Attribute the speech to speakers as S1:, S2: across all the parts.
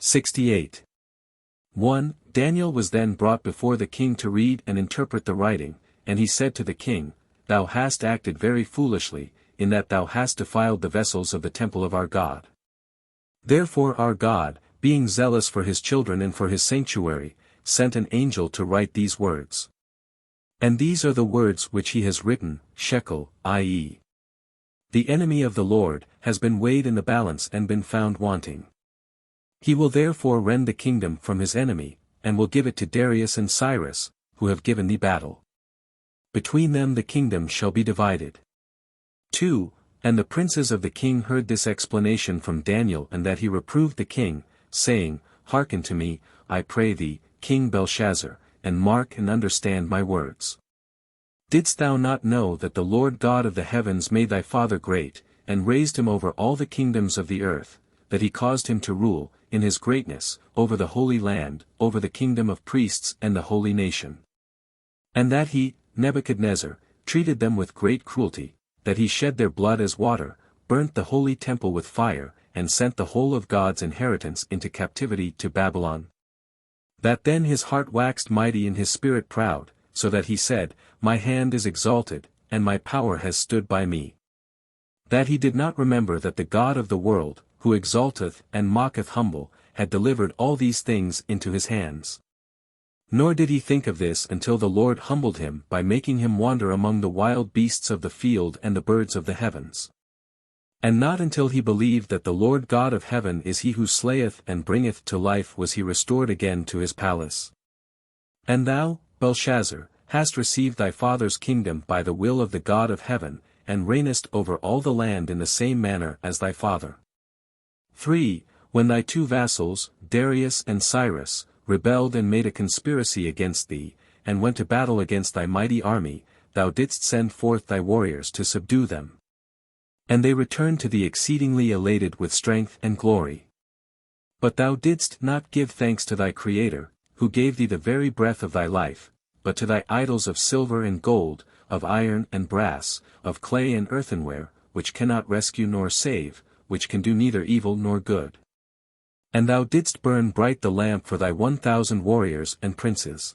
S1: 68. 1. Daniel was then brought before the king to read and interpret the writing, and he said to the king, Thou hast acted very foolishly, in that thou hast defiled the vessels of the temple of our God. Therefore our God, being zealous for his children and for his sanctuary, sent an angel to write these words. And these are the words which he has written, shekel, i.e. the enemy of the Lord, has been weighed in the balance and been found wanting. He will therefore rend the kingdom from his enemy, and will give it to Darius and Cyrus, who have given thee battle. Between them the kingdom shall be divided. 2. And the princes of the king heard this explanation from Daniel, and that he reproved the king, saying, Hearken to me, I pray thee, King Belshazzar, and mark and understand my words. Didst thou not know that the Lord God of the heavens made thy father great, and raised him over all the kingdoms of the earth, that he caused him to rule, in his greatness, over the holy land, over the kingdom of priests and the holy nation? And that he, Nebuchadnezzar, treated them with great cruelty, that he shed their blood as water, burnt the holy temple with fire, and sent the whole of God's inheritance into captivity to Babylon? That then his heart waxed mighty and his spirit proud, so that he said, My hand is exalted, and my power has stood by me. That he did not remember that the God of the world, who exalteth and mocketh humble, had delivered all these things into his hands. Nor did he think of this until the Lord humbled him by making him wander among the wild beasts of the field and the birds of the heavens. And not until he believed that the Lord God of heaven is he who slayeth and bringeth to life was he restored again to his palace. And thou, Belshazzar, hast received thy father's kingdom by the will of the God of heaven, and reignest over all the land in the same manner as thy father. 3. When thy two vassals, Darius and Cyrus, rebelled and made a conspiracy against thee, and went to battle against thy mighty army, thou didst send forth thy warriors to subdue them. And they returned to thee exceedingly elated with strength and glory. But thou didst not give thanks to thy Creator, who gave thee the very breath of thy life, but to thy idols of silver and gold, of iron and brass, of clay and earthenware, which cannot rescue nor save, which can do neither evil nor good. And thou didst burn bright the lamp for thy 1,000 warriors and princes.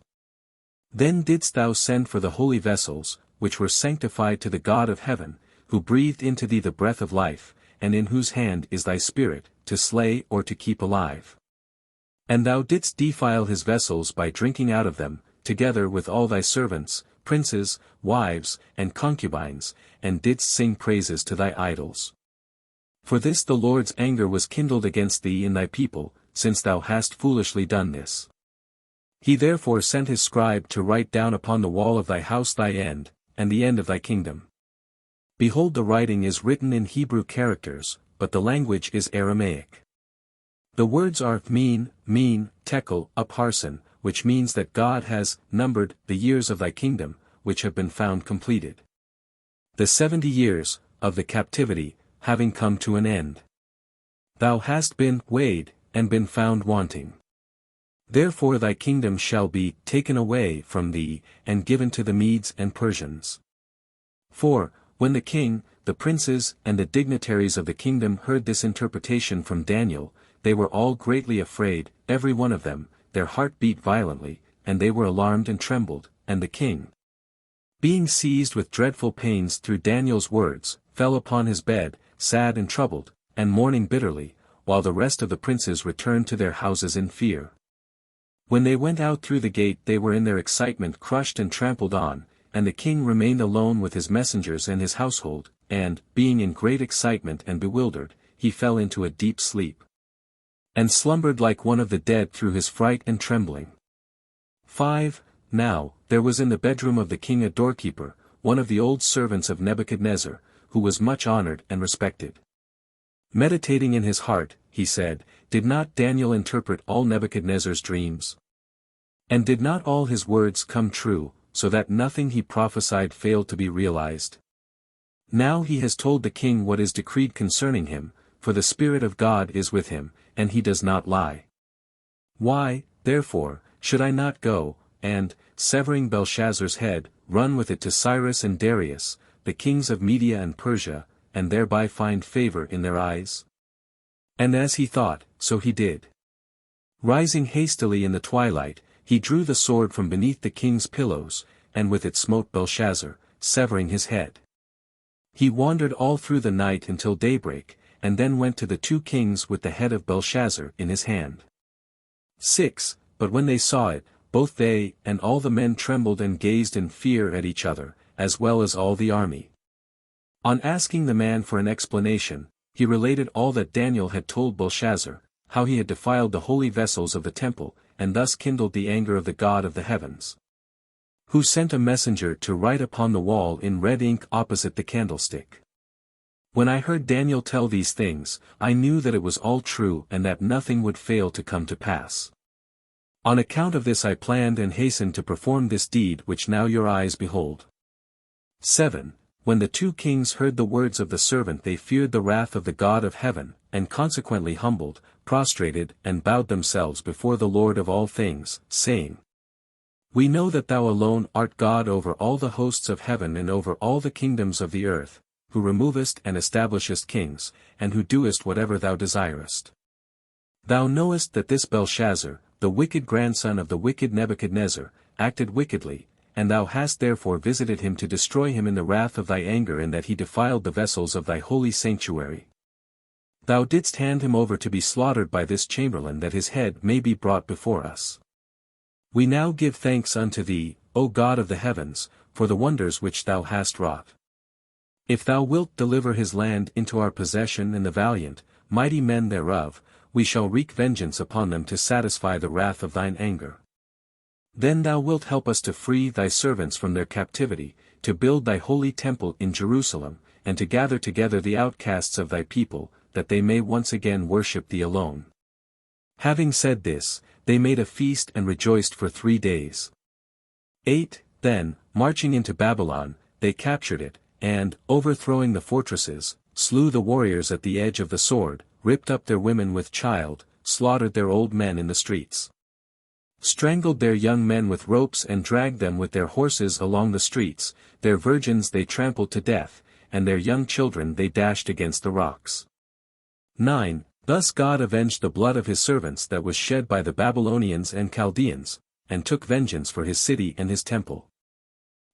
S1: Then didst thou send for the holy vessels, which were sanctified to the God of heaven, who breathed into thee the breath of life, and in whose hand is thy spirit, to slay or to keep alive. And thou didst defile his vessels by drinking out of them, together with all thy servants, princes, wives, and concubines, and didst sing praises to thy idols. For this the Lord's anger was kindled against thee in thy people, since thou hast foolishly done this. He therefore sent his scribe to write down upon the wall of thy house thy end, and the end of thy kingdom. Behold, the writing is written in Hebrew characters, but the language is Aramaic. The words are mean, tekel, upharsin, which means that God has numbered the years of thy kingdom, which have been found completed. The 70 years of the captivity, having come to an end. Thou hast been weighed, and been found wanting. Therefore thy kingdom shall be taken away from thee, and given to the Medes and Persians. 4. When the king, the princes, and the dignitaries of the kingdom heard this interpretation from Daniel, they were all greatly afraid, every one of them, their heart beat violently, and they were alarmed and trembled, and the king, being seized with dreadful pains through Daniel's words, fell upon his bed, sad and troubled, and mourning bitterly, while the rest of the princes returned to their houses in fear. When they went out through the gate they were in their excitement crushed and trampled on, and the king remained alone with his messengers and his household, and, being in great excitement and bewildered, he fell into a deep sleep. And slumbered like one of the dead through his fright and trembling. 5. Now, there was in the bedroom of the king a doorkeeper, one of the old servants of Nebuchadnezzar, who was much honored and respected. Meditating in his heart, he said, Did not Daniel interpret all Nebuchadnezzar's dreams? And did not all his words come true, so that nothing he prophesied failed to be realized? Now he has told the king what is decreed concerning him, for the Spirit of God is with him, and he does not lie. Why, therefore, should I not go, and, severing Belshazzar's head, run with it to Cyrus and Darius, the kings of Media and Persia, and thereby find favor in their eyes? And as he thought, so he did. Rising hastily in the twilight, he drew the sword from beneath the king's pillows, and with it smote Belshazzar, severing his head. He wandered all through the night until daybreak, and then went to the two kings with the head of Belshazzar in his hand. 6. But when they saw it, both they and all the men trembled and gazed in fear at each other, as well as all the army. On asking the man for an explanation, he related all that Daniel had told Belshazzar, how he had defiled the holy vessels of the temple, and thus kindled the anger of the God of the heavens, who sent a messenger to write upon the wall in red ink opposite the candlestick. When I heard Daniel tell these things, I knew that it was all true and that nothing would fail to come to pass. On account of this I planned and hastened to perform this deed which now your eyes behold. 7. When the two kings heard the words of the servant, they feared the wrath of the God of heaven, and consequently humbled, prostrated, and bowed themselves before the Lord of all things, saying, We know that thou alone art God over all the hosts of heaven and over all the kingdoms of the earth, who removest and establishest kings, and who doest whatever thou desirest. Thou knowest that this Belshazzar, the wicked grandson of the wicked Nebuchadnezzar, acted wickedly, and thou hast therefore visited him to destroy him in the wrath of thy anger, in that he defiled the vessels of thy holy sanctuary. Thou didst hand him over to be slaughtered by this chamberlain, that his head may be brought before us. We now give thanks unto thee, O God of the heavens, for the wonders which thou hast wrought. If thou wilt deliver his land into our possession and the valiant, mighty men thereof, we shall wreak vengeance upon them to satisfy the wrath of thine anger. Then thou wilt help us to free thy servants from their captivity, to build thy holy temple in Jerusalem, and to gather together the outcasts of thy people, that they may once again worship thee alone. Having said this, they made a feast and rejoiced for 3 days. 8. Then, marching into Babylon, they captured it, and, overthrowing the fortresses, slew the warriors at the edge of the sword, ripped up their women with child, slaughtered their old men in the streets, strangled their young men with ropes and dragged them with their horses along the streets, their virgins they trampled to death, and their young children they dashed against the rocks. 9. Thus God avenged the blood of his servants that was shed by the Babylonians and Chaldeans, and took vengeance for his city and his temple.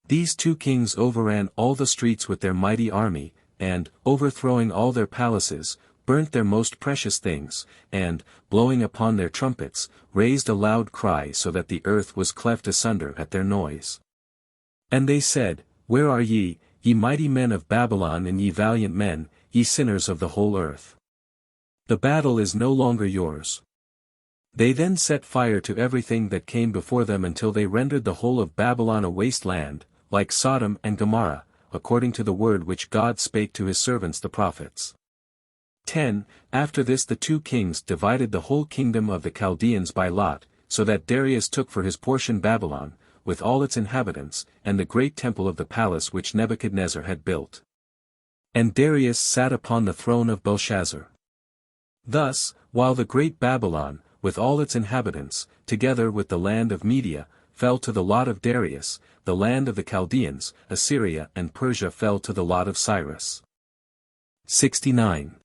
S1: These two kings overran all the streets with their mighty army, and, overthrowing all their palaces, burnt their most precious things, and, blowing upon their trumpets, raised a loud cry so that the earth was cleft asunder at their noise. And they said, Where are ye, ye mighty men of Babylon, and ye valiant men, ye sinners of the whole earth? The battle is no longer yours. They then set fire to everything that came before them until they rendered the whole of Babylon a waste land, like Sodom and Gomorrah, according to the word which God spake to his servants the prophets. 10. After this the two kings divided the whole kingdom of the Chaldeans by lot, so that Darius took for his portion Babylon, with all its inhabitants, and the great temple of the palace which Nebuchadnezzar had built. And Darius sat upon the throne of Belshazzar. Thus, while the great Babylon, with all its inhabitants, together with the land of Media, fell to the lot of Darius, the land of the Chaldeans, Assyria and Persia fell to the lot of Cyrus. 69.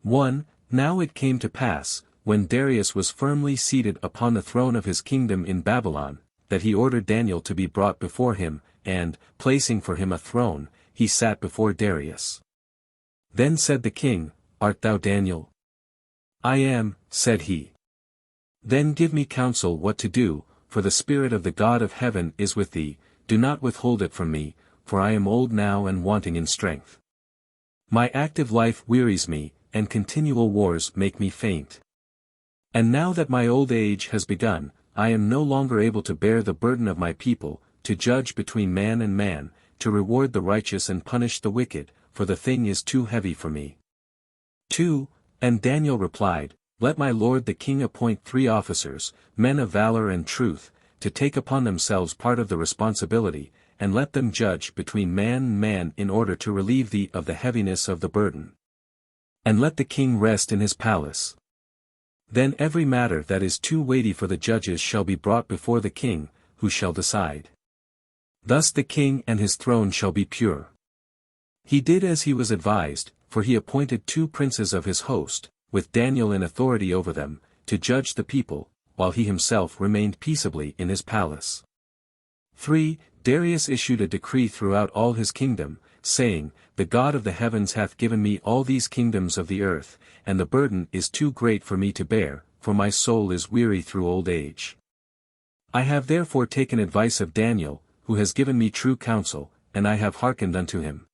S1: 1. Now it came to pass, when Darius was firmly seated upon the throne of his kingdom in Babylon, that he ordered Daniel to be brought before him, and, placing for him a throne, he sat before Darius. Then said the king, Art thou Daniel? I am, said he. Then give me counsel what to do, for the Spirit of the God of heaven is with thee, do not withhold it from me, for I am old now and wanting in strength. My active life wearies me, and continual wars make me faint. And now that my old age has begun, I am no longer able to bear the burden of my people, to judge between man and man, to reward the righteous and punish the wicked, for the thing is too heavy for me. 2. And Daniel replied, Let my lord the king appoint 3 officers, men of valor and truth, to take upon themselves part of the responsibility, and let them judge between man and man in order to relieve thee of the heaviness of the burden. And let the king rest in his palace. Then every matter that is too weighty for the judges shall be brought before the king, who shall decide. Thus the king and his throne shall be pure. He did as he was advised, for he appointed 2 princes of his host, with Daniel in authority over them, to judge the people, while he himself remained peaceably in his palace. 3. Darius issued a decree throughout all his kingdom, saying, The God of the heavens hath given me all these kingdoms of the earth, and the burden is too great for me to bear, for my soul is weary through old age. I have therefore taken advice of Daniel, who has given me true counsel, and I have hearkened unto him.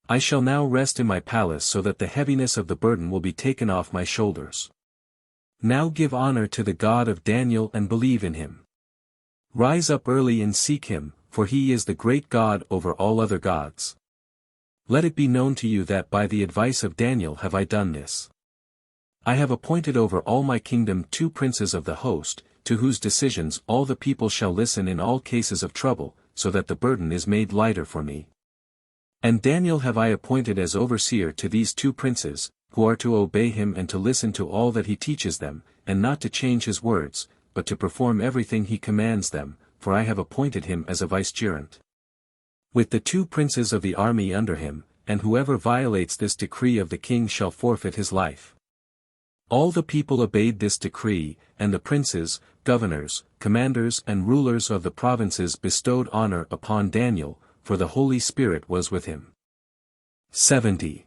S1: I shall now rest in my palace so that the heaviness of the burden will be taken off my shoulders. Now give honor to the God of Daniel and believe in him. Rise up early and seek him, for he is the great God over all other gods. Let it be known to you that by the advice of Daniel have I done this. I have appointed over all my kingdom 2 princes of the host, to whose decisions all the people shall listen in all cases of trouble, so that the burden is made lighter for me. And Daniel have I appointed as overseer to these 2 princes, who are to obey him and to listen to all that he teaches them, and not to change his words, but to perform everything he commands them, for I have appointed him as a vicegerent. With the 2 princes of the army under him, and whoever violates this decree of the king shall forfeit his life. All the people obeyed this decree, and the princes, governors, commanders and rulers of the provinces bestowed honor upon Daniel, for the Holy Spirit was with him. 70.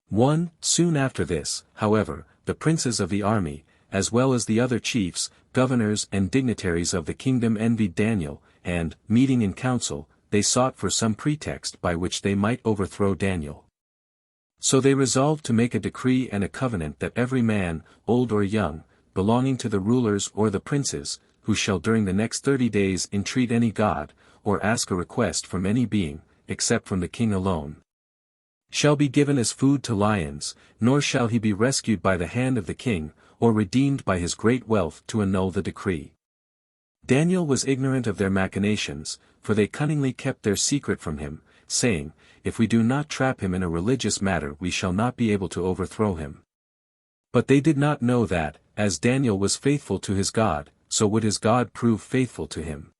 S1: 1. Soon after this, however, the princes of the army, as well as the other chiefs, governors and dignitaries of the kingdom envied Daniel, and, meeting in council, they sought for some pretext by which they might overthrow Daniel. So they resolved to make a decree and a covenant that every man, old or young, belonging to the rulers or the princes, who shall during the next 30 days entreat any god, or ask a request from any being, except from the king alone, shall be given as food to lions, nor shall he be rescued by the hand of the king, or redeemed by his great wealth to annul the decree. Daniel was ignorant of their machinations, for they cunningly kept their secret from him, saying, If we do not trap him in a religious matter we shall not be able to overthrow him. But they did not know that, as Daniel was faithful to his God, so would his God prove faithful to him.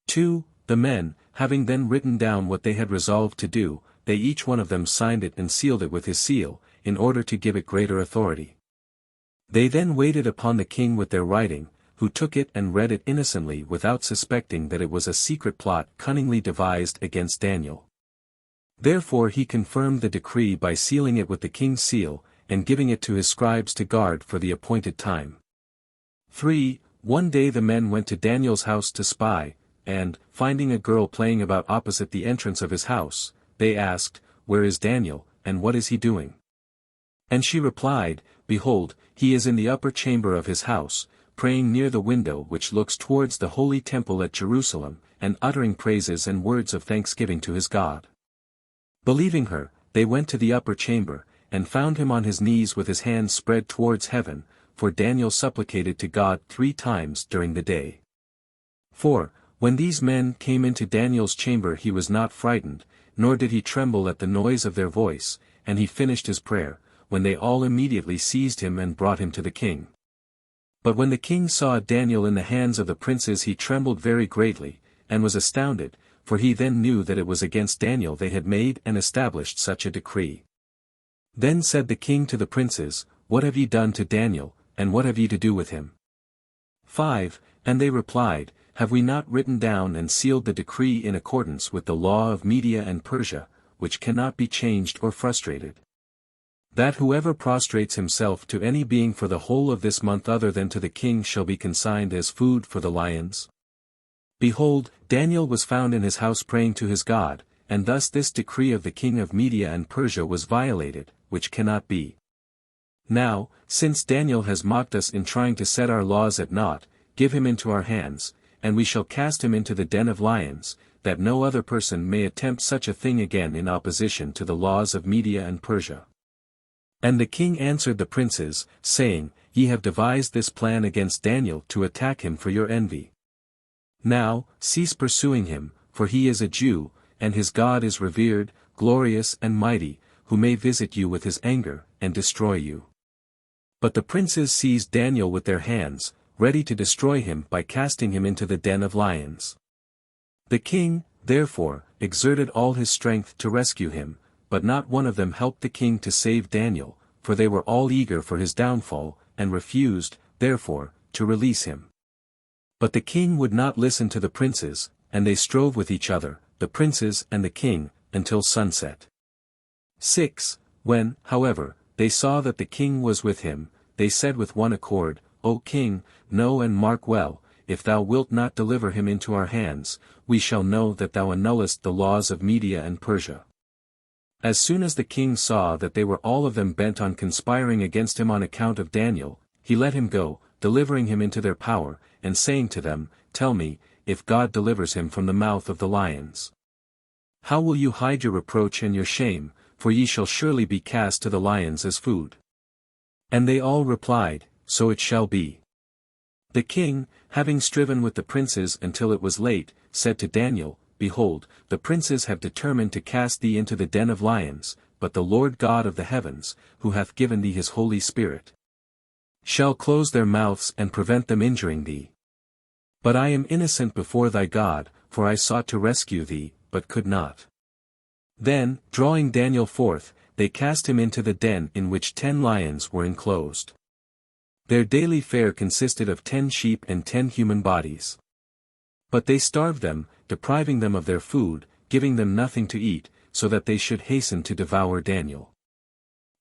S1: 2. The men, having then written down what they had resolved to do, they each one of them signed it and sealed it with his seal, in order to give it greater authority. They then waited upon the king with their writing, who took it and read it innocently without suspecting that it was a secret plot cunningly devised against Daniel. Therefore he confirmed the decree by sealing it with the king's seal, and giving it to his scribes to guard for the appointed time. 3. One day the men went to Daniel's house to spy, and, finding a girl playing about opposite the entrance of his house, they asked, Where is Daniel, and what is he doing? And she replied, Behold, he is in the upper chamber of his house, praying near the window which looks towards the holy temple at Jerusalem, and uttering praises and words of thanksgiving to his God. Believing her, they went to the upper chamber, and found him on his knees with his hands spread towards heaven, for Daniel supplicated to God 3 times during the day. 4. When these men came into Daniel's chamber he was not frightened, nor did he tremble at the noise of their voice, and he finished his prayer, when they all immediately seized him and brought him to the king. But when the king saw Daniel in the hands of the princes he trembled very greatly, and was astounded, for he then knew that it was against Daniel they had made and established such a decree. Then said the king to the princes, What have ye done to Daniel, and what have ye to do with him? 5. And they replied, Have we not written down and sealed the decree in accordance with the law of Media and Persia, which cannot be changed or frustrated? That whoever prostrates himself to any being for the whole of this month other than to the king shall be consigned as food for the lions? Behold, Daniel was found in his house praying to his God, and thus this decree of the king of Media and Persia was violated, which cannot be. Now, since Daniel has mocked us in trying to set our laws at naught, give him into our hands, and we shall cast him into the den of lions, that no other person may attempt such a thing again in opposition to the laws of Media and Persia. And the king answered the princes, saying, Ye have devised this plan against Daniel to attack him for your envy. Now, cease pursuing him, for he is a Jew, and his God is revered, glorious and mighty, who may visit you with his anger, and destroy you. But the princes seized Daniel with their hands, ready to destroy him by casting him into the den of lions. The king, therefore, exerted all his strength to rescue him, but not one of them helped the king to save Daniel, for they were all eager for his downfall, and refused, therefore, to release him. But the king would not listen to the princes, and they strove with each other, the princes and the king, until sunset. 6. When, however, they saw that the king was with him, they said with one accord, O king, know and mark well, if thou wilt not deliver him into our hands, we shall know that thou annullest the laws of Media and Persia. As soon as the king saw that they were all of them bent on conspiring against him on account of Daniel, he let him go, delivering him into their power, and saying to them, Tell me, if God delivers him from the mouth of the lions. How will you hide your reproach and your shame, for ye shall surely be cast to the lions as food? And they all replied, So it shall be. The king, having striven with the princes until it was late, said to Daniel, Behold, the princes have determined to cast thee into the den of lions, but the Lord God of the heavens, who hath given thee his Holy Spirit, shall close their mouths and prevent them injuring thee. But I am innocent before thy God, for I sought to rescue thee, but could not. Then, drawing Daniel forth, they cast him into the den in which 10 lions were enclosed. Their daily fare consisted of 10 sheep and 10 human bodies. But they starved them, depriving them of their food, giving them nothing to eat, so that they should hasten to devour Daniel.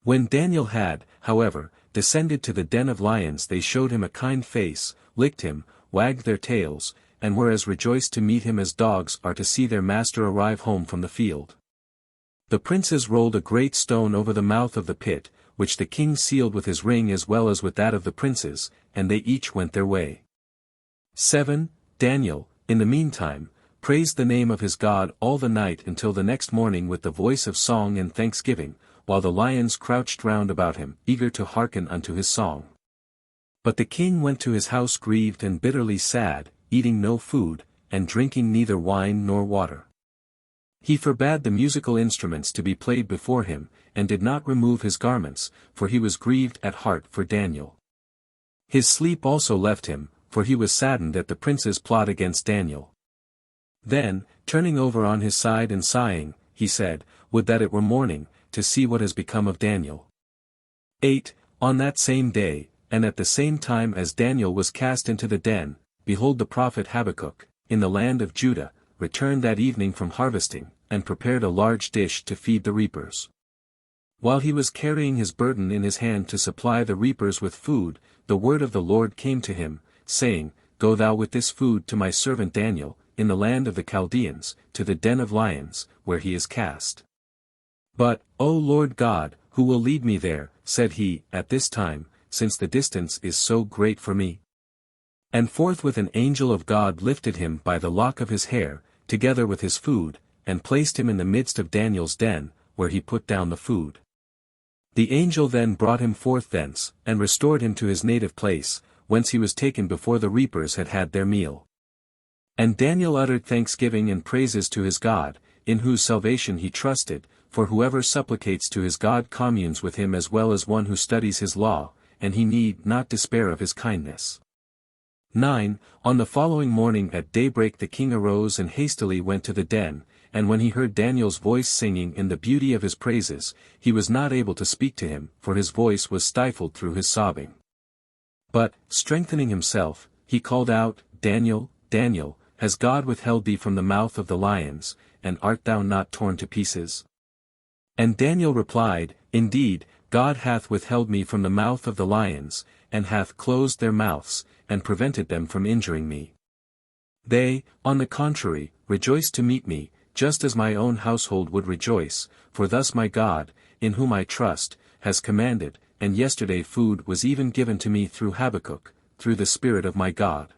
S1: When Daniel had, however, descended to the den of lions, they showed him a kind face, licked him, wagged their tails, and were as rejoiced to meet him as dogs are to see their master arrive home from the field. The princes rolled a great stone over the mouth of the pit, which the king sealed with his ring as well as with that of the princes, and they each went their way. 7. Daniel, in the meantime, praised the name of his God all the night until the next morning with the voice of song and thanksgiving, while the lions crouched round about him, eager to hearken unto his song. But the king went to his house grieved and bitterly sad, eating no food, and drinking neither wine nor water. He forbade the musical instruments to be played before him, and did not remove his garments, for he was grieved at heart for Daniel. His sleep also left him, for he was saddened at the prince's plot against Daniel. Then, turning over on his side and sighing, he said, Would that it were morning, to see what has become of Daniel. 8. On that same day, and at the same time as Daniel was cast into the den, behold the prophet Habakkuk, in the land of Judah, returned that evening from harvesting, and prepared a large dish to feed the reapers. While he was carrying his burden in his hand to supply the reapers with food, the word of the Lord came to him, saying, Go thou with this food to my servant Daniel, in the land of the Chaldeans, to the den of lions, where he is cast. But, O Lord God, who will lead me there, said he, at this time, since the distance is so great for me? And forthwith an angel of God lifted him by the lock of his hair, together with his food, and placed him in the midst of Daniel's den, where he put down the food. The angel then brought him forth thence, and restored him to his native place, whence he was taken before the reapers had had their meal. And Daniel uttered thanksgiving and praises to his God, in whose salvation he trusted, for whoever supplicates to his God communes with him as well as one who studies his law, and he need not despair of his kindness. 9. On the following morning at daybreak the king arose and hastily went to the den, and when he heard Daniel's voice singing in the beauty of his praises, he was not able to speak to him, for his voice was stifled through his sobbing. But, strengthening himself, he called out, Daniel, Daniel, has God withheld thee from the mouth of the lions, and art thou not torn to pieces? And Daniel replied, Indeed, God hath withheld me from the mouth of the lions, and hath closed their mouths, and prevented them from injuring me. They, on the contrary, rejoice to meet me, just as my own household would rejoice, for thus my God, in whom I trust, has commanded, and yesterday food was even given to me through Habakkuk, through the Spirit of my God.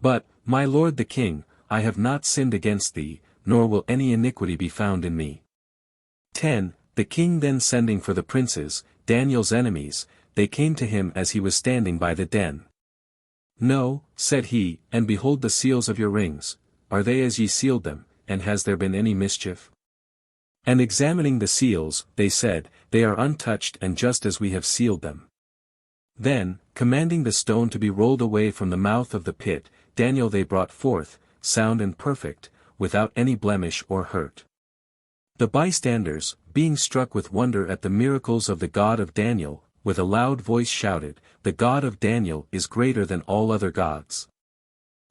S1: But, my lord the king, I have not sinned against thee, nor will any iniquity be found in me. 10. The king then sending for the princes, Daniel's enemies, they came to him as he was standing by the den. No, said he, and behold the seals of your rings, are they as ye sealed them, and has there been any mischief? And examining the seals, they said, They are untouched and just as we have sealed them. Then, commanding the stone to be rolled away from the mouth of the pit, Daniel they brought forth, sound and perfect, without any blemish or hurt. The bystanders, being struck with wonder at the miracles of the God of Daniel, with a loud voice shouted, "The God of Daniel is greater than all other gods."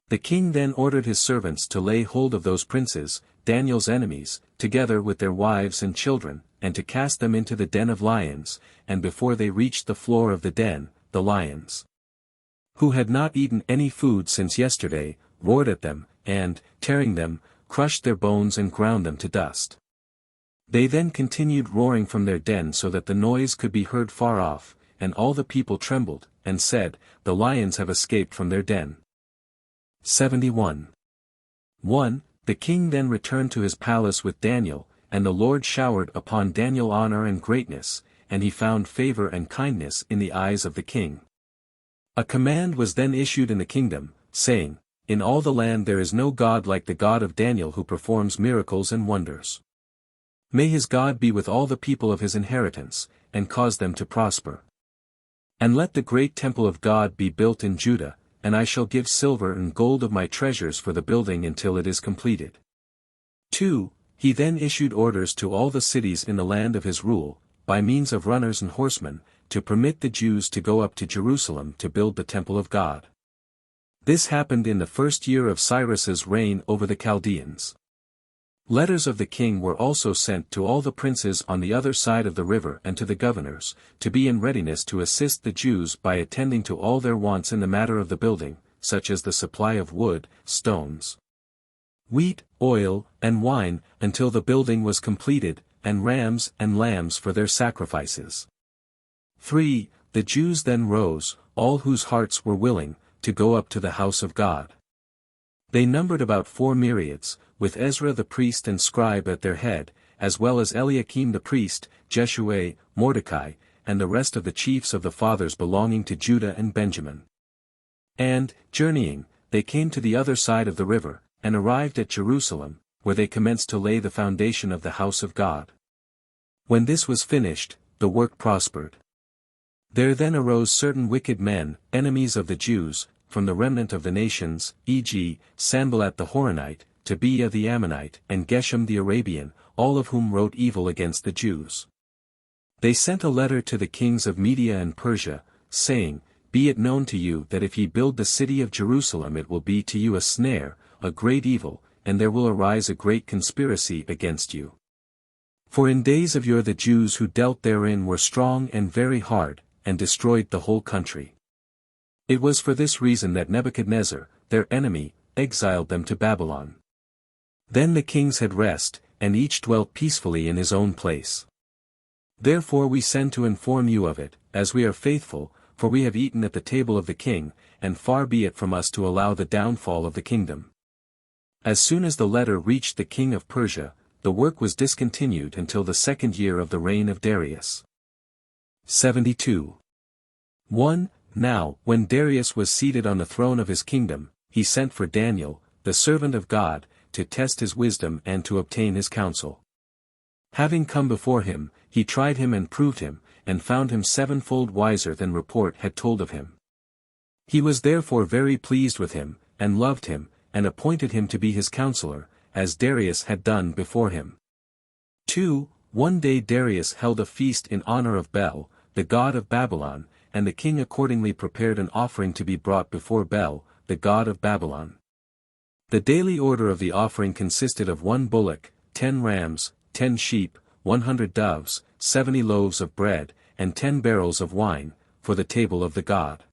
S1: The king then ordered his servants to lay hold of those princes, Daniel's enemies, together with their wives and children, and to cast them into the den of lions, and before they reached the floor of the den, the lions, who had not eaten any food since yesterday, roared at them, and, tearing them, crushed their bones and ground them to dust. They then continued roaring from their den so that the noise could be heard far off, and all the people trembled, and said, "The lions have escaped from their den." 71. 1. The king then returned to his palace with Daniel, and the Lord showered upon Daniel honor and greatness, and he found favor and kindness in the eyes of the king. A command was then issued in the kingdom, saying, "In all the land there is no God like the God of Daniel who performs miracles and wonders. May his God be with all the people of his inheritance, and cause them to prosper. And let the great temple of God be built in Judah, and I shall give silver and gold of my treasures for the building until it is completed." 2. He then issued orders to all the cities in the land of his rule, by means of runners and horsemen, to permit the Jews to go up to Jerusalem to build the temple of God. This happened in the first year of Cyrus's reign over the Chaldeans. Letters of the king were also sent to all the princes on the other side of the river and to the governors, to be in readiness to assist the Jews by attending to all their wants in the matter of the building, such as the supply of wood, stones, wheat, oil, and wine, until the building was completed, and rams and lambs for their sacrifices. 3. The Jews then rose, all whose hearts were willing, to go up to the house of God. They numbered about 4 myriads, with Ezra the priest and scribe at their head, as well as Eliakim the priest, Jeshua, Mordecai, and the rest of the chiefs of the fathers belonging to Judah and Benjamin. And, journeying, they came to the other side of the river, and arrived at Jerusalem, where they commenced to lay the foundation of the house of God. When this was finished, the work prospered. There then arose certain wicked men, enemies of the Jews, from the remnant of the nations, e.g., Sanballat the Horonite, Tobiah the Ammonite, and Geshem the Arabian, all of whom wrote evil against the Jews. They sent a letter to the kings of Media and Persia, saying, "Be it known to you that if ye build the city of Jerusalem it will be to you a snare, a great evil, and there will arise a great conspiracy against you. For in days of yore the Jews who dealt therein were strong and very hard, and destroyed the whole country. It was for this reason that Nebuchadnezzar, their enemy, exiled them to Babylon. Then the kings had rest, and each dwelt peacefully in his own place. Therefore we send to inform you of it, as we are faithful, for we have eaten at the table of the king, and far be it from us to allow the downfall of the kingdom." As soon as the letter reached the king of Persia, the work was discontinued until the 2nd year of the reign of Darius. 72. 1. Now, when Darius was seated on the throne of his kingdom, he sent for Daniel, the servant of God, to test his wisdom and to obtain his counsel. Having come before him, he tried him and proved him, and found him 7-fold wiser than report had told of him. He was therefore very pleased with him, and loved him, and appointed him to be his counselor, as Darius had done before him. 2. One day Darius held a feast in honor of Bel, the god of Babylon, and the king accordingly prepared an offering to be brought before Bel, the god of Babylon. The daily order of the offering consisted of 1 bullock, 10 rams, 10 sheep, 100 doves, 70 loaves of bread, and 10 barrels of wine, for the table of the god.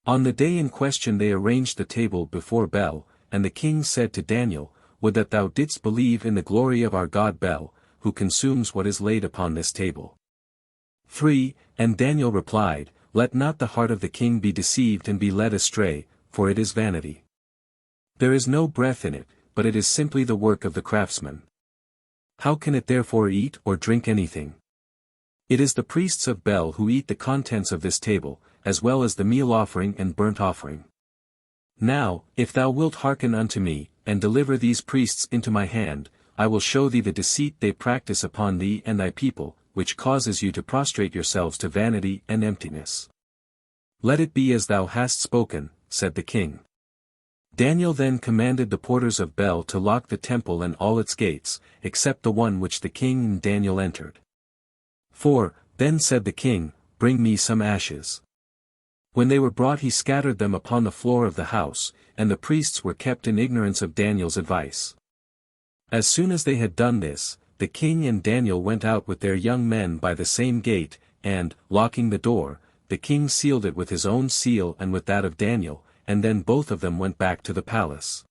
S1: On the day in question they arranged the table before Bel, and the king said to Daniel, "Would that thou didst believe in the glory of our god Bel, who consumes what is laid upon this table." 3. And Daniel replied, "Let not the heart of the king be deceived and be led astray, for it is vanity. There is no breath in it, but it is simply the work of the craftsman. How can it therefore eat or drink anything? It is the priests of Bel who eat the contents of this table, as well as the meal offering and burnt offering. Now, if thou wilt hearken unto me, and deliver these priests into my hand, I will show thee the deceit they practice upon thee and thy people, which causes you to prostrate yourselves to vanity and emptiness." "Let it be as thou hast spoken," said the king. Daniel then commanded the porters of Bel to lock the temple and all its gates, except the one which the king and Daniel entered. 4. Then said the king, bring me some ashes. When they were brought he scattered them upon the floor of the house, and the priests were kept in ignorance of Daniel's advice. As soon as they had done this, the king and Daniel went out with their young men by the same gate, and, locking the door, the king sealed it with his own seal and with that of Daniel, and then both of them went back to the palace.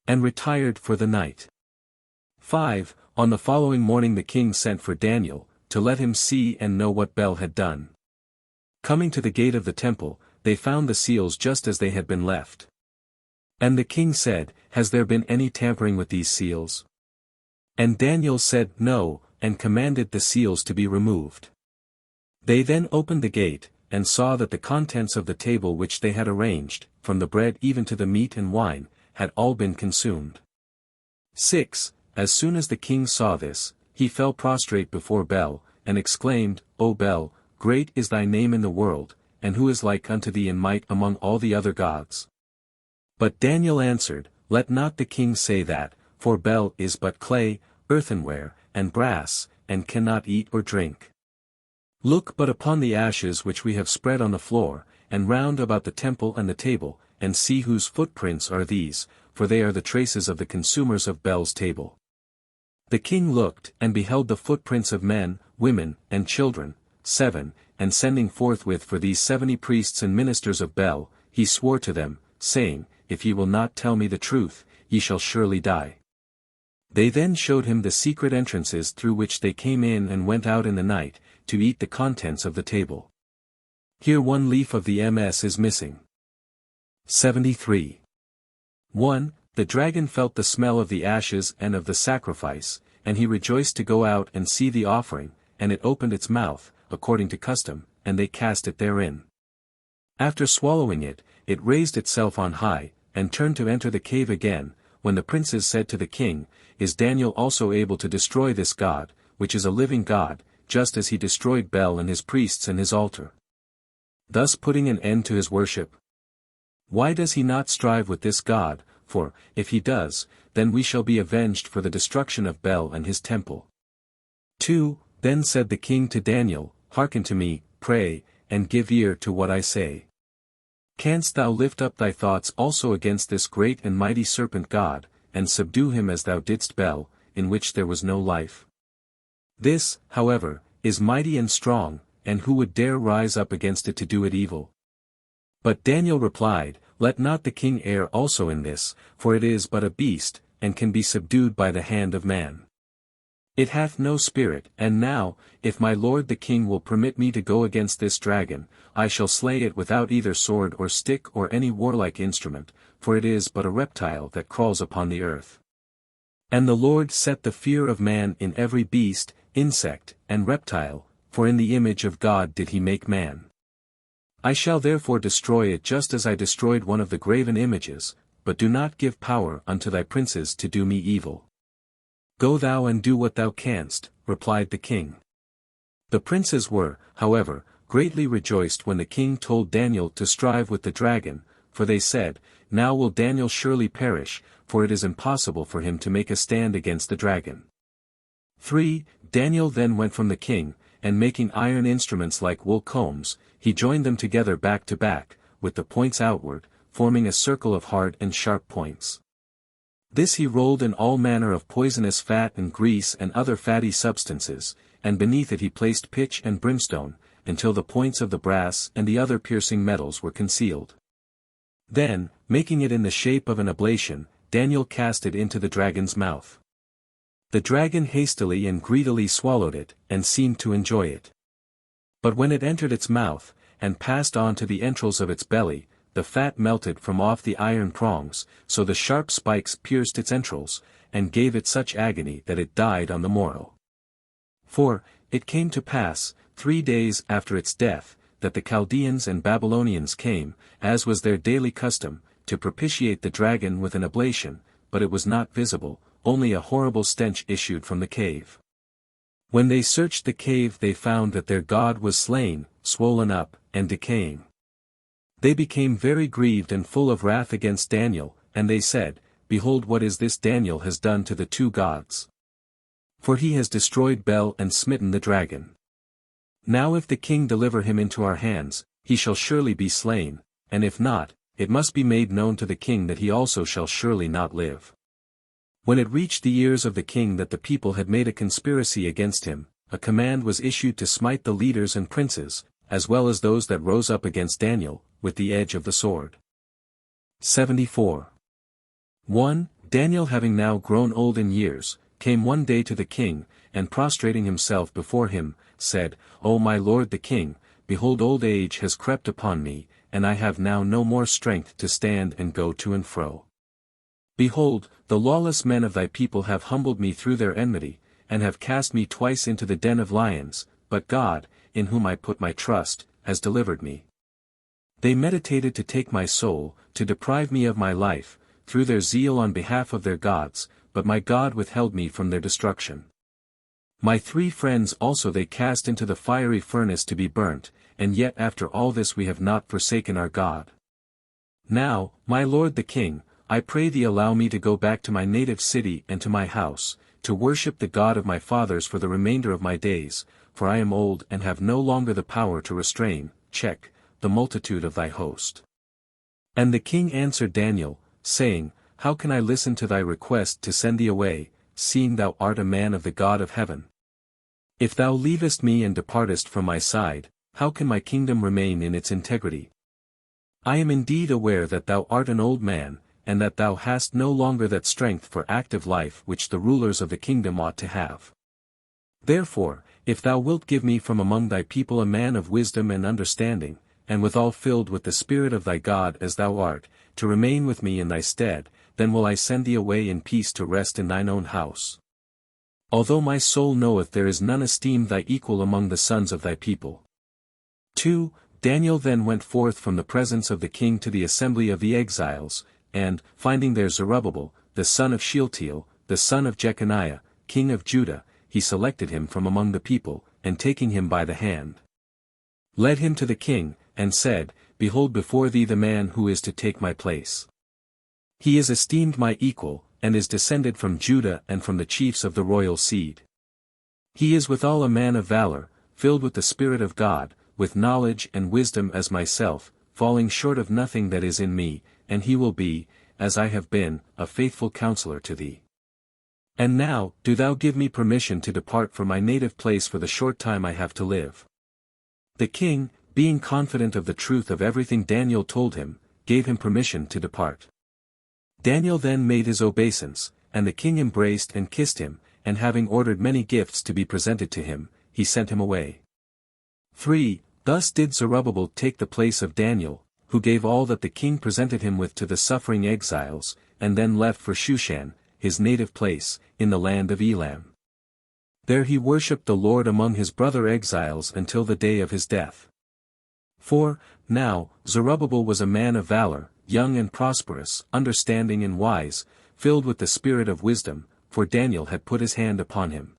S1: And retired for the night. 5. On the following morning the king sent for Daniel, to let him see and know what Bel had done. Coming to the gate of the temple, they found the seals just as they had been left. And the king said, Has there been any tampering with these seals? And Daniel said, No, and commanded the seals to be removed. They then opened the gate, and saw that the contents of the table which they had arranged, from the bread even to the meat and wine, had all been consumed. 6. As soon as the king saw this, he fell prostrate before Bel, and exclaimed, O Bel, great is thy name in the world, and who is like unto thee in might among all the other gods? But Daniel answered, Let not the king say that, for Bel is but clay, earthenware, and brass, and cannot eat or drink. Look but upon the ashes which we have spread on the floor, and round about the temple and the table, and see whose footprints are these, for they are the traces of the consumers of Bel's table. The king looked, and beheld the footprints of men, women, and children. 7. And sending forthwith for these 70 priests and ministers of Bel, he swore to them, saying, If ye will not tell me the truth, ye shall surely die. They then showed him the secret entrances through which they came in and went out in the night, to eat the contents of the table. Here one leaf of the MS is missing. 73. 1. The dragon felt the smell of the ashes and of the sacrifice, and he rejoiced to go out and see the offering, and it opened its mouth, according to custom, and they cast it therein. After swallowing it, it raised itself on high, and turned to enter the cave again, when the princes said to the king, Is Daniel also able to destroy this God, which is a living God, just as he destroyed Bel and his priests and his altar? Thus putting an end to his worship? Why does he not strive with this God, for, if he does, then we shall be avenged for the destruction of Bel and his temple. 2. Then said the king to Daniel, Hearken to me, pray, and give ear to what I say. Canst thou lift up thy thoughts also against this great and mighty serpent God, and subdue him as thou didst Bel, in which there was no life? This, however, is mighty and strong, and who would dare rise up against it to do it evil? But Daniel replied, Let not the king err also in this, for it is but a beast, and can be subdued by the hand of man. It hath no spirit, and now, if my lord the king will permit me to go against this dragon, I shall slay it without either sword or stick or any warlike instrument, for it is but a reptile that crawls upon the earth. And the Lord set the fear of man in every beast, insect, and reptile, for in the image of God did he make man. I shall therefore destroy it just as I destroyed one of the graven images, but do not give power unto thy princes to do me evil. Go thou and do what thou canst, replied the king. The princes were, however, greatly rejoiced when the king told Daniel to strive with the dragon, for they said, Now will Daniel surely perish, for it is impossible for him to make a stand against the dragon. 3. Daniel then went from the king, and making iron instruments like wool combs, he joined them together back to back, with the points outward, forming a circle of hard and sharp points. This he rolled in all manner of poisonous fat and grease and other fatty substances, and beneath it he placed pitch and brimstone, until the points of the brass and the other piercing metals were concealed. Then, making it in the shape of an oblation, Daniel cast it into the dragon's mouth. The dragon hastily and greedily swallowed it, and seemed to enjoy it. But when it entered its mouth, and passed on to the entrails of its belly, the fat melted from off the iron prongs, so the sharp spikes pierced its entrails, and gave it such agony that it died on the morrow. For, it came to pass, 3 days after its death, that the Chaldeans and Babylonians came, as was their daily custom, to propitiate the dragon with an oblation, but it was not visible, only a horrible stench issued from the cave. When they searched the cave they found that their god was slain, swollen up, and decaying. They became very grieved and full of wrath against Daniel, and they said, Behold what is this Daniel has done to the two gods. For he has destroyed Bel and smitten the dragon. Now if the king deliver him into our hands, he shall surely be slain, and if not, it must be made known to the king that he also shall surely not live. When it reached the ears of the king that the people had made a conspiracy against him, a command was issued to smite the leaders and princes, as well as those that rose up against Daniel, with the edge of the sword. 74. 1. Daniel, having now grown old in years, came one day to the king, and prostrating himself before him, said, O my lord the king, behold, old age has crept upon me, and I have now no more strength to stand and go to and fro. Behold, the lawless men of thy people have humbled me through their enmity, and have cast me twice into the den of lions, but God, in whom I put my trust, has delivered me. They meditated to take my soul, to deprive me of my life, through their zeal on behalf of their gods, but my God withheld me from their destruction. My 3 friends also they cast into the fiery furnace to be burnt, and yet after all this we have not forsaken our God. Now, my lord the king, I pray thee allow me to go back to my native city and to my house, to worship the God of my fathers for the remainder of my days, for I am old and have no longer the power to restrain, check, the multitude of thy host. And the king answered Daniel, saying, How can I listen to thy request to send thee away, seeing thou art a man of the God of heaven? If thou leavest me and departest from my side, how can my kingdom remain in its integrity? I am indeed aware that thou art an old man, and that thou hast no longer that strength for active life which the rulers of the kingdom ought to have. Therefore, if thou wilt give me from among thy people a man of wisdom and understanding, and withal filled with the Spirit of thy God as thou art, to remain with me in thy stead, then will I send thee away in peace to rest in thine own house. Although my soul knoweth there is none esteemed thy equal among the sons of thy people. 2. Daniel then went forth from the presence of the king to the assembly of the exiles, and, finding there Zerubbabel, the son of Shealtiel, the son of Jeconiah, king of Judah, he selected him from among the people, and taking him by the hand, led him to the king, and said, Behold before thee the man who is to take my place. He is esteemed my equal, and is descended from Judah and from the chiefs of the royal seed. He is withal a man of valor, filled with the Spirit of God, with knowledge and wisdom as myself, falling short of nothing that is in me, and he will be, as I have been, a faithful counselor to thee. And now, do thou give me permission to depart from my native place for the short time I have to live. The king, being confident of the truth of everything Daniel told him, gave him permission to depart. Daniel then made his obeisance, and the king embraced and kissed him, and having ordered many gifts to be presented to him, he sent him away. 3. Thus did Zerubbabel take the place of Daniel, who gave all that the king presented him with to the suffering exiles, and then left for Shushan, his native place, in the land of Elam. There he worshipped the Lord among his brother exiles until the day of his death. 4. Now, Zerubbabel was a man of valor, young and prosperous, understanding and wise, filled with the spirit of wisdom, for Daniel had put his hand upon him.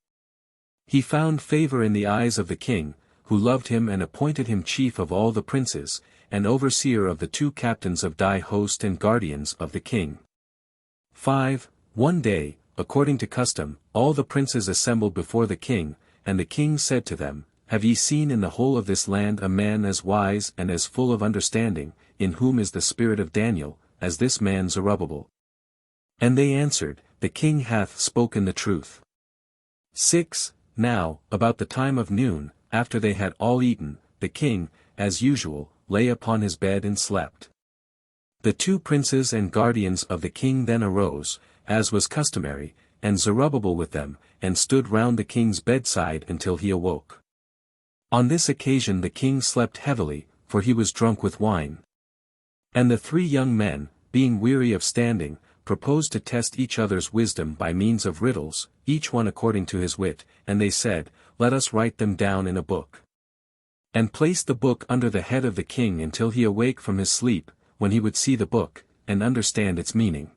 S1: He found favor in the eyes of the king, who loved him and appointed him chief of all the princes, and overseer of the 2 captains of thy host and guardians of the king. 5. One day, according to custom, all the princes assembled before the king, and the king said to them, Have ye seen in the whole of this land a man as wise and as full of understanding, in whom is the spirit of Daniel, as this man Zerubbabel? And they answered, The king hath spoken the truth. 6. Now, about the time of noon, after they had all eaten, the king, as usual, lay upon his bed and slept. The 2 princes and guardians of the king then arose, as was customary, and Zerubbabel with them, and stood round the king's bedside until he awoke. On this occasion the king slept heavily, for he was drunk with wine. And the 3 young men, being weary of standing, proposed to test each other's wisdom by means of riddles, each one according to his wit, and they said, Let us write them down in a book. And place the book under the head of the king until he awake from his sleep, when he would see the book, and understand its meaning.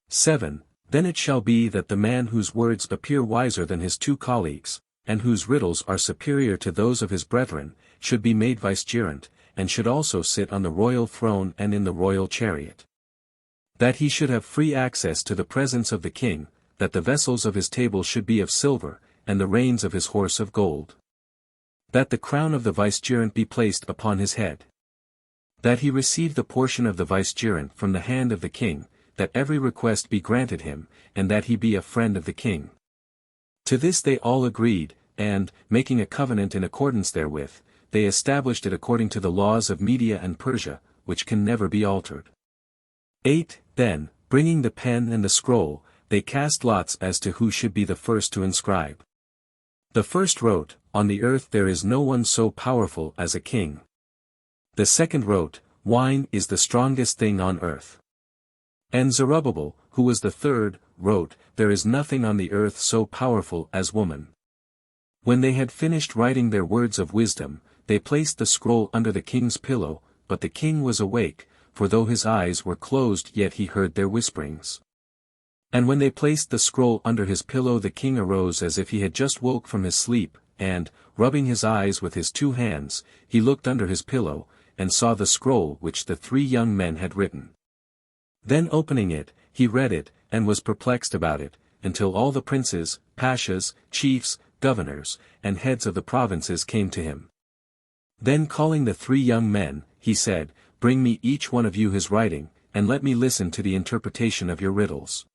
S1: 7. Then it shall be that the man whose words appear wiser than his 2 colleagues, and whose riddles are superior to those of his brethren, should be made vicegerent, and should also sit on the royal throne and in the royal chariot. That he should have free access to the presence of the king, that the vessels of his table should be of silver, and the reins of his horse of gold. That the crown of the vicegerent be placed upon his head. That he receive the portion of the vicegerent from the hand of the king, that every request be granted him, and that he be a friend of the king. To this they all agreed, and, making a covenant in accordance therewith, they established it according to the laws of Media and Persia, which can never be altered. 8. Then, bringing the pen and the scroll, they cast lots as to who should be the first to inscribe. The first wrote, "On the earth there is no one so powerful as a king." The second wrote, "Wine is the strongest thing on earth." And Zerubbabel, who was the third, wrote, "There is nothing on the earth so powerful as woman." When they had finished writing their words of wisdom, they placed the scroll under the king's pillow, but the king was awake, for though his eyes were closed yet he heard their whisperings. And when they placed the scroll under his pillow the king arose as if he had just woke from his sleep, and, rubbing his eyes with his 2 hands, he looked under his pillow, and saw the scroll which the 3 young men had written. Then opening it, he read it, and was perplexed about it, until all the princes, pashas, chiefs, governors, and heads of the provinces came to him. Then calling the 3 young men, he said, "Bring me each one of you his writing, and let me listen to the interpretation of your riddles.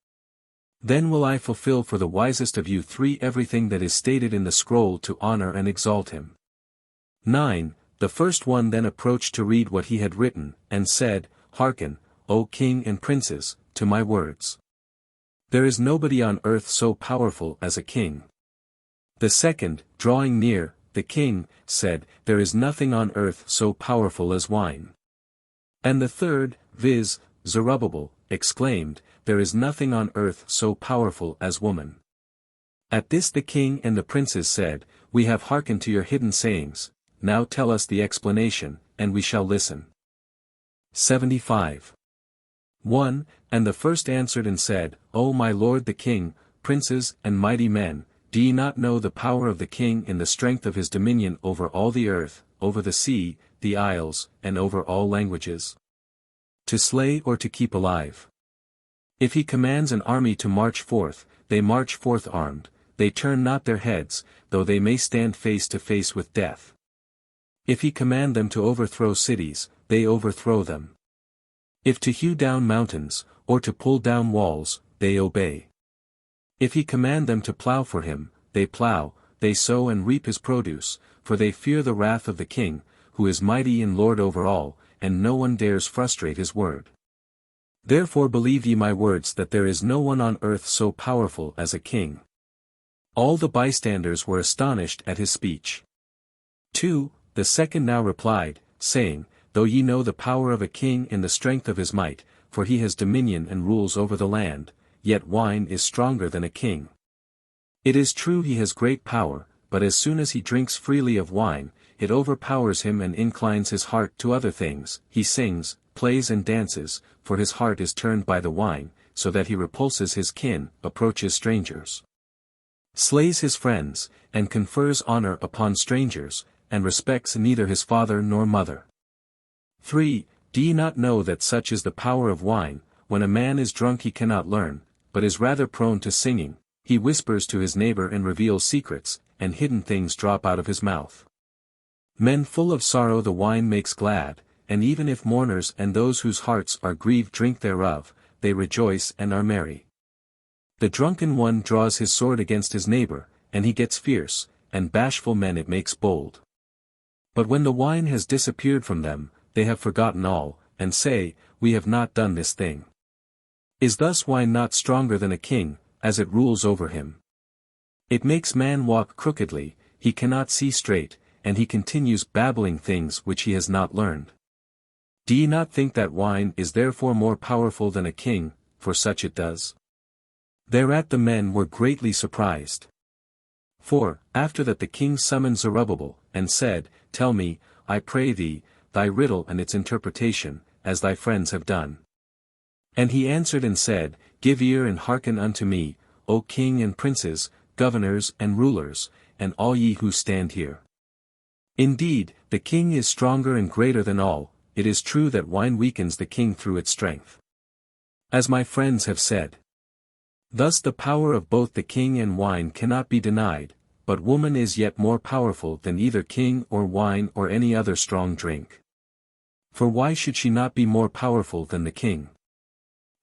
S1: Then will I fulfill for the wisest of you 3 everything that is stated in the scroll to honor and exalt him." 9. The first one then approached to read what he had written, and said, "Hearken, O king and princes, to my words. There is nobody on earth so powerful as a king." The second, drawing near, the king, said, "There is nothing on earth so powerful as wine." And the third, viz., Zerubbabel, exclaimed, "There is nothing on earth so powerful as woman." At this the king and the princes said, "We have hearkened to your hidden sayings, now tell us the explanation, and we shall listen." 75. 1. And the first answered and said, "O my lord the king, princes and mighty men, do ye not know the power of the king in the strength of his dominion over all the earth, over the sea, the isles, and over all languages? To slay or to keep alive? If he commands an army to march forth, they march forth armed, they turn not their heads, though they may stand face to face with death. If he command them to overthrow cities, they overthrow them. If to hew down mountains, or to pull down walls, they obey. If he command them to plow for him, they plow, they sow and reap his produce, for they fear the wrath of the king, who is mighty and lord over all, and no one dares frustrate his word. Therefore believe ye my words that there is no one on earth so powerful as a king." All the bystanders were astonished at his speech. 2. The second now replied, saying, "Though ye know the power of a king in the strength of his might, for he has dominion and rules over the land, yet wine is stronger than a king. It is true he has great power, but as soon as he drinks freely of wine, it overpowers him and inclines his heart to other things. He sings, plays and dances, for his heart is turned by the wine, so that he repulses his kin, approaches strangers, slays his friends, and confers honor upon strangers, and respects neither his father nor mother. 3. Do ye not know that such is the power of wine? When a man is drunk he cannot learn, but is rather prone to singing. He whispers to his neighbor and reveals secrets, and hidden things drop out of his mouth. Men full of sorrow the wine makes glad, and even if mourners and those whose hearts are grieved drink thereof, they rejoice and are merry. The drunken one draws his sword against his neighbor, and he gets fierce, and bashful men it makes bold. But when the wine has disappeared from them, they have forgotten all, and say, "We have not done this thing." Is thus wine not stronger than a king, as it rules over him? It makes man walk crookedly, he cannot see straight, and he continues babbling things which he has not learned. Do ye not think that wine is therefore more powerful than a king, for such it does? Thereat the men were greatly surprised. 4. After that the king summoned Zerubbabel, and said, "Tell me, I pray thee, thy riddle and its interpretation, as thy friends have done." And he answered and said, "Give ear and hearken unto me, O king and princes, governors and rulers, and all ye who stand here. Indeed, the king is stronger and greater than all. It is true that wine weakens the king through its strength, as my friends have said. Thus the power of both the king and wine cannot be denied, but woman is yet more powerful than either king or wine or any other strong drink. For why should she not be more powerful than the king?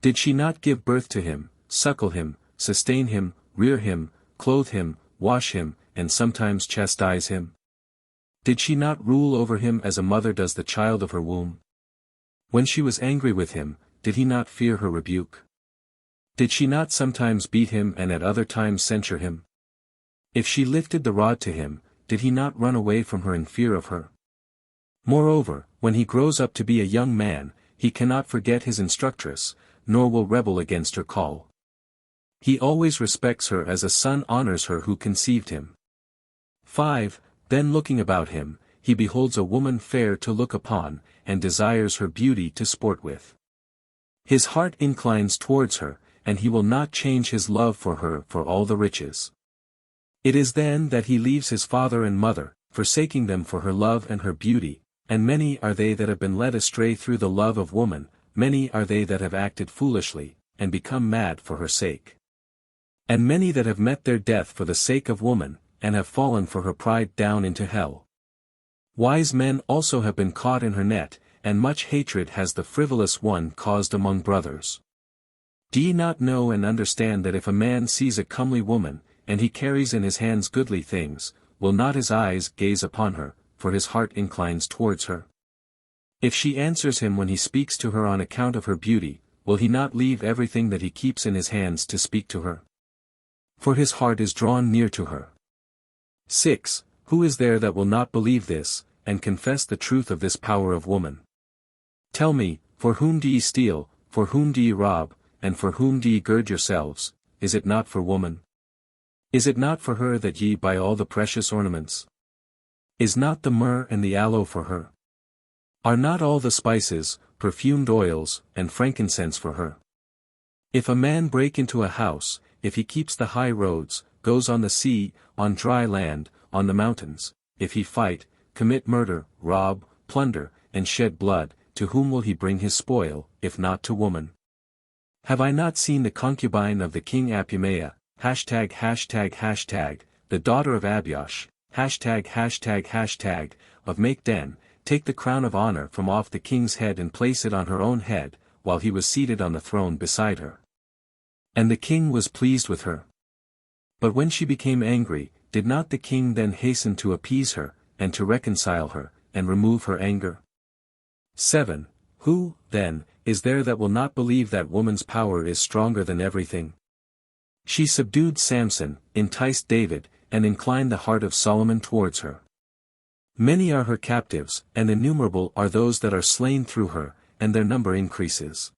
S1: Did she not give birth to him, suckle him, sustain him, rear him, clothe him, wash him, and sometimes chastise him? Did she not rule over him as a mother does the child of her womb? When she was angry with him, did he not fear her rebuke? Did she not sometimes beat him and at other times censure him? If she lifted the rod to him, did he not run away from her in fear of her? Moreover, when he grows up to be a young man, he cannot forget his instructress, nor will rebel against her call. He always respects her as a son honors her who conceived him. 5. Then looking about him, he beholds a woman fair to look upon, and desires her beauty to sport with. His heart inclines towards her, and he will not change his love for her for all the riches. It is then that he leaves his father and mother, forsaking them for her love and her beauty, and many are they that have been led astray through the love of woman, many are they that have acted foolishly, and become mad for her sake. And many that have met their death for the sake of woman, and have fallen for her pride down into hell. Wise men also have been caught in her net, and much hatred has the frivolous one caused among brothers. Do ye not know and understand that if a man sees a comely woman, and he carries in his hands goodly things, will not his eyes gaze upon her, for his heart inclines towards her? If she answers him when he speaks to her on account of her beauty, will he not leave everything that he keeps in his hands to speak to her? For his heart is drawn near to her. 6. Who is there that will not believe this, and confess the truth of this power of woman? Tell me, for whom do ye steal, for whom do ye rob, and for whom do ye gird yourselves? Is it not for woman? Is it not for her that ye buy all the precious ornaments? Is not the myrrh and the aloe for her? Are not all the spices, perfumed oils, and frankincense for her? If a man break into a house, if he keeps the high roads, goes on the sea, on dry land, on the mountains, if he fight, commit murder, rob, plunder, and shed blood, to whom will he bring his spoil, if not to woman? Have I not seen the concubine of the king Apumeah, the daughter of Abiosh, of Makden, take the crown of honor from off the king's head and place it on her own head, while he was seated on the throne beside her. And the king was pleased with her. But when she became angry, did not the king then hasten to appease her, and to reconcile her, and remove her anger? 7. Who, then, is there that will not believe that woman's power is stronger than everything? She subdued Samson, enticed David, and inclined the heart of Solomon towards her. Many are her captives, and innumerable are those that are slain through her, and their number increases.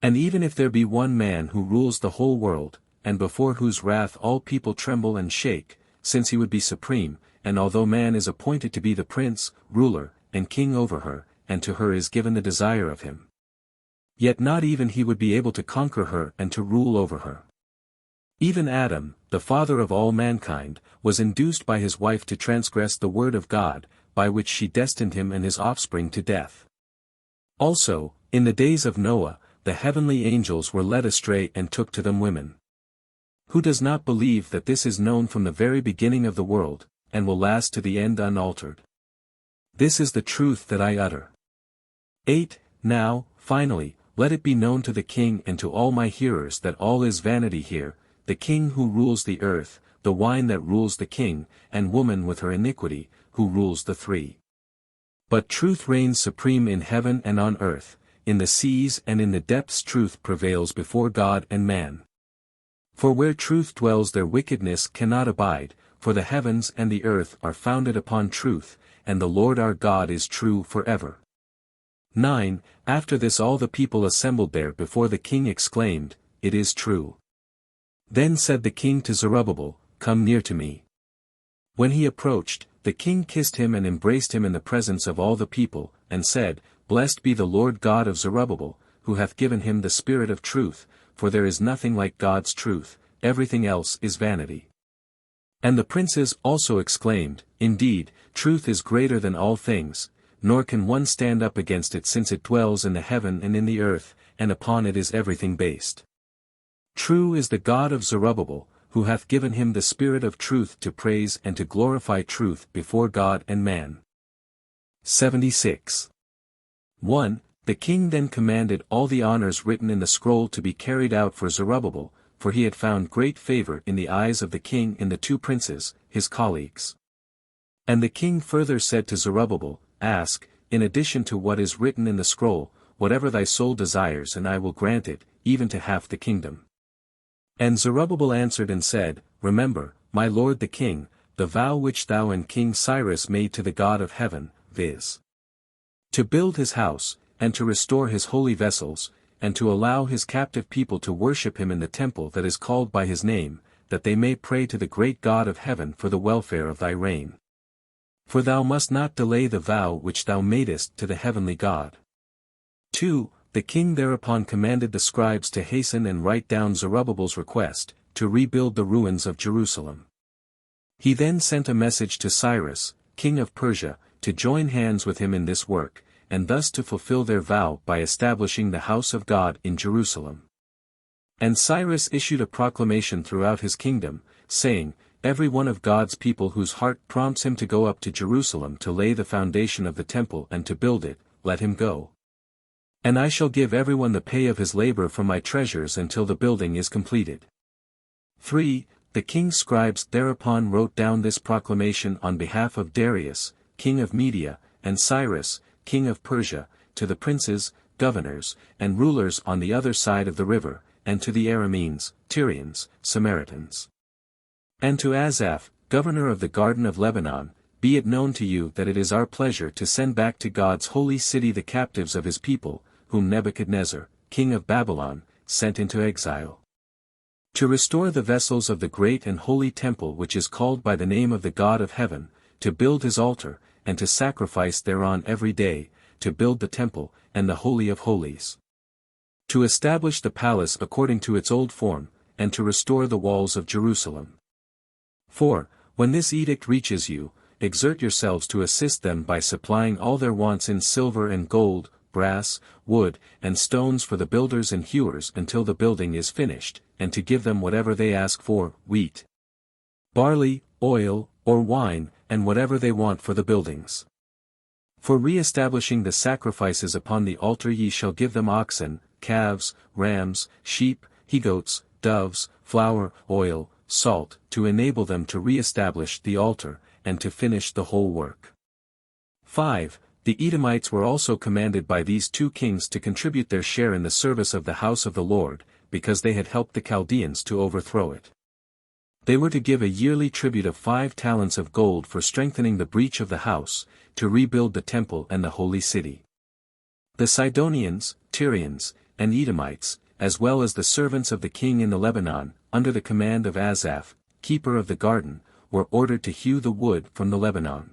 S1: And even if there be one man who rules the whole world, and before whose wrath all people tremble and shake, since he would be supreme, and although man is appointed to be the prince, ruler, and king over her, and to her is given the desire of him, yet not even he would be able to conquer her and to rule over her. Even Adam, the father of all mankind, was induced by his wife to transgress the word of God, by which she destined him and his offspring to death. Also, in the days of Noah, the heavenly angels were led astray and took to them women. Who does not believe that this is known from the very beginning of the world, and will last to the end unaltered? This is the truth that I utter. 8. Now, finally, let it be known to the king and to all my hearers that all is vanity here, the king who rules the earth, the wine that rules the king, and woman with her iniquity, who rules the three. But truth reigns supreme in heaven and on earth, in the seas and in the depths truth prevails before God and man. For where truth dwells there wickedness cannot abide, for the heavens and the earth are founded upon truth, and the Lord our God is true forever. 9. After this all the people assembled there before the king exclaimed, It is true. Then said the king to Zerubbabel, Come near to me. When he approached, the king kissed him and embraced him in the presence of all the people, and said, Blessed be the Lord God of Zerubbabel, who hath given him the spirit of truth, for there is nothing like God's truth, everything else is vanity. And the princes also exclaimed, Indeed, truth is greater than all things, nor can one stand up against it since it dwells in the heaven and in the earth, and upon it is everything based. True is the God of Zerubbabel, who hath given him the spirit of truth to praise and to glorify truth before God and man. 76. 1. The king then commanded all the honors written in the scroll to be carried out for Zerubbabel, for he had found great favor in the eyes of the king in the two princes, his colleagues. And the king further said to Zerubbabel, Ask, in addition to what is written in the scroll, whatever thy soul desires, and I will grant it, even to half the kingdom. And Zerubbabel answered and said, Remember, my lord the king, the vow which thou and King Cyrus made to the God of heaven, viz. To build his house, and to restore his holy vessels, and to allow his captive people to worship him in the temple that is called by his name, that they may pray to the great God of heaven for the welfare of thy reign. For thou must not delay the vow which thou madest to the heavenly God. 2. The king thereupon commanded the scribes to hasten and write down Zerubbabel's request, to rebuild the ruins of Jerusalem. He then sent a message to Cyrus, king of Persia, to join hands with him in this work, and thus to fulfill their vow by establishing the house of God in Jerusalem. And Cyrus issued a proclamation throughout his kingdom, saying, Every one of God's people whose heart prompts him to go up to Jerusalem to lay the foundation of the temple and to build it, let him go. And I shall give everyone the pay of his labor from my treasures until the building is completed. 3. The king's scribes thereupon wrote down this proclamation on behalf of Darius, king of Media, and Cyrus, king of Persia, to the princes, governors, and rulers on the other side of the river, and to the Arameans, Tyrians, Samaritans. And to Asaph, governor of the Garden of Lebanon, be it known to you that it is our pleasure to send back to God's holy city the captives of his people, whom Nebuchadnezzar, king of Babylon, sent into exile. To restore the vessels of the great and holy temple which is called by the name of the God of heaven, to build his altar, and to sacrifice thereon every day, to build the temple, and the Holy of Holies. To establish the palace according to its old form, and to restore the walls of Jerusalem. 4. When this edict reaches you, exert yourselves to assist them by supplying all their wants in silver and gold, brass, wood, and stones for the builders and hewers until the building is finished, and to give them whatever they ask for, wheat, barley, oil, or wine, and whatever they want for the buildings. For re-establishing the sacrifices upon the altar ye shall give them oxen, calves, rams, sheep, he-goats, doves, flour, oil, salt, to enable them to re-establish the altar, and to finish the whole work. 5. The Edomites were also commanded by these two kings to contribute their share in the service of the house of the Lord, because they had helped the Chaldeans to overthrow it. They were to give a yearly tribute of 5 talents of gold for strengthening the breach of the house, to rebuild the temple and the holy city. The Sidonians, Tyrians, and Edomites, as well as the servants of the king in the Lebanon, under the command of Asaph, keeper of the garden, were ordered to hew the wood from the Lebanon,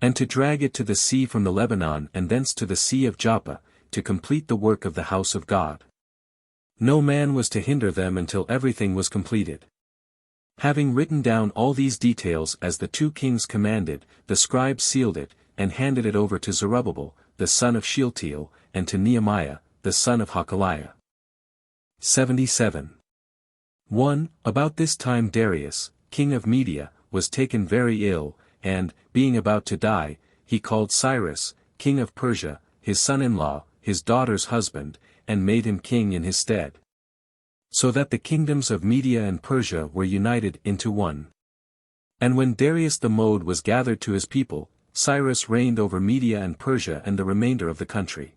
S1: and to drag it to the sea from the Lebanon and thence to the sea of Joppa, to complete the work of the house of God. No man was to hinder them until everything was completed. Having written down all these details as the two kings commanded, the scribes sealed it, and handed it over to Zerubbabel, the son of Shealtiel, and to Nehemiah, the son of Hakaliah. 77. 1. About this time Darius, king of Media, was taken very ill, and, being about to die, he called Cyrus, king of Persia, his son-in-law, his daughter's husband, and made him king in his stead. So that the kingdoms of Media and Persia were united into one. And when Darius the Mede was gathered to his people, Cyrus reigned over Media and Persia and the remainder of the country.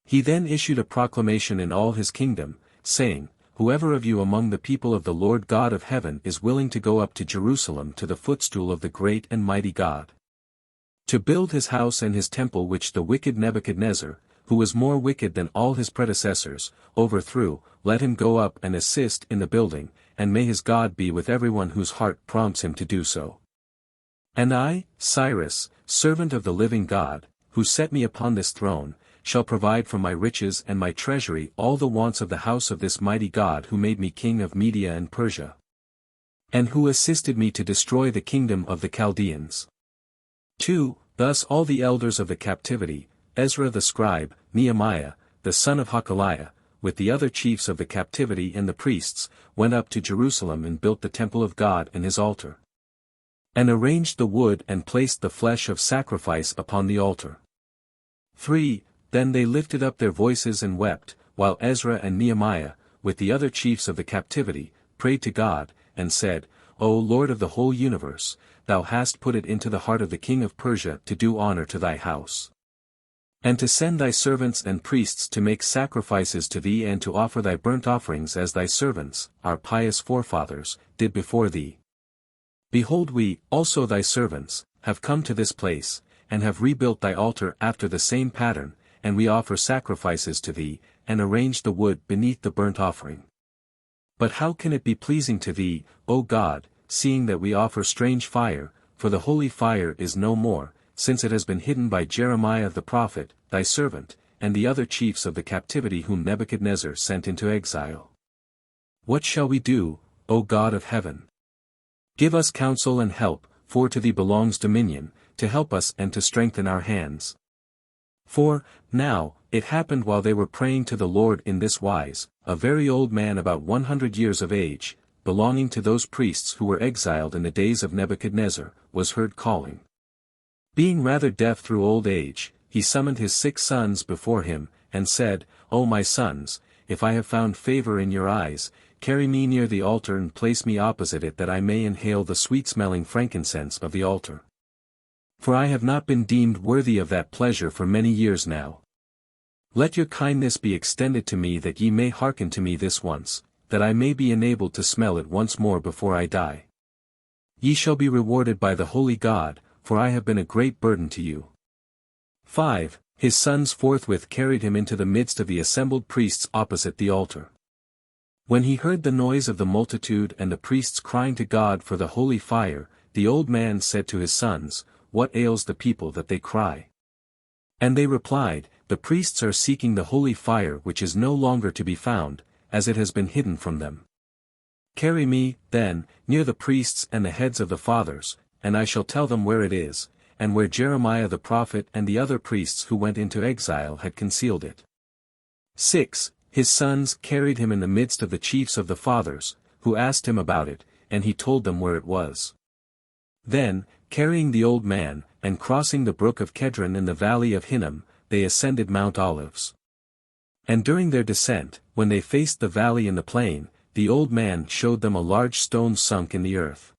S1: He then issued a proclamation in all his kingdom, saying, Whoever of you among the people of the Lord God of heaven is willing to go up to Jerusalem to the footstool of the great and mighty God, to build his house and his temple which the wicked Nebuchadnezzar, who was more wicked than all his predecessors, overthrew, let him go up and assist in the building, and may his God be with everyone whose heart prompts him to do so. And I, Cyrus, servant of the living God, who set me upon this throne, shall provide from my riches and my treasury all the wants of the house of this mighty God who made me king of Media and Persia, and who assisted me to destroy the kingdom of the Chaldeans. 2. Thus all the elders of the captivity, Ezra the scribe, Nehemiah, the son of Hakaliah, with the other chiefs of the captivity and the priests, went up to Jerusalem and built the temple of God and his altar. And arranged the wood and placed the flesh of sacrifice upon the altar. 3. Then they lifted up their voices and wept, while Ezra and Nehemiah, with the other chiefs of the captivity, prayed to God, and said, O Lord of the whole universe, thou hast put it into the heart of the king of Persia to do honor to thy house, and to send thy servants and priests to make sacrifices to thee and to offer thy burnt offerings as thy servants, our pious forefathers, did before thee. Behold, we, also thy servants, have come to this place, and have rebuilt thy altar after the same pattern, and we offer sacrifices to thee, and arrange the wood beneath the burnt offering. But how can it be pleasing to thee, O God, seeing that we offer strange fire, for the holy fire is no more, since it has been hidden by Jeremiah the prophet, thy servant, and the other chiefs of the captivity whom Nebuchadnezzar sent into exile? What shall we do, O God of heaven? Give us counsel and help, for to thee belongs dominion, to help us and to strengthen our hands. For, now, it happened while they were praying to the Lord in this wise, a very old man about 100 years of age, belonging to those priests who were exiled in the days of Nebuchadnezzar, was heard calling. Being rather deaf through old age, he summoned his 6 sons before him, and said, O my sons, if I have found favor in your eyes, carry me near the altar and place me opposite it that I may inhale the sweet-smelling frankincense of the altar. For I have not been deemed worthy of that pleasure for many years now. Let your kindness be extended to me that ye may hearken to me this once, that I may be enabled to smell it once more before I die. Ye shall be rewarded by the holy God, for I have been a great burden to you. 5. His sons forthwith carried him into the midst of the assembled priests opposite the altar. When he heard the noise of the multitude and the priests crying to God for the holy fire, the old man said to his sons, What ails the people that they cry? And they replied, The priests are seeking the holy fire which is no longer to be found, as it has been hidden from them. Carry me, then, near the priests and the heads of the fathers, and I shall tell them where it is, and where Jeremiah the prophet and the other priests who went into exile had concealed it. 6. His sons carried him in the midst of the chiefs of the fathers, who asked him about it, and he told them where it was. Then, carrying the old man, and crossing the brook of Kedron in the valley of Hinnom, they ascended Mount Olives. And during their descent, when they faced the valley in the plain, the old man showed them a large stone sunk in the earth.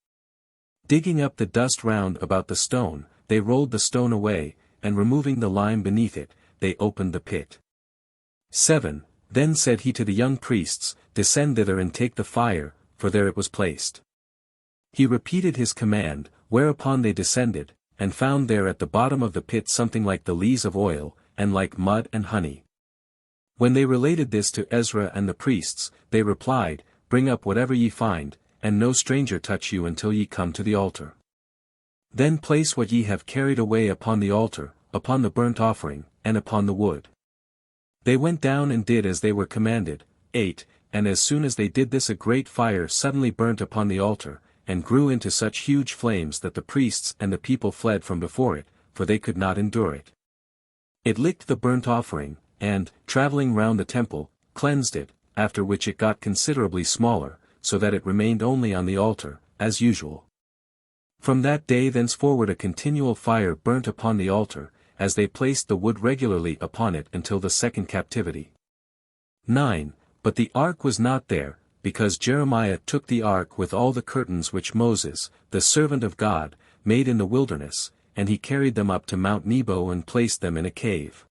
S1: Digging up the dust round about the stone, they rolled the stone away, and removing the lime beneath it, they opened the pit. 7. Then said he to the young priests, Descend thither and take the fire, for there it was placed. He repeated his command, whereupon they descended, and found there at the bottom of the pit something like the lees of oil, and like mud and honey. When they related this to Ezra and the priests, they replied, Bring up whatever ye find, and no stranger touch you until ye come to the altar. Then place what ye have carried away upon the altar, upon the burnt offering, and upon the wood. They went down and did as they were commanded. 8. And as soon as they did this, a great fire suddenly burnt upon the altar, and grew into such huge flames that the priests and the people fled from before it, for they could not endure it. It licked the burnt offering, and, traveling round the temple, cleansed it, after which it got considerably smaller, so that it remained only on the altar, as usual. From that day thenceforward a continual fire burnt upon the altar, as they placed the wood regularly upon it until the second captivity. 9. But the ark was not there, because Jeremiah took the ark with all the curtains which Moses, the servant of God, made in the wilderness, and he carried them up to Mount Nebo and placed them in a cave.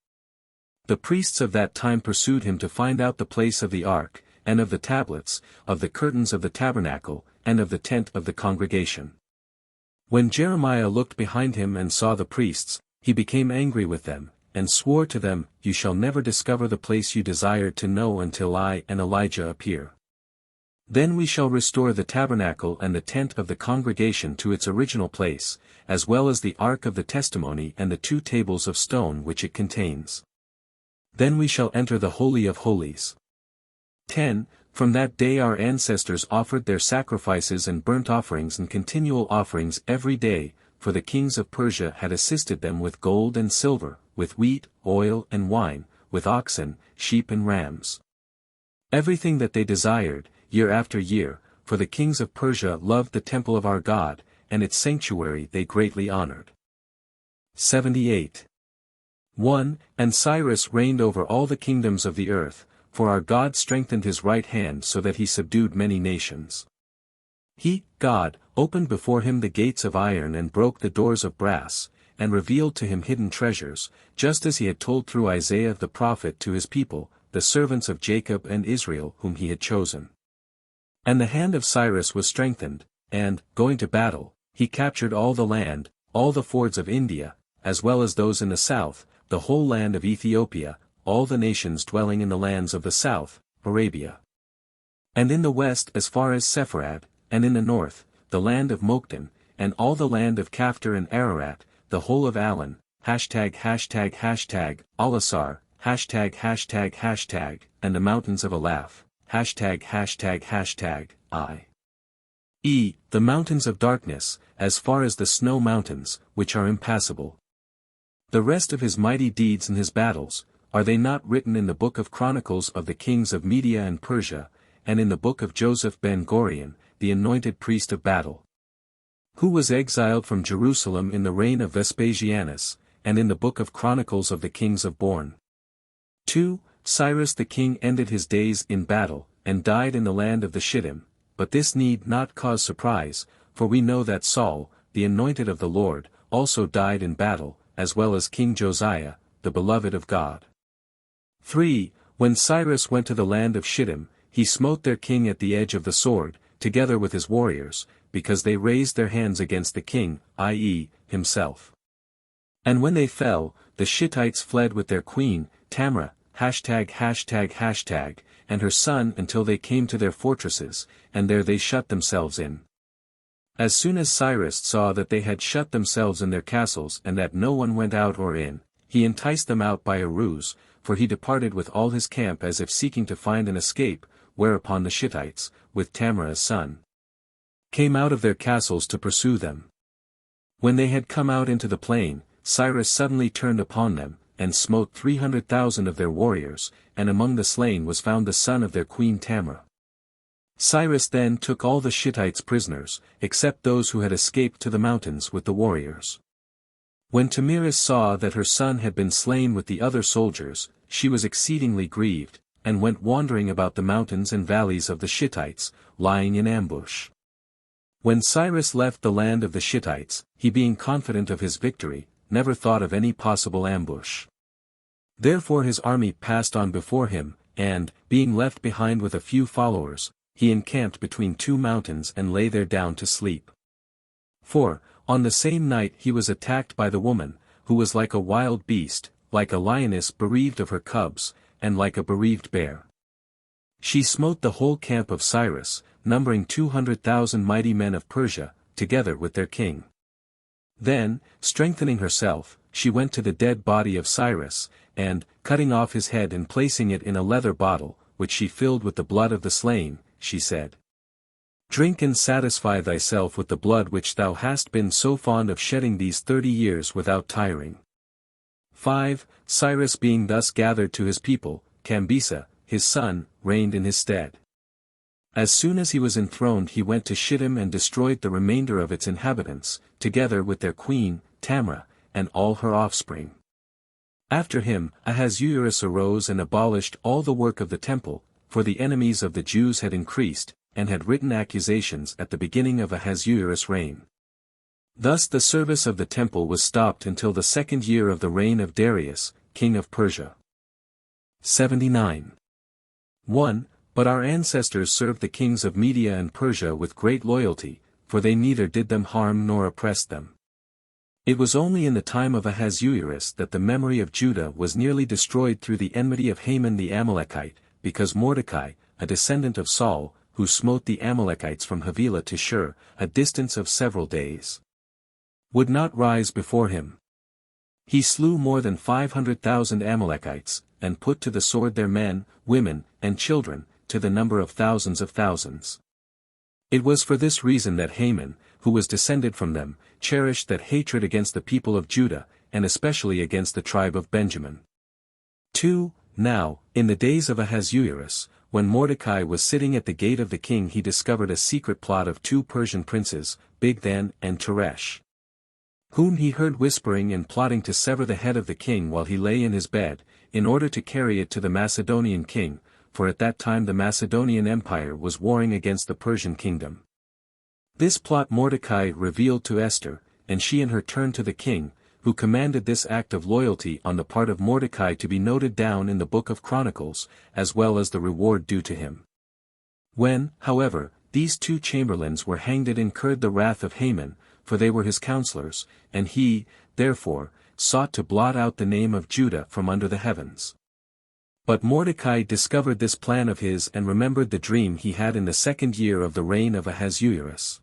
S1: The priests of that time pursued him to find out the place of the ark, and of the tablets, of the curtains of the tabernacle, and of the tent of the congregation. When Jeremiah looked behind him and saw the priests, he became angry with them, and swore to them, You shall never discover the place you desired to know until I and Elijah appear. Then we shall restore the tabernacle and the tent of the congregation to its original place, as well as the ark of the testimony and the 2 tables of stone which it contains. Then we shall enter the Holy of Holies. 10. From that day our ancestors offered their sacrifices and burnt offerings and continual offerings every day, for the kings of Persia had assisted them with gold and silver, with wheat, oil and wine, with oxen, sheep and rams. everything that they desired, year after year, for the kings of Persia loved the temple of our God, and its sanctuary they greatly honored. 78. 1. And Cyrus reigned over all the kingdoms of the earth, for our God strengthened his right hand so that he subdued many nations. He, God, opened before him the gates of iron and broke the doors of brass, and revealed to him hidden treasures, just as he had told through Isaiah the prophet to his people, the servants of Jacob and Israel whom he had chosen. And the hand of Cyrus was strengthened, and, going to battle, he captured all the land, all the fords of India, as well as those in the south, the whole land of Ethiopia, all the nations dwelling in the lands of the south, Arabia. And in the west as far as Sepharad, and in the north, the land of Mokden, and all the land of Caphtor and Ararat, the whole of Alan, ###, Alasar, ###, and the mountains of Elaph, ###, the mountains of darkness, as far as the snow mountains, which are impassable. The rest of his mighty deeds and his battles, are they not written in the book of Chronicles of the kings of Media and Persia, and in the book of Joseph ben Gorion, the anointed priest of battle, who was exiled from Jerusalem in the reign of Vespasianus, and in the book of Chronicles of the kings of Borne? 2. Cyrus the king ended his days in battle, and died in the land of the Shittim, but this need not cause surprise, for we know that Saul, the anointed of the Lord, also died in battle, as well as King Josiah, the beloved of God. 3. When Cyrus went to the land of Shittim, he smote their king at the edge of the sword, together with his warriors, because they raised their hands against the king, i.e., himself. And when they fell, the Shittites fled with their queen, Tamra, ###, and her son until they came to their fortresses, and there they shut themselves in. As soon as Cyrus saw that they had shut themselves in their castles and that no one went out or in, he enticed them out by a ruse, for he departed with all his camp as if seeking to find an escape, whereupon the Shittites, with Tamra's son, came out of their castles to pursue them. When they had come out into the plain, Cyrus suddenly turned upon them, and smote 300,000 of their warriors, and among the slain was found the son of their queen Tamra. Cyrus then took all the Shittites prisoners, except those who had escaped to the mountains with the warriors. When Tamiris saw that her son had been slain with the other soldiers, she was exceedingly grieved, and went wandering about the mountains and valleys of the Shittites, lying in ambush. When Cyrus left the land of the Shittites, he being confident of his victory, never thought of any possible ambush. Therefore his army passed on before him, and, being left behind with a few followers, he encamped between two mountains and lay there down to sleep. 4. On the same night he was attacked by the woman, who was like a wild beast, like a lioness bereaved of her cubs, and like a bereaved bear. She smote the whole camp of Cyrus, numbering 200,000 mighty men of Persia, together with their king. Then, strengthening herself, she went to the dead body of Cyrus, and, cutting off his head and placing it in a leather bottle, which she filled with the blood of the slain, she said, "Drink and satisfy thyself with the blood which thou hast been so fond of shedding these 30 years without tiring." 5. Cyrus being thus gathered to his people, Cambisa, his son, reigned in his stead. As soon as he was enthroned he went to Shittim and destroyed the remainder of its inhabitants, together with their queen, Tamra, and all her offspring. After him, Ahasuerus arose and abolished all the work of the temple, for the enemies of the Jews had increased, and had written accusations at the beginning of Ahasuerus' reign. Thus the service of the temple was stopped until the 2nd year of the reign of Darius, king of Persia. 79. 1. But our ancestors served the kings of Media and Persia with great loyalty, for they neither did them harm nor oppressed them. It was only in the time of Ahasuerus that the memory of Judah was nearly destroyed through the enmity of Haman the Amalekite, because Mordecai, a descendant of Saul, who smote the Amalekites from Havilah to Shur, a distance of several days, would not rise before him. He slew more than 500,000 Amalekites, and put to the sword their men, women, and children, to the number of thousands of thousands. It was for this reason that Haman, who was descended from them, cherished that hatred against the people of Judah, and especially against the tribe of Benjamin. 2. Now, in the days of Ahasuerus, when Mordecai was sitting at the gate of the king, he discovered a secret plot of 2 Persian princes, Bigthan and Teresh, whom he heard whispering and plotting to sever the head of the king while he lay in his bed, in order to carry it to the Macedonian king, for at that time the Macedonian Empire was warring against the Persian kingdom. This plot Mordecai revealed to Esther, and she in her turn to the king, who commanded this act of loyalty on the part of Mordecai to be noted down in the Book of Chronicles, as well as the reward due to him. When, however, these 2 chamberlains were hanged, it incurred the wrath of Haman, for they were his counselors, and he, therefore, sought to blot out the name of Judah from under the heavens. But Mordecai discovered this plan of his and remembered the dream he had in the 2nd year of the reign of Ahasuerus.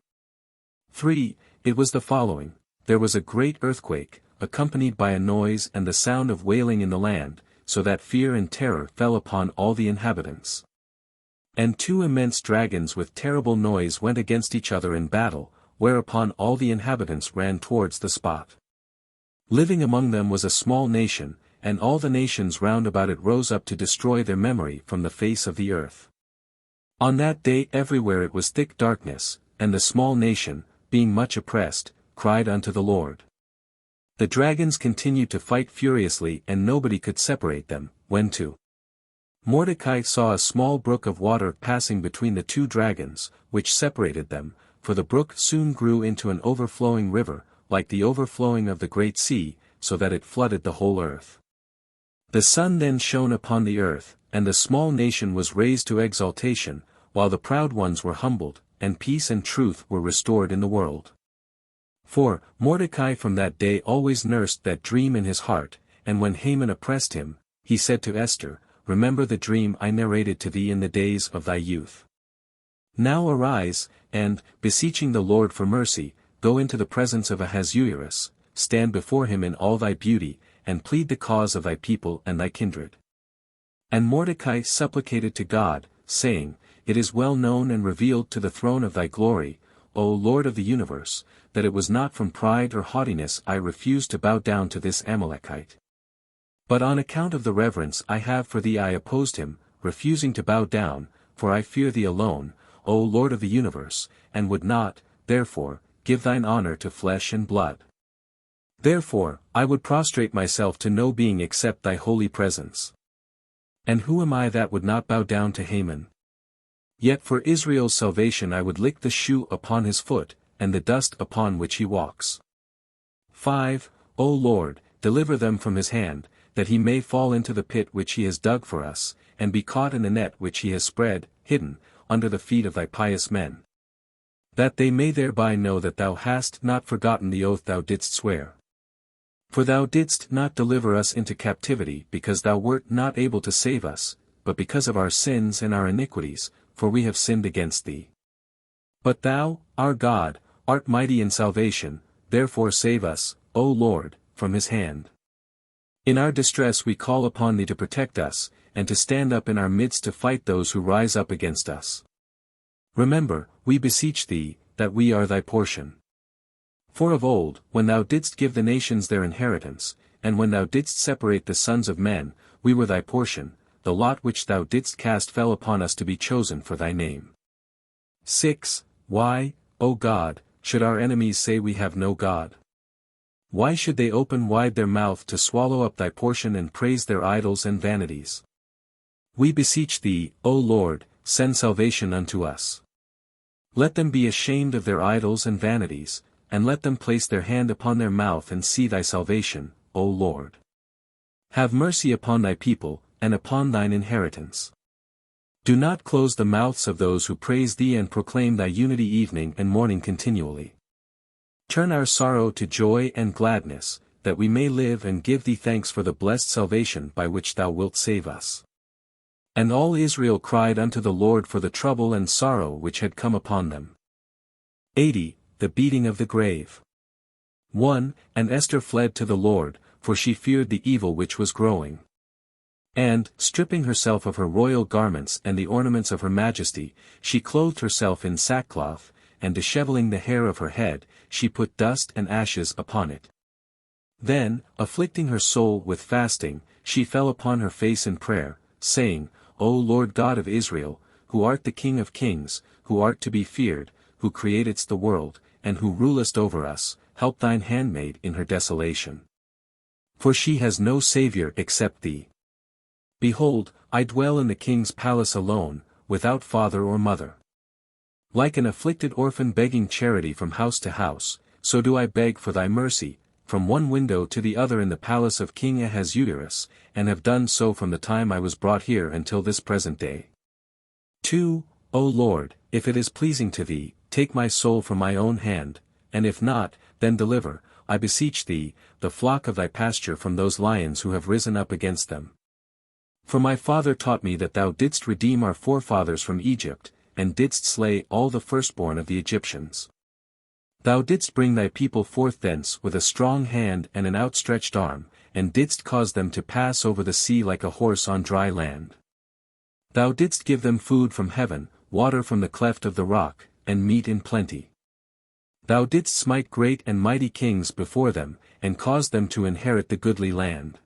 S1: 3. It was the following: there was a great earthquake, accompanied by a noise and the sound of wailing in the land, so that fear and terror fell upon all the inhabitants. And 2 immense dragons with terrible noise went against each other in battle, whereupon all the inhabitants ran towards the spot. Living among them was a small nation, and all the nations round about it rose up to destroy their memory from the face of the earth. On that day everywhere it was thick darkness, and the small nation, being much oppressed, cried unto the Lord. The dragons continued to fight furiously, and nobody could separate them, when 2. Mordecai saw a small brook of water passing between the 2 dragons, which separated them, for the brook soon grew into an overflowing river, like the overflowing of the great sea, so that it flooded the whole earth. The sun then shone upon the earth, and the small nation was raised to exaltation, while the proud ones were humbled, and peace and truth were restored in the world. 4. Mordecai from that day always nursed that dream in his heart, and when Haman oppressed him, he said to Esther, "Remember the dream I narrated to thee in the days of thy youth. Now arise, and, beseeching the Lord for mercy, go into the presence of Ahasuerus, stand before him in all thy beauty, and plead the cause of thy people and thy kindred." And Mordecai supplicated to God, saying, "It is well known and revealed to the throne of thy glory, O Lord of the universe, that it was not from pride or haughtiness I refused to bow down to this Amalekite. But on account of the reverence I have for thee I opposed him, refusing to bow down, for I fear thee alone, O Lord of the universe, and would not, therefore, give thine honor to flesh and blood. Therefore, I would prostrate myself to no being except thy holy presence. And who am I that would not bow down to Haman? Yet for Israel's salvation I would lick the shoe upon his foot, and the dust upon which he walks. 5. O Lord, deliver them from his hand, that he may fall into the pit which he has dug for us, and be caught in the net which he has spread, hidden, under the feet of thy pious men. That they may thereby know that thou hast not forgotten the oath thou didst swear. For thou didst not deliver us into captivity because thou wert not able to save us, but because of our sins and our iniquities, for we have sinned against thee. But thou, our God, art mighty in salvation, therefore save us, O Lord, from his hand. In our distress we call upon thee to protect us, and to stand up in our midst to fight those who rise up against us. Remember, we beseech thee, that we are thy portion. For of old, when thou didst give the nations their inheritance, and when thou didst separate the sons of men, we were thy portion, the lot which thou didst cast fell upon us to be chosen for thy name. 6. Why, O God, should our enemies say we have no God? Why should they open wide their mouth to swallow up thy portion and praise their idols and vanities? We beseech thee, O Lord, send salvation unto us. Let them be ashamed of their idols and vanities, and let them place their hand upon their mouth and see thy salvation, O Lord. Have mercy upon thy people, and upon thine inheritance. Do not close the mouths of those who praise thee and proclaim thy unity evening and morning continually. Turn our sorrow to joy and gladness, that we may live and give thee thanks for the blessed salvation by which thou wilt save us. And all Israel cried unto the Lord for the trouble and sorrow which had come upon them. 80. The beating of the grave. 1. And Esther fled to the Lord, for she feared the evil which was growing. And, stripping herself of her royal garments and the ornaments of her majesty, she clothed herself in sackcloth, and disheveling the hair of her head, she put dust and ashes upon it. Then, afflicting her soul with fasting, she fell upon her face in prayer, saying, O Lord God of Israel, who art the King of kings, who art to be feared, who createdst the world, and who rulest over us, help thine handmaid in her desolation. For she has no Saviour except thee. Behold, I dwell in the king's palace alone, without father or mother. Like an afflicted orphan begging charity from house to house, so do I beg for thy mercy, from one window to the other in the palace of King Ahasuerus, and have done so from the time I was brought here until this present day. 2. O Lord, if it is pleasing to thee, take my soul from my own hand, and if not, then deliver, I beseech thee, the flock of thy pasture from those lions who have risen up against them. For my father taught me that thou didst redeem our forefathers from Egypt, and didst slay all the firstborn of the Egyptians. Thou didst bring thy people forth thence with a strong hand and an outstretched arm, and didst cause them to pass over the sea like a horse on dry land. Thou didst give them food from heaven, water from the cleft of the rock, and meat in plenty. Thou didst smite great and mighty kings before them, and cause them to inherit the goodly land.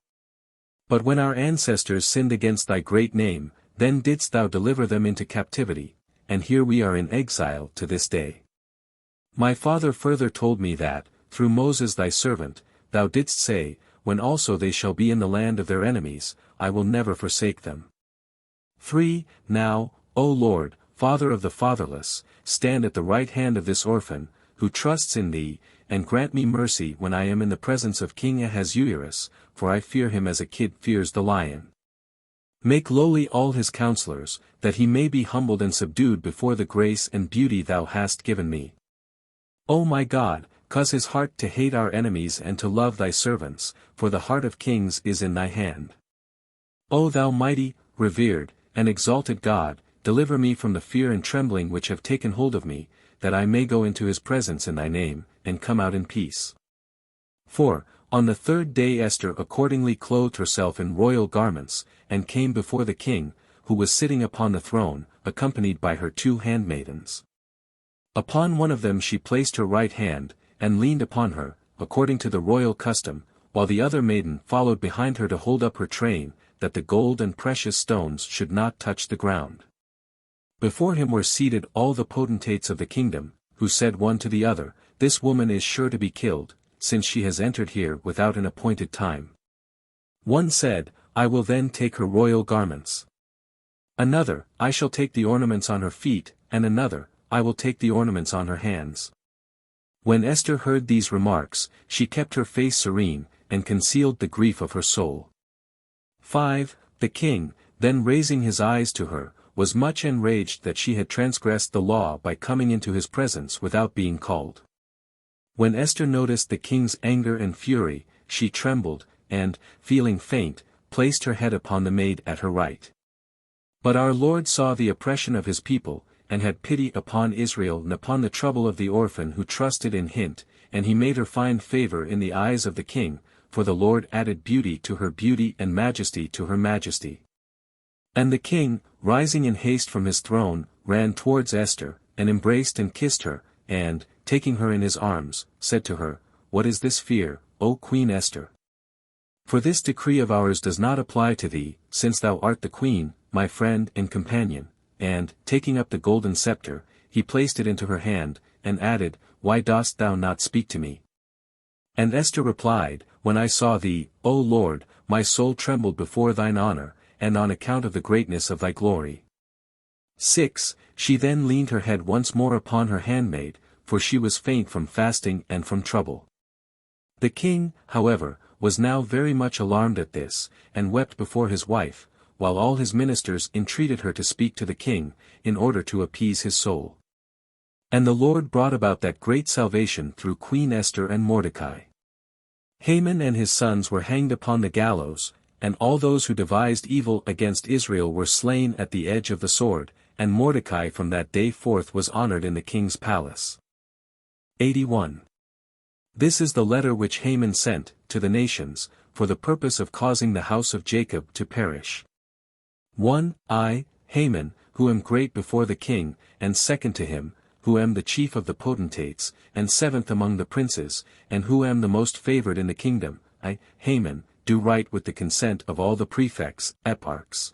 S1: But when our ancestors sinned against thy great name, then didst thou deliver them into captivity, and here we are in exile to this day. My father further told me that, through Moses thy servant, thou didst say, when also they shall be in the land of their enemies, I will never forsake them. 3. Now, O Lord, Father of the fatherless, stand at the right hand of this orphan, who trusts in thee, and grant me mercy when I am in the presence of King Ahasuerus, for I fear him as a kid fears the lion. Make lowly all his counselors, that he may be humbled and subdued before the grace and beauty thou hast given me. O my God, cause his heart to hate our enemies and to love thy servants, for the heart of kings is in thy hand. O thou mighty, revered, and exalted God, deliver me from the fear and trembling which have taken hold of me, that I may go into his presence in thy name, and come out in peace. 4. On the third day Esther accordingly clothed herself in royal garments, and came before the king, who was sitting upon the throne, accompanied by her 2 handmaidens. Upon one of them she placed her right hand, and leaned upon her, according to the royal custom, while the other maiden followed behind her to hold up her train, that the gold and precious stones should not touch the ground. Before him were seated all the potentates of the kingdom, who said one to the other, This woman is sure to be killed, since she has entered here without an appointed time. One said, I will then take her royal garments. Another, I shall take the ornaments on her feet, and another, I will take the ornaments on her hands. When Esther heard these remarks, she kept her face serene, and concealed the grief of her soul. 5. The king, then raising his eyes to her, was much enraged that she had transgressed the law by coming into his presence without being called. When Esther noticed the king's anger and fury, she trembled, and, feeling faint, placed her head upon the maid at her right. But our Lord saw the oppression of his people, and had pity upon Israel and upon the trouble of the orphan who trusted in him, and he made her find favor in the eyes of the king, for the Lord added beauty to her beauty and majesty to her majesty. And the king, rising in haste from his throne, ran towards Esther, and embraced and kissed her, and, taking her in his arms, said to her, What is this fear, O Queen Esther? For this decree of ours does not apply to thee, since thou art the queen, my friend and companion. And, taking up the golden scepter, he placed it into her hand, and added, Why dost thou not speak to me? And Esther replied, When I saw thee, O Lord, my soul trembled before thine honor, and on account of the greatness of thy glory. 6. She then leaned her head once more upon her handmaid, for she was faint from fasting and from trouble. The king, however, was now very much alarmed at this, and wept before his wife, while all his ministers entreated her to speak to the king, in order to appease his soul. And the Lord brought about that great salvation through Queen Esther and Mordecai. Haman and his sons were hanged upon the gallows, and all those who devised evil against Israel were slain at the edge of the sword, and Mordecai from that day forth was honored in the king's palace. 81. This is the letter which Haman sent, to the nations, for the purpose of causing the house of Jacob to perish. 1. I, Haman, who am great before the king, and second to him, who am the chief of the potentates, and seventh among the princes, and who am the most favored in the kingdom, I, Haman, do write with the consent of all the prefects, eparchs.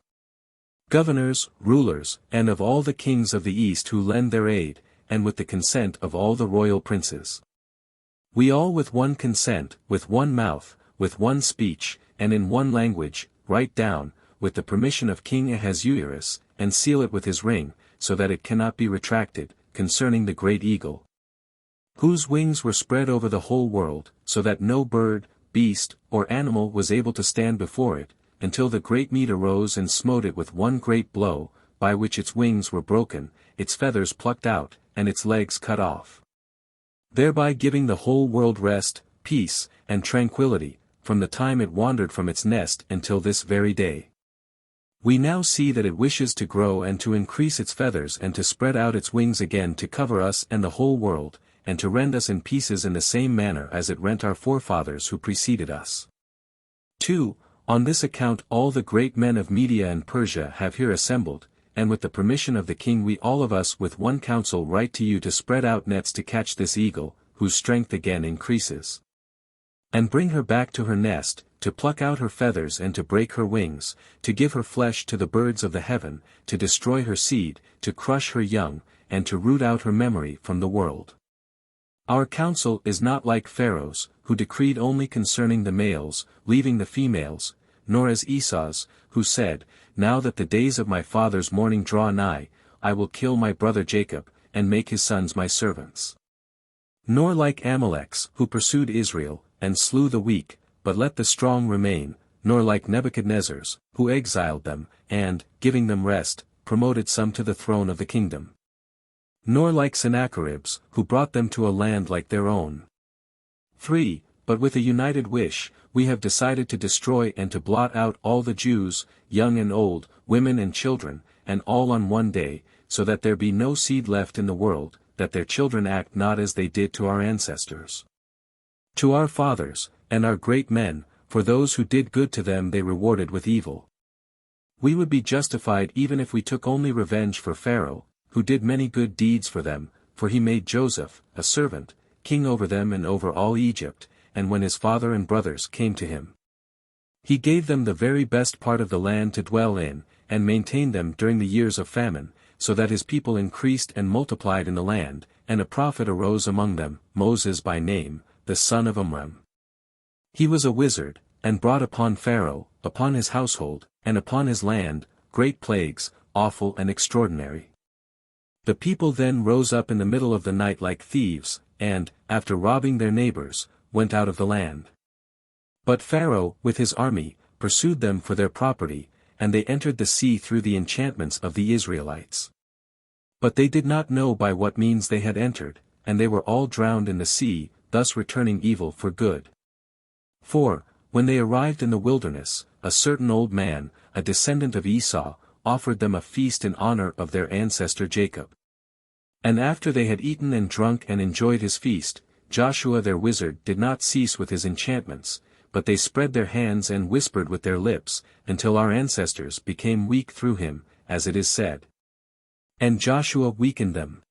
S1: governors, rulers, and of all the kings of the east who lend their aid, and with the consent of all the royal princes. We all with one consent, with one mouth, with one speech, and in one language, write down, with the permission of King Ahasuerus, and seal it with his ring, so that it cannot be retracted, concerning the great eagle, whose wings were spread over the whole world, so that no bird, beast, or animal was able to stand before it, until the great meat arose and smote it with one great blow, by which its wings were broken, its feathers plucked out, and its legs cut off, thereby giving the whole world rest, peace, and tranquility, from the time it wandered from its nest until this very day. We now see that it wishes to grow and to increase its feathers and to spread out its wings again to cover us and the whole world, and to rend us in pieces in the same manner as it rent our forefathers who preceded us. 2. On this account all the great men of Media and Persia have here assembled, and with the permission of the king we all of us with one counsel write to you to spread out nets to catch this eagle, whose strength again increases. And bring her back to her nest, to pluck out her feathers and to break her wings, to give her flesh to the birds of the heaven, to destroy her seed, to crush her young, and to root out her memory from the world. Our counsel is not like Pharaoh's, who decreed only concerning the males, leaving the females, nor as Esau's, who said, Now that the days of my father's mourning draw nigh, I will kill my brother Jacob, and make his sons my servants. Nor like Amalek's, who pursued Israel, and slew the weak, but let the strong remain, nor like Nebuchadnezzar's, who exiled them, and, giving them rest, promoted some to the throne of the kingdom. Nor like Sennacherib's, who brought them to a land like their own. 3. But with a united wish, we have decided to destroy and to blot out all the Jews, young and old, women and children, and all on one day, so that there be no seed left in the world, that their children act not as they did to our ancestors. To our fathers, and our great men, for those who did good to them they rewarded with evil. We would be justified even if we took only revenge for Pharaoh, who did many good deeds for them, for he made Joseph, a servant, king over them and over all Egypt, and when his father and brothers came to him, he gave them the very best part of the land to dwell in, and maintained them during the years of famine, so that his people increased and multiplied in the land, and a prophet arose among them, Moses by name, the son of Amram. He was a wizard, and brought upon Pharaoh, upon his household, and upon his land, great plagues, awful and extraordinary. The people then rose up in the middle of the night like thieves, and, after robbing their neighbors, went out of the land. But Pharaoh, with his army, pursued them for their property, and they entered the sea through the enchantments of the Israelites. But they did not know by what means they had entered, and they were all drowned in the sea, thus returning evil for good. 4. When they arrived in the wilderness, a certain old man, a descendant of Esau, offered them a feast in honor of their ancestor Jacob. And after they had eaten and drunk and enjoyed his feast, Joshua their wizard did not cease with his enchantments, but they spread their hands and whispered with their lips, until our ancestors became weak through him, as it is said. And Joshua weakened them.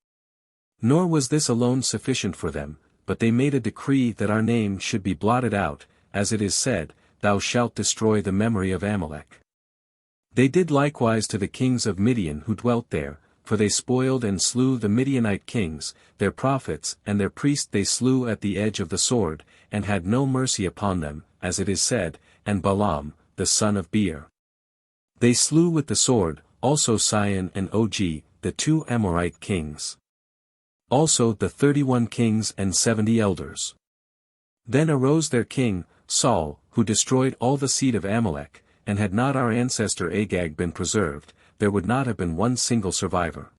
S1: Nor was this alone sufficient for them, but they made a decree that our name should be blotted out, as it is said, Thou shalt destroy the memory of Amalek. They did likewise to the kings of Midian who dwelt there, for they spoiled and slew the Midianite kings, their prophets and their priests they slew at the edge of the sword, and had no mercy upon them, as it is said, and Balaam, the son of Beor. They slew with the sword, also Sihon and Og, the 2 Amorite kings. Also the 31 kings and 70 elders. Then arose their king, Saul, who destroyed all the seed of Amalek, and had not our ancestor Agag been preserved, there would not have been one single survivor.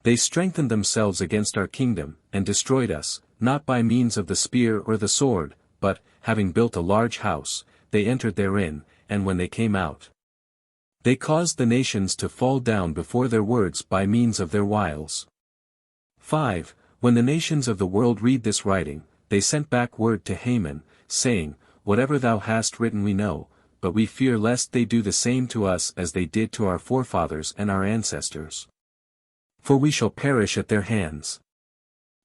S1: They strengthened themselves against our kingdom, and destroyed us, not by means of the spear or the sword, but, having built a large house, they entered therein, and when they came out, they caused the nations to fall down before their words by means of their wiles. 5. When the nations of the world read this writing, they sent back word to Haman, saying, Whatever thou hast written we know, but we fear lest they do the same to us as they did to our forefathers and our ancestors. For we shall perish at their hands.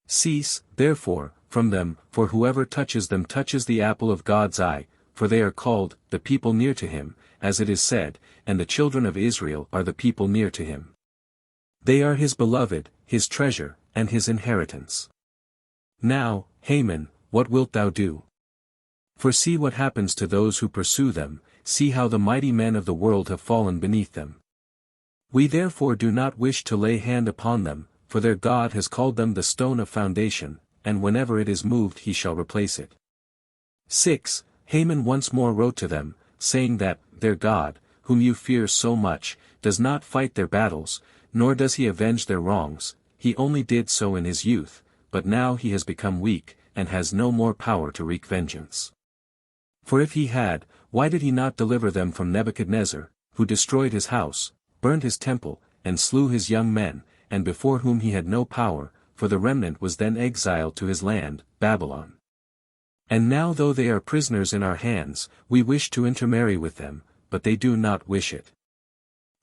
S1: Cease, therefore, from them, for whoever touches them touches the apple of God's eye, for they are called, the people near to him, as it is said, and the children of Israel are the people near to him. They are his beloved, his treasure, and his inheritance. Now, Haman, what wilt thou do? For see what happens to those who pursue them, see how the mighty men of the world have fallen beneath them. We therefore do not wish to lay hand upon them, for their God has called them the stone of foundation, and whenever it is moved he shall replace it. 6. Haman once more wrote to them, saying that, their God, whom you fear so much, does not fight their battles, nor does he avenge their wrongs, he only did so in his youth, but now he has become weak, and has no more power to wreak vengeance. For if he had, why did he not deliver them from Nebuchadnezzar, who destroyed his house, burned his temple, and slew his young men, and before whom he had no power, for the remnant was then exiled to his land, Babylon. And now though they are prisoners in our hands, we wish to intermarry with them, but they do not wish it.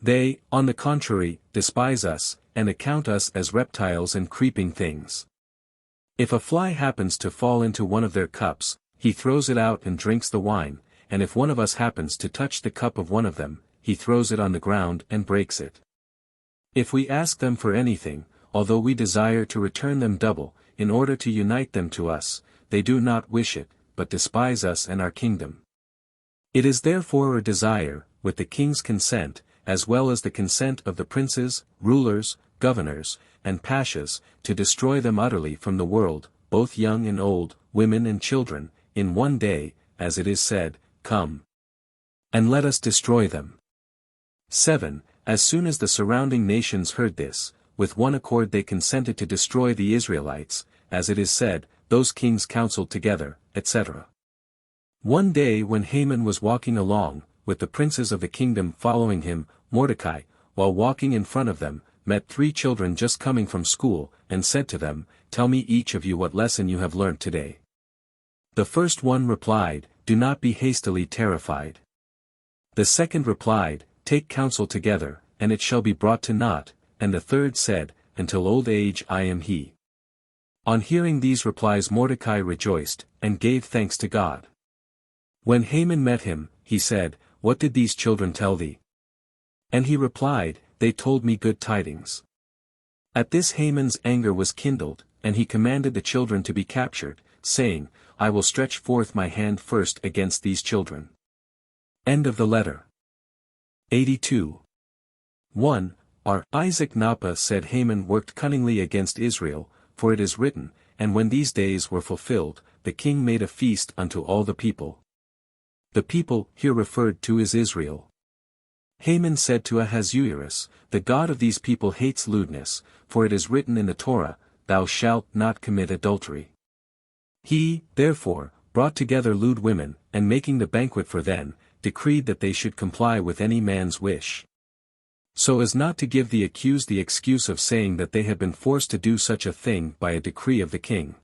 S1: They, on the contrary, despise us, and account us as reptiles and creeping things. If a fly happens to fall into one of their cups, he throws it out and drinks the wine, and if one of us happens to touch the cup of one of them, he throws it on the ground and breaks it. If we ask them for anything, although we desire to return them double, in order to unite them to us, they do not wish it, but despise us and our kingdom. It is therefore our desire, with the king's consent, as well as the consent of the princes, rulers, governors, and pashas, to destroy them utterly from the world, both young and old, women and children, in one day, as it is said, Come, and let us destroy them. 7. As soon as the surrounding nations heard this, with one accord they consented to destroy the Israelites, as it is said, those kings counseled together, etc. One day when Haman was walking along, with the princes of the kingdom following him, Mordecai, while walking in front of them, met 3 children just coming from school, and said to them, Tell me each of you what lesson you have learnt today. The first one replied, Do not be hastily terrified. The second replied, Take counsel together, and it shall be brought to naught, and the third said, Until old age I am he. On hearing these replies Mordecai rejoiced, and gave thanks to God. When Haman met him, he said, What did these children tell thee? And he replied, They told me good tidings. At this Haman's anger was kindled, and he commanded the children to be captured, saying, I will stretch forth my hand first against these children. End of the letter. 82. 1. Our Isaac Napa said Haman worked cunningly against Israel, for it is written, And when these days were fulfilled, the king made a feast unto all the people. The people here referred to is Israel. Haman said to Ahasuerus, The God of these people hates lewdness, for it is written in the Torah, Thou shalt not commit adultery. He, therefore, brought together lewd women, and making the banquet for them, decreed that they should comply with any man's wish. So as not to give the accused the excuse of saying that they had been forced to do such a thing by a decree of the king.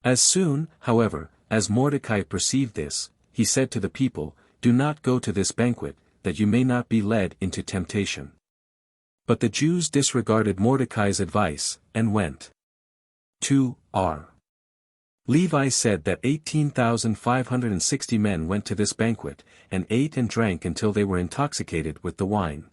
S1: As soon, however, as Mordecai perceived this, he said to the people, Do not go to this banquet, that you may not be led into temptation. But the Jews disregarded Mordecai's advice, and went. 2. R. Levi said that 18,560 men went to this banquet, and ate and drank until they were intoxicated with the wine.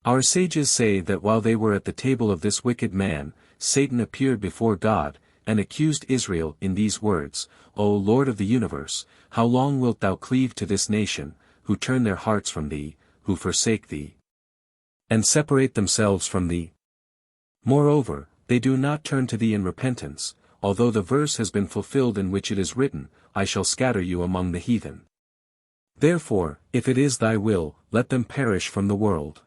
S1: Our sages say that while they were at the table of this wicked man, Satan appeared before God, and accused Israel in these words, O Lord of the universe, how long wilt thou cleave to this nation, who turn their hearts from thee, who forsake thee, and separate themselves from thee? Moreover, they do not turn to thee in repentance, although the verse has been fulfilled in which it is written, I shall scatter you among the heathen. Therefore, if it is thy will, let them perish from the world.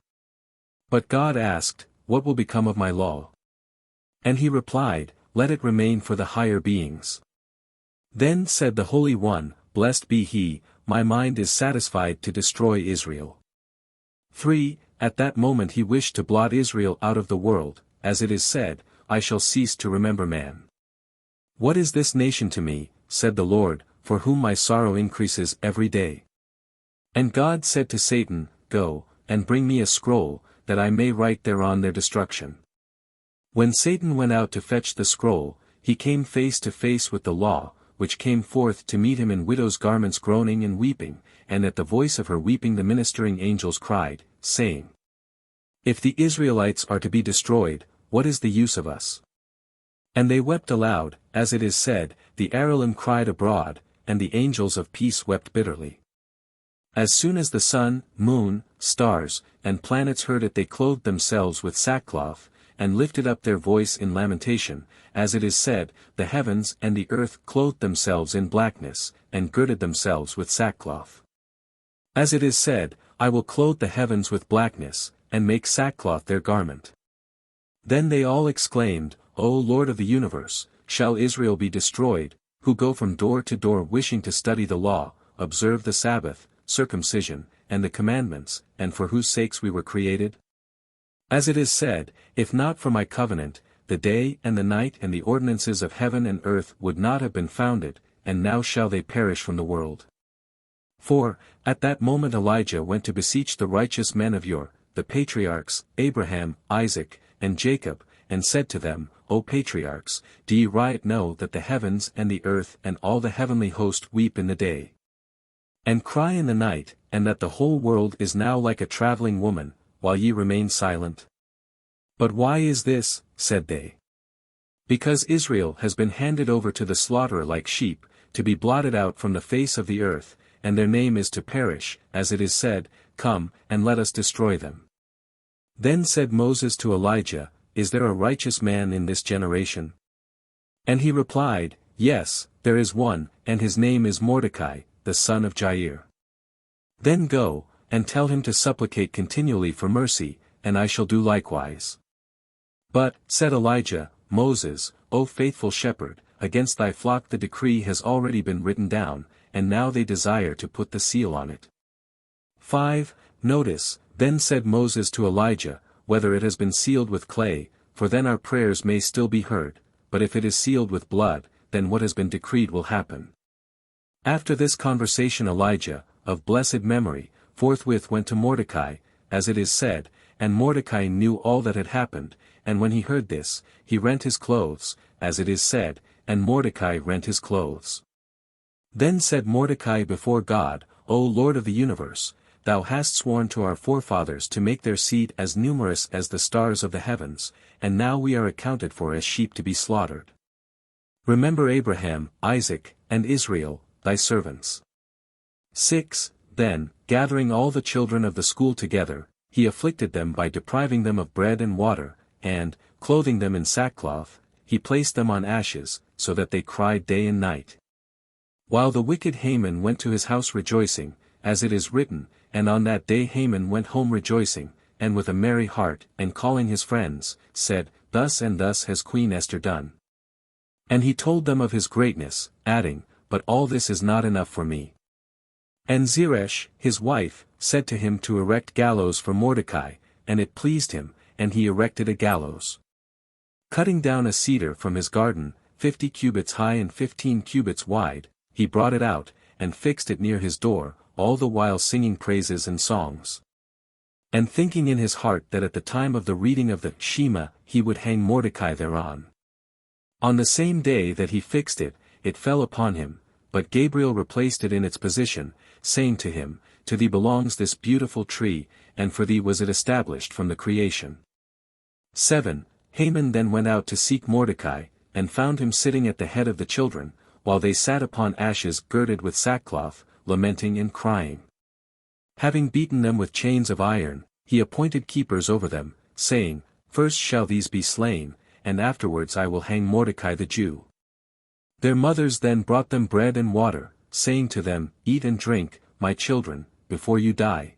S1: But God asked, What will become of my law? And he replied, Let it remain for the higher beings. Then said the Holy One, Blessed be he, my mind is satisfied to destroy Israel. 3. At that moment he wished to blot Israel out of the world, as it is said, I shall cease to remember man. What is this nation to me, said the Lord, for whom my sorrow increases every day? And God said to Satan, Go, and bring me a scroll, that I may write thereon their destruction. When Satan went out to fetch the scroll, he came face to face with the law, which came forth to meet him in widow's garments groaning and weeping, and at the voice of her weeping the ministering angels cried, saying, If the Israelites are to be destroyed, what is the use of us? And they wept aloud, as it is said, the Aralim cried abroad, and the angels of peace wept bitterly. As soon as the sun, moon, stars, and planets heard it, they clothed themselves with sackcloth, and lifted up their voice in lamentation, as it is said, the heavens and the earth clothed themselves in blackness, and girded themselves with sackcloth. As it is said, I will clothe the heavens with blackness, and make sackcloth their garment. Then they all exclaimed, O Lord of the universe, shall Israel be destroyed, who go from door to door wishing to study the law, observe the Sabbath, circumcision, and the commandments, and for whose sakes we were created? As it is said, if not for my covenant, the day and the night and the ordinances of heaven and earth would not have been founded, and now shall they perish from the world. For, at that moment Elijah went to beseech the righteous men of yore, the patriarchs, Abraham, Isaac, and Jacob, and said to them, O patriarchs, do ye right know that the heavens and the earth and all the heavenly host weep in the day, and cry in the night, and that the whole world is now like a traveling woman, while ye remain silent? But why is this, said they? Because Israel has been handed over to the slaughterer like sheep, to be blotted out from the face of the earth, and their name is to perish, as it is said, Come, and let us destroy them. Then said Moses to Elijah, Is there a righteous man in this generation? And he replied, Yes, there is one, and his name is Mordecai, the son of Jair. Then go, and tell him to supplicate continually for mercy, and I shall do likewise. But, said Elijah, Moses, O faithful shepherd, against thy flock the decree has already been written down, and now they desire to put the seal on it. 5. Notice, then said Moses to Elijah, whether it has been sealed with clay, for then our prayers may still be heard, but if it is sealed with blood, then what has been decreed will happen. After this conversation Elijah, of blessed memory, forthwith went to Mordecai, as it is said, and Mordecai knew all that had happened, and when he heard this, he rent his clothes, as it is said, and Mordecai rent his clothes. Then said Mordecai before God, O Lord of the universe, Thou hast sworn to our forefathers to make their seed as numerous as the stars of the heavens, and now we are accounted for as sheep to be slaughtered. Remember Abraham, Isaac, and Israel, thy servants. 6. Then, gathering all the children of the school together, he afflicted them by depriving them of bread and water, and, clothing them in sackcloth, he placed them on ashes, so that they cried day and night. While the wicked Haman went to his house rejoicing, as it is written, and on that day Haman went home rejoicing, and with a merry heart, and calling his friends, said, Thus and thus has Queen Esther done. And he told them of his greatness, adding, But all this is not enough for me. And Zeresh, his wife, said to him to erect gallows for Mordecai, and it pleased him, and he erected a gallows. Cutting down a cedar from his garden, 50 cubits high and 15 cubits wide, he brought it out, and fixed it near his door, all the while singing praises and songs. And thinking in his heart that at the time of the reading of the Shema he would hang Mordecai thereon. On the same day that he fixed it, it fell upon him, but Gabriel replaced it in its position, saying to him, To thee belongs this beautiful tree, and for thee was it established from the creation. 7. Haman then went out to seek Mordecai, and found him sitting at the head of the children, while they sat upon ashes girded with sackcloth, lamenting and crying. Having beaten them with chains of iron, he appointed keepers over them, saying, First shall these be slain, and afterwards I will hang Mordecai the Jew. Their mothers then brought them bread and water, saying to them, Eat and drink, my children, before you die.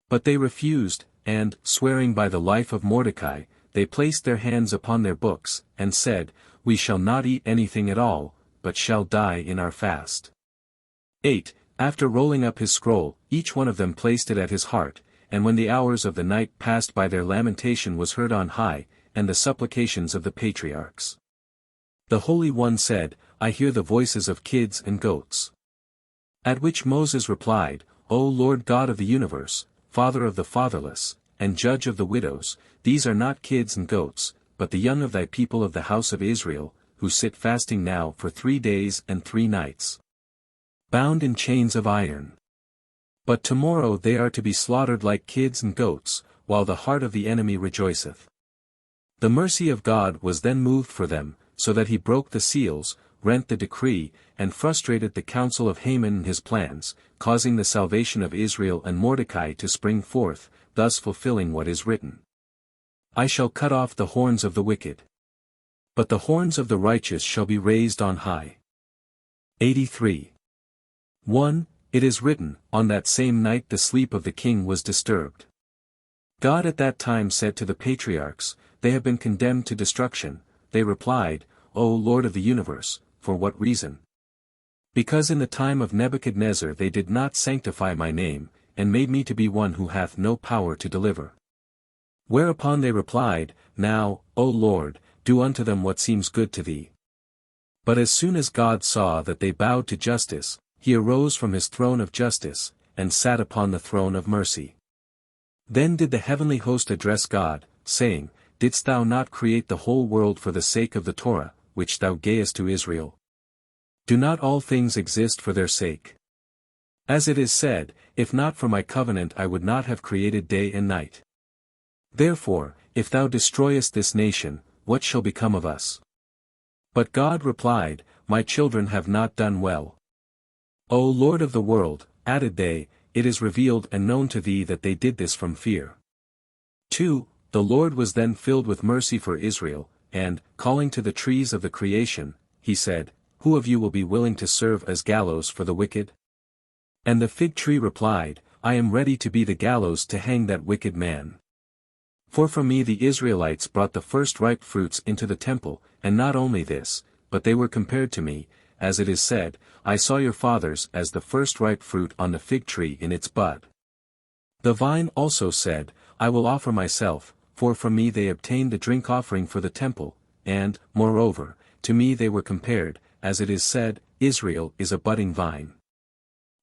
S1: But they refused, and, swearing by the life of Mordecai, they placed their hands upon their books, and said, We shall not eat anything at all, but shall die in our fast. 8. After rolling up his scroll, each one of them placed it at his heart, and when the hours of the night passed by their lamentation was heard on high, and the supplications of the patriarchs. The Holy One said, I hear the voices of kids and goats. At which Moses replied, O Lord God of the universe, Father of the fatherless, and Judge of the widows, these are not kids and goats, but the young of thy people of the house of Israel, who sit fasting now for 3 days and 3 nights. Bound in chains of iron. But tomorrow they are to be slaughtered like kids and goats, while the heart of the enemy rejoiceth. The mercy of God was then moved for them, so that he broke the seals, rent the decree, and frustrated the counsel of Haman and his plans, causing the salvation of Israel and Mordecai to spring forth, thus fulfilling what is written. I shall cut off the horns of the wicked. But the horns of the righteous shall be raised on high. 83. 1. It is written, on that same night the sleep of the king was disturbed. God at that time said to the patriarchs, they have been condemned to destruction. They replied, O Lord of the universe, for what reason? Because in the time of Nebuchadnezzar they did not sanctify my name, and made me to be one who hath no power to deliver. Whereupon they replied, Now, O Lord, do unto them what seems good to thee. But as soon as God saw that they bowed to justice, he arose from his throne of justice, and sat upon the throne of mercy. Then did the heavenly host address God, saying, Didst thou not create the whole world for the sake of the Torah, which thou gayest to Israel? Do not all things exist for their sake? As it is said, if not for my covenant I would not have created day and night. Therefore, if thou destroyest this nation, what shall become of us? But God replied, My children have not done well. O Lord of the world, added they, it is revealed and known to thee that they did this from fear. 2. The Lord was then filled with mercy for Israel, and, calling to the trees of the creation, he said, Who of you will be willing to serve as gallows for the wicked? And the fig tree replied, I am ready to be the gallows to hang that wicked man. For from me the Israelites brought the first ripe fruits into the temple, and not only this, but they were compared to me, as it is said, I saw your fathers as the first ripe fruit on the fig tree in its bud. The vine also said, I will offer myself, for from me they obtained the drink offering for the temple, and, moreover, to me they were compared, as it is said, Israel is a budding vine.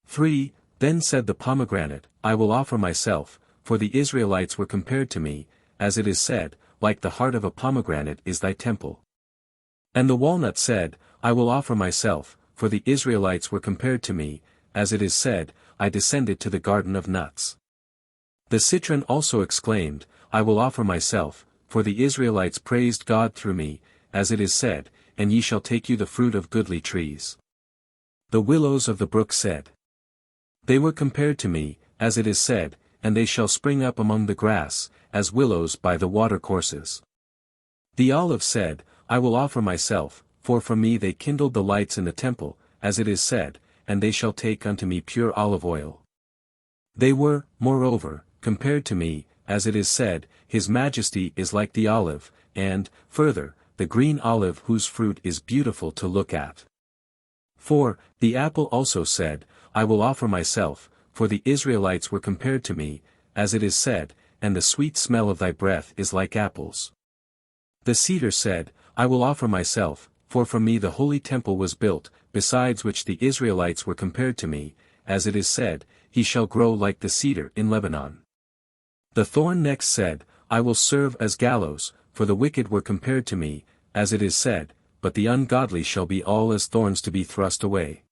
S1: 3. Then said the pomegranate, I will offer myself, for the Israelites were compared to me, as it is said, like the heart of a pomegranate is thy temple. And the walnut said, I will offer myself, for the Israelites were compared to me, as it is said, I descended to the garden of nuts. The citron also exclaimed, I will offer myself, for the Israelites praised God through me, as it is said, and ye shall take you the fruit of goodly trees. The willows of the brook said, They were compared to me, as it is said, and they shall spring up among the grass, as willows by the watercourses. The olive said, I will offer myself, for from me they kindled the lights in the temple, as it is said, and they shall take unto me pure olive oil. They were, moreover, compared to me, as it is said, His majesty is like the olive, and, further, the green olive whose fruit is beautiful to look at. 4. The apple also said, I will offer myself, for the Israelites were compared to me, as it is said, and the sweet smell of thy breath is like apples. The cedar said, I will offer myself, for from me the holy temple was built, besides which the Israelites were compared to me, as it is said, He shall grow like the cedar in Lebanon. The thorn next said, I will serve as gallows, for the wicked were compared to me, as it is said, but the ungodly shall be all as thorns to be thrust away.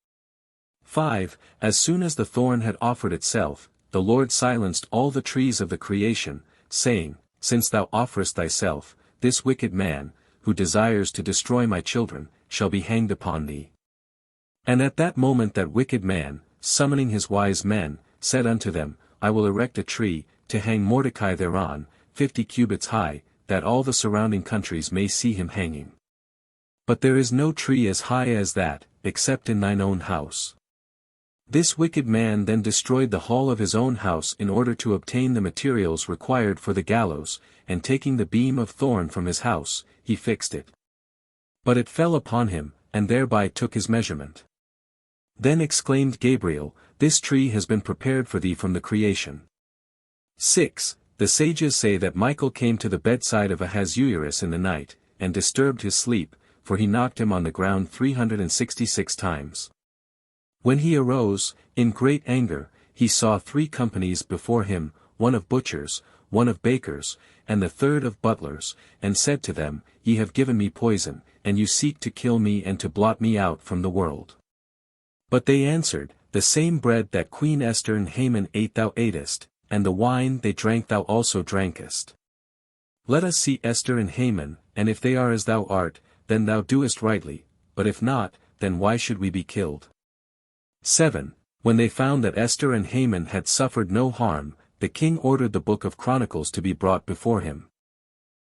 S1: 5. As soon as the thorn had offered itself, the Lord silenced all the trees of the creation, saying, Since thou offerest thyself, this wicked man, who desires to destroy my children, shall be hanged upon thee. And at that moment that wicked man, summoning his wise men, said unto them, I will erect a tree, to hang Mordecai thereon, 50 cubits high, that all the surrounding countries may see him hanging. But there is no tree as high as that, except in thine own house. This wicked man then destroyed the hall of his own house in order to obtain the materials required for the gallows, and taking the beam of thorn from his house, he fixed it. But it fell upon him, and thereby took his measurement. Then exclaimed Gabriel, This tree has been prepared for thee from the creation. 6. The sages say that Michael came to the bedside of Ahasuerus in the night, and disturbed his sleep, for he knocked him on the ground 366 times. When he arose, in great anger, he saw 3 companies before him, one of butchers, one of bakers, and the third of butlers, and said to them, Ye have given me poison, and you seek to kill me and to blot me out from the world. But they answered, The same bread that Queen Esther and Haman ate thou atest, and the wine they drank thou also drankest. Let us see Esther and Haman, and if they are as thou art, then thou doest rightly, but if not, then why should we be killed? 7. When they found that Esther and Haman had suffered no harm, the king ordered the Book of Chronicles to be brought before him.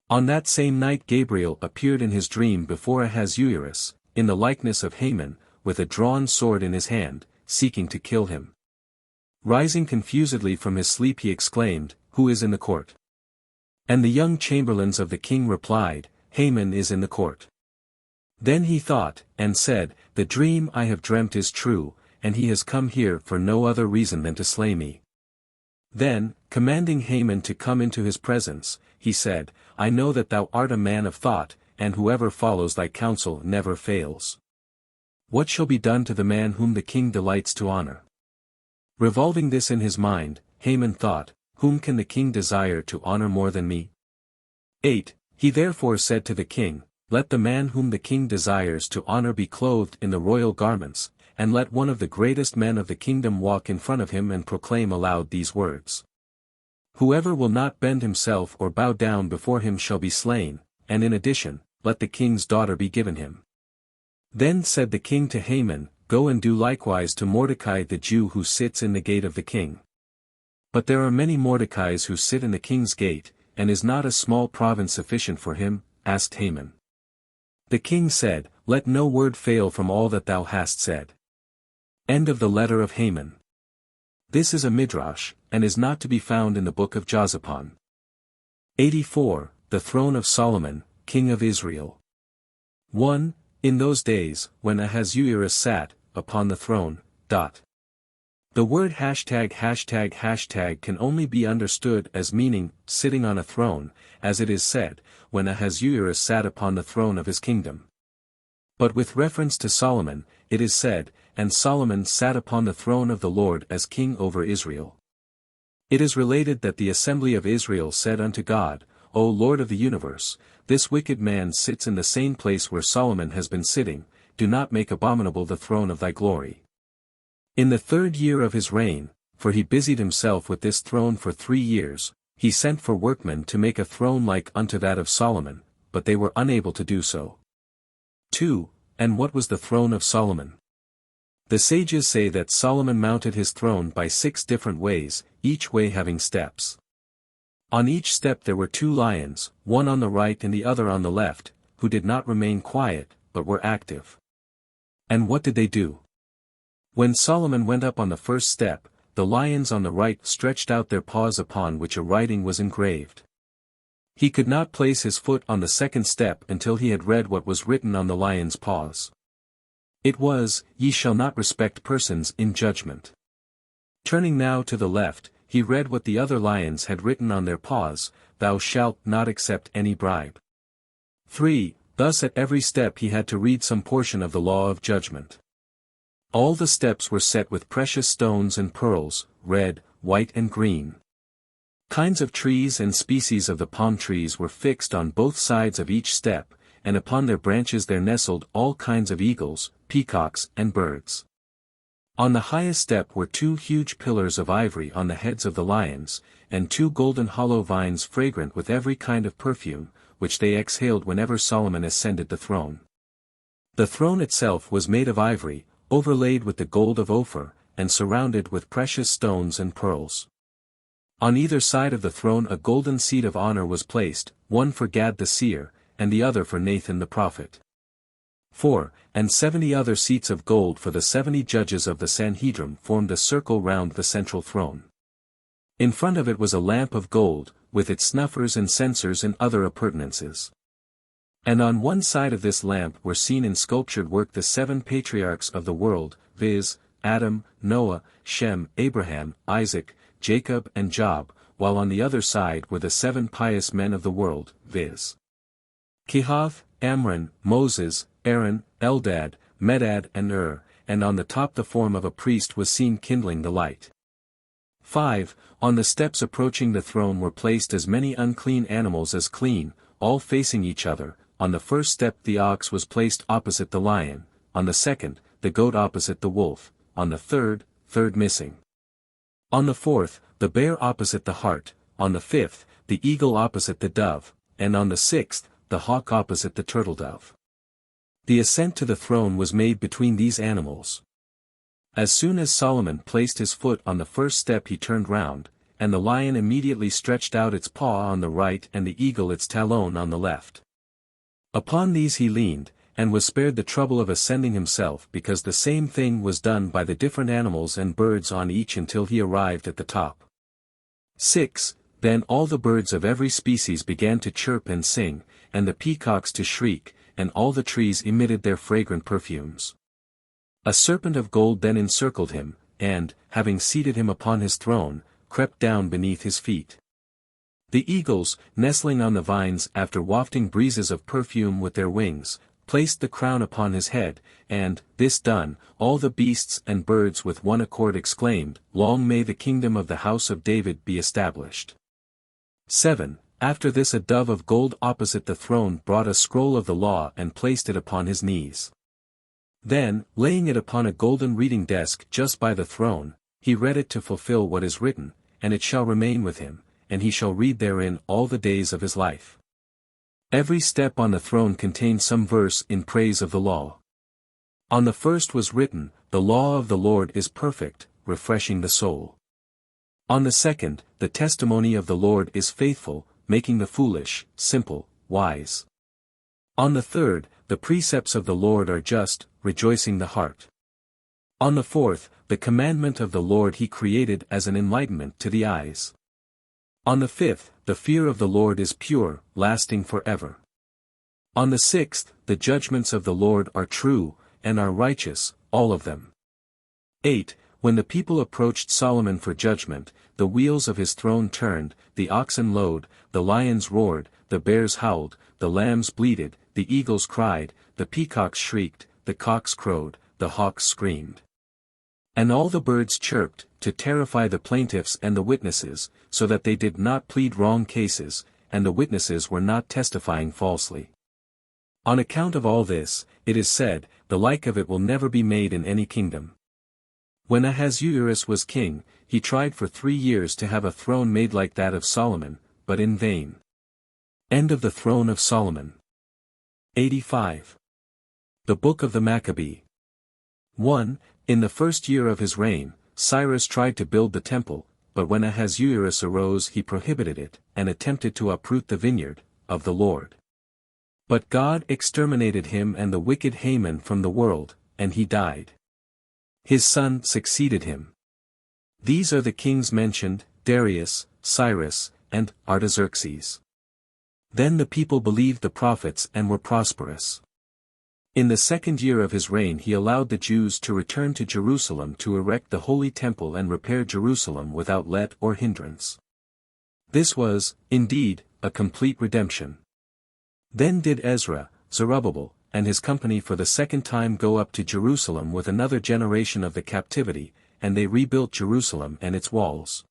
S1: On that same night Gabriel appeared in his dream before Ahasuerus, in the likeness of Haman, with a drawn sword in his hand, seeking to kill him. Rising confusedly from his sleep he exclaimed, Who is in the court? And the young chamberlains of the king replied, Haman is in the court. Then he thought, and said, The dream I have dreamt is true, and he has come here for no other reason than to slay me. Then, commanding Haman to come into his presence, he said, I know that thou art a man of thought, and whoever follows thy counsel never fails. What shall be done to the man whom the king delights to honor? Revolving this in his mind, Haman thought, Whom can the king desire to honor more than me? 8. He therefore said to the king, Let the man whom the king desires to honor be clothed in the royal garments, and let one of the greatest men of the kingdom walk in front of him and proclaim aloud these words. Whoever will not bend himself or bow down before him shall be slain, and in addition, let the king's daughter be given him. Then said the king to Haman, Go and do likewise to Mordecai the Jew who sits in the gate of the king. But there are many Mordecais who sit in the king's gate, and is not a small province sufficient for him? Asked Haman. The king said, Let no word fail from all that thou hast said. End of the letter of Haman. This is a midrash, and is not to be found in the book of Jozaphon. 84. The throne of Solomon, king of Israel. 1. In those days, when Ahasuerus sat upon the throne. The word hashtag can only be understood as meaning, sitting on a throne, as it is said, when Ahasuerus sat upon the throne of his kingdom. But with reference to Solomon, it is said, And Solomon sat upon the throne of the Lord as king over Israel. It is related that the assembly of Israel said unto God, O Lord of the universe, this wicked man sits in the same place where Solomon has been sitting, do not make abominable the throne of thy glory. In the 3rd year of his reign, for he busied himself with this throne for 3 years, he sent for workmen to make a throne like unto that of Solomon, but they were unable to do so. 2. And what was the throne of Solomon? The sages say that Solomon mounted his throne by 6 different ways, each way having steps. On each step there were 2 lions, one on the right and the other on the left, who did not remain quiet, but were active. And what did they do? When Solomon went up on the first step, the lions on the right stretched out their paws upon which a writing was engraved. He could not place his foot on the second step until he had read what was written on the lion's paws. It was, Ye shall not respect persons in judgment. Turning now to the left, he read what the other lions had written on their paws, Thou shalt not accept any bribe. 3. Thus at every step he had to read some portion of the law of judgment. All the steps were set with precious stones and pearls, red, white and green. Kinds of trees and species of the palm trees were fixed on both sides of each step, and upon their branches there nestled all kinds of eagles, peacocks and birds. On the highest step were 2 huge pillars of ivory on the heads of the lions, and 2 golden hollow vines fragrant with every kind of perfume, which they exhaled whenever Solomon ascended the throne. The throne itself was made of ivory, overlaid with the gold of Ophir, and surrounded with precious stones and pearls. On either side of the throne a golden seat of honor was placed, one for Gad the seer, and the other for Nathan the prophet. 4. And 70 other seats of gold for the 70 judges of the Sanhedrin formed a circle round the central throne. In front of it was a lamp of gold, with its snuffers and censers and other appurtenances. And on one side of this lamp were seen in sculptured work the 7 patriarchs of the world, viz., Adam, Noah, Shem, Abraham, Isaac, Jacob and Job, while on the other side were the 7 pious men of the world, viz. Kehath, Amram, Moses, Aaron, Eldad, Medad and and on the top the form of a priest was seen kindling the light. 5. On the steps approaching the throne were placed as many unclean animals as clean, all facing each other, on the first step the ox was placed opposite the lion, on the second, the goat opposite the wolf, on the third missing. On the fourth, the bear opposite the hart, on the fifth, the eagle opposite the dove, and on the sixth, the hawk opposite the turtle-dove. The ascent to the throne was made between these animals. As soon as Solomon placed his foot on the first step he turned round, and the lion immediately stretched out its paw on the right and the eagle its talon on the left. Upon these he leaned, and was spared the trouble of ascending himself because the same thing was done by the different animals and birds on each until he arrived at the top. 6. Then all the birds of every species began to chirp and sing, and the peacocks to shriek, and all the trees emitted their fragrant perfumes. A serpent of gold then encircled him, and, having seated him upon his throne, crept down beneath his feet. The eagles, nestling on the vines after wafting breezes of perfume with their wings, placed the crown upon his head, and, this done, all the beasts and birds with one accord exclaimed, "Long may the kingdom of the house of David be established." 7. After this a dove of gold opposite the throne brought a scroll of the law and placed it upon his knees. Then, laying it upon a golden reading desk just by the throne, he read it to fulfill what is written, and it shall remain with him, and he shall read therein all the days of his life. Every step on the throne contained some verse in praise of the law. On the first was written, "The law of the Lord is perfect, refreshing the soul." On the second, "The testimony of the Lord is faithful, making the foolish, simple, wise." On the third, "The precepts of the Lord are just, rejoicing the heart." On the fourth, "The commandment of the Lord he created as an enlightenment to the eyes." On the fifth, "The fear of the Lord is pure, lasting forever." On the sixth, "The judgments of the Lord are true, and are righteous, all of them." 8. When the people approached Solomon for judgment, the wheels of his throne turned, the oxen lowed, the lions roared, the bears howled, the lambs bleated, the eagles cried, the peacocks shrieked, the cocks crowed, the hawks screamed. And all the birds chirped, to terrify the plaintiffs and the witnesses, so that they did not plead wrong cases, and the witnesses were not testifying falsely. On account of all this, it is said, the like of it will never be made in any kingdom. When Ahasuerus was king, he tried for 3 years to have a throne made like that of Solomon, but in vain. End of the throne of Solomon. 85. The Book of the Maccabee. 1. In the first year of his reign, Cyrus tried to build the temple, but when Ahasuerus arose he prohibited it, and attempted to uproot the vineyard of the Lord. But God exterminated him and the wicked Haman from the world, and he died. His son succeeded him. These are the kings mentioned, Darius, Cyrus, and Artaxerxes. Then the people believed the prophets and were prosperous. In the second year of his reign he allowed the Jews to return to Jerusalem to erect the holy temple and repair Jerusalem without let or hindrance. This was, indeed, a complete redemption. Then did Ezra, Zerubbabel, and his company for the second time go up to Jerusalem with another generation of the captivity, and they rebuilt Jerusalem and its walls.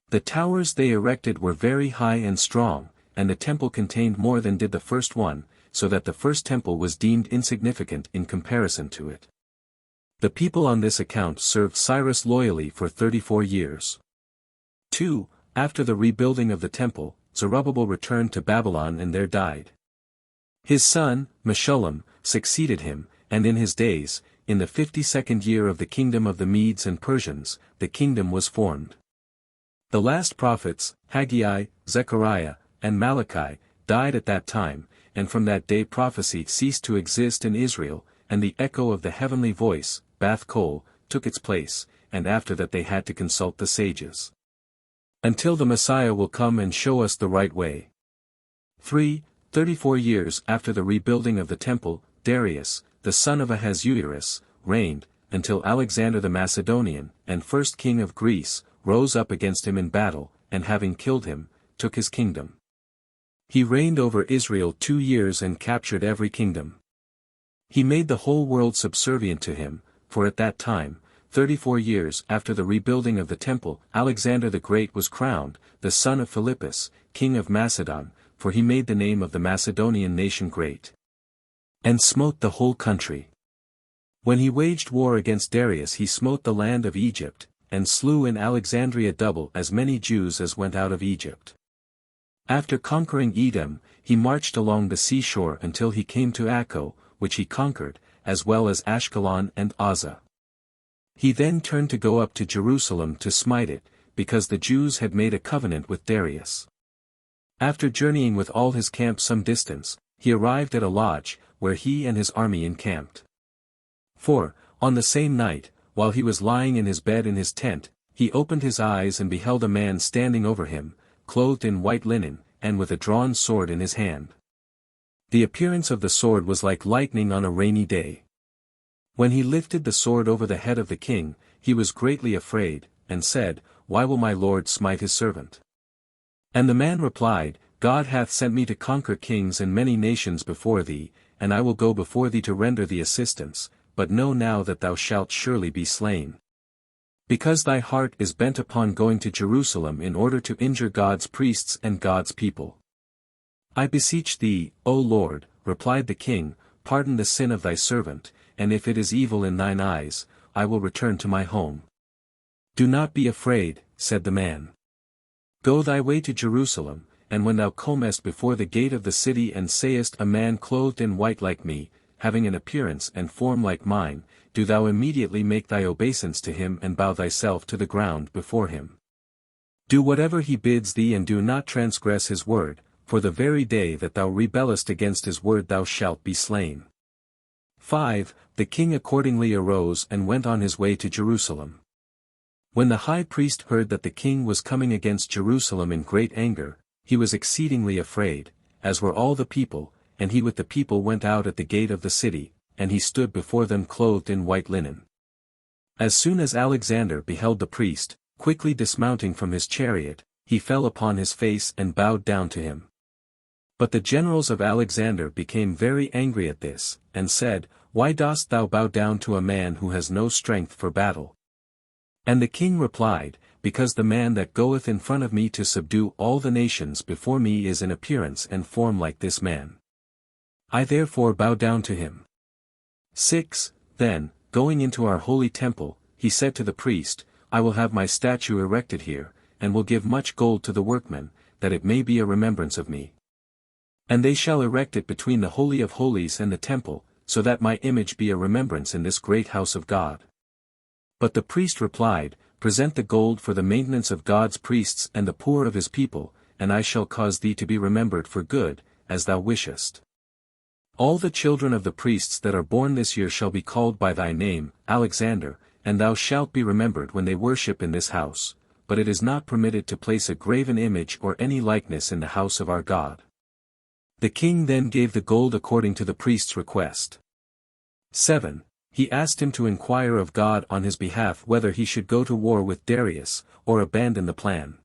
S1: The towers they erected were very high and strong, and the temple contained more than did the first one, so that the first temple was deemed insignificant in comparison to it. The people on this account served Cyrus loyally for 34 years. 2. After the rebuilding of the temple, Zerubbabel returned to Babylon and there died. His son, Meshullam, succeeded him, and in his days, in the 52nd year of the kingdom of the Medes and Persians, the kingdom was formed. The last prophets, Haggai, Zechariah, and Malachi, died at that time, and from that day prophecy ceased to exist in Israel, and the echo of the heavenly voice, Bath Kol, took its place, and after that they had to consult the sages. Until the Messiah will come and show us the right way. 3. 34 years after the rebuilding of the temple, Darius, the son of Ahasuerus, reigned, until Alexander the Macedonian, and first king of Greece, rose up against him in battle, and having killed him, took his kingdom. He reigned over Israel 2 years and captured every kingdom. He made the whole world subservient to him, for at that time, 34 years after the rebuilding of the temple, Alexander the Great was crowned, the son of Philippus, king of Macedon, for he made the name of the Macedonian nation great. And smote the whole country. When he waged war against Darius he smote the land of Egypt, and slew in Alexandria double as many Jews as went out of Egypt. After conquering Edom, he marched along the seashore until he came to Acco, which he conquered, as well as Ashkelon and Azza. He then turned to go up to Jerusalem to smite it, because the Jews had made a covenant with Darius. After journeying with all his camp some distance, he arrived at a lodge, where he and his army encamped. For, on the same night, while he was lying in his bed in his tent, he opened his eyes and beheld a man standing over him, clothed in white linen, and with a drawn sword in his hand. The appearance of the sword was like lightning on a rainy day. When he lifted the sword over the head of the king, he was greatly afraid, and said, "Why will my lord smite his servant?" And the man replied, "God hath sent me to conquer kings and many nations before thee, and I will go before thee to render thee assistance, but know now that thou shalt surely be slain. Because thy heart is bent upon going to Jerusalem in order to injure God's priests and God's people. I beseech thee, O Lord," replied the king, "pardon the sin of thy servant, and if it is evil in thine eyes, I will return to my home." "Do not be afraid," said the man. "Go thy way to Jerusalem, and when thou comest before the gate of the city and sayest a man clothed in white like me, having an appearance and form like mine, do thou immediately make thy obeisance to him and bow thyself to the ground before him. Do whatever he bids thee and do not transgress his word, for the very day that thou rebellest against his word thou shalt be slain." 5. The king accordingly arose and went on his way to Jerusalem. When the high priest heard that the king was coming against Jerusalem in great anger, he was exceedingly afraid, as were all the people, and he with the people went out at the gate of the city, and he stood before them clothed in white linen. As soon as Alexander beheld the priest, quickly dismounting from his chariot, he fell upon his face and bowed down to him. But the generals of Alexander became very angry at this, and said, "Why dost thou bow down to a man who has no strength for battle?" And the king replied, "Because the man that goeth in front of me to subdue all the nations before me is in appearance and form like this man. I therefore bow down to him." 6. Then, going into our holy temple, he said to the priest, "I will have my statue erected here, and will give much gold to the workmen, that it may be a remembrance of me. And they shall erect it between the Holy of Holies and the temple, so that my image be a remembrance in this great house of God." But the priest replied, "Present the gold for the maintenance of God's priests and the poor of his people, and I shall cause thee to be remembered for good, as thou wishest. All the children of the priests that are born this year shall be called by thy name, Alexander, and thou shalt be remembered when they worship in this house, but it is not permitted to place a graven image or any likeness in the house of our God." The king then gave the gold according to the priest's request. 7. He asked him to inquire of God on his behalf whether he should go to war with Darius, or abandon the plan.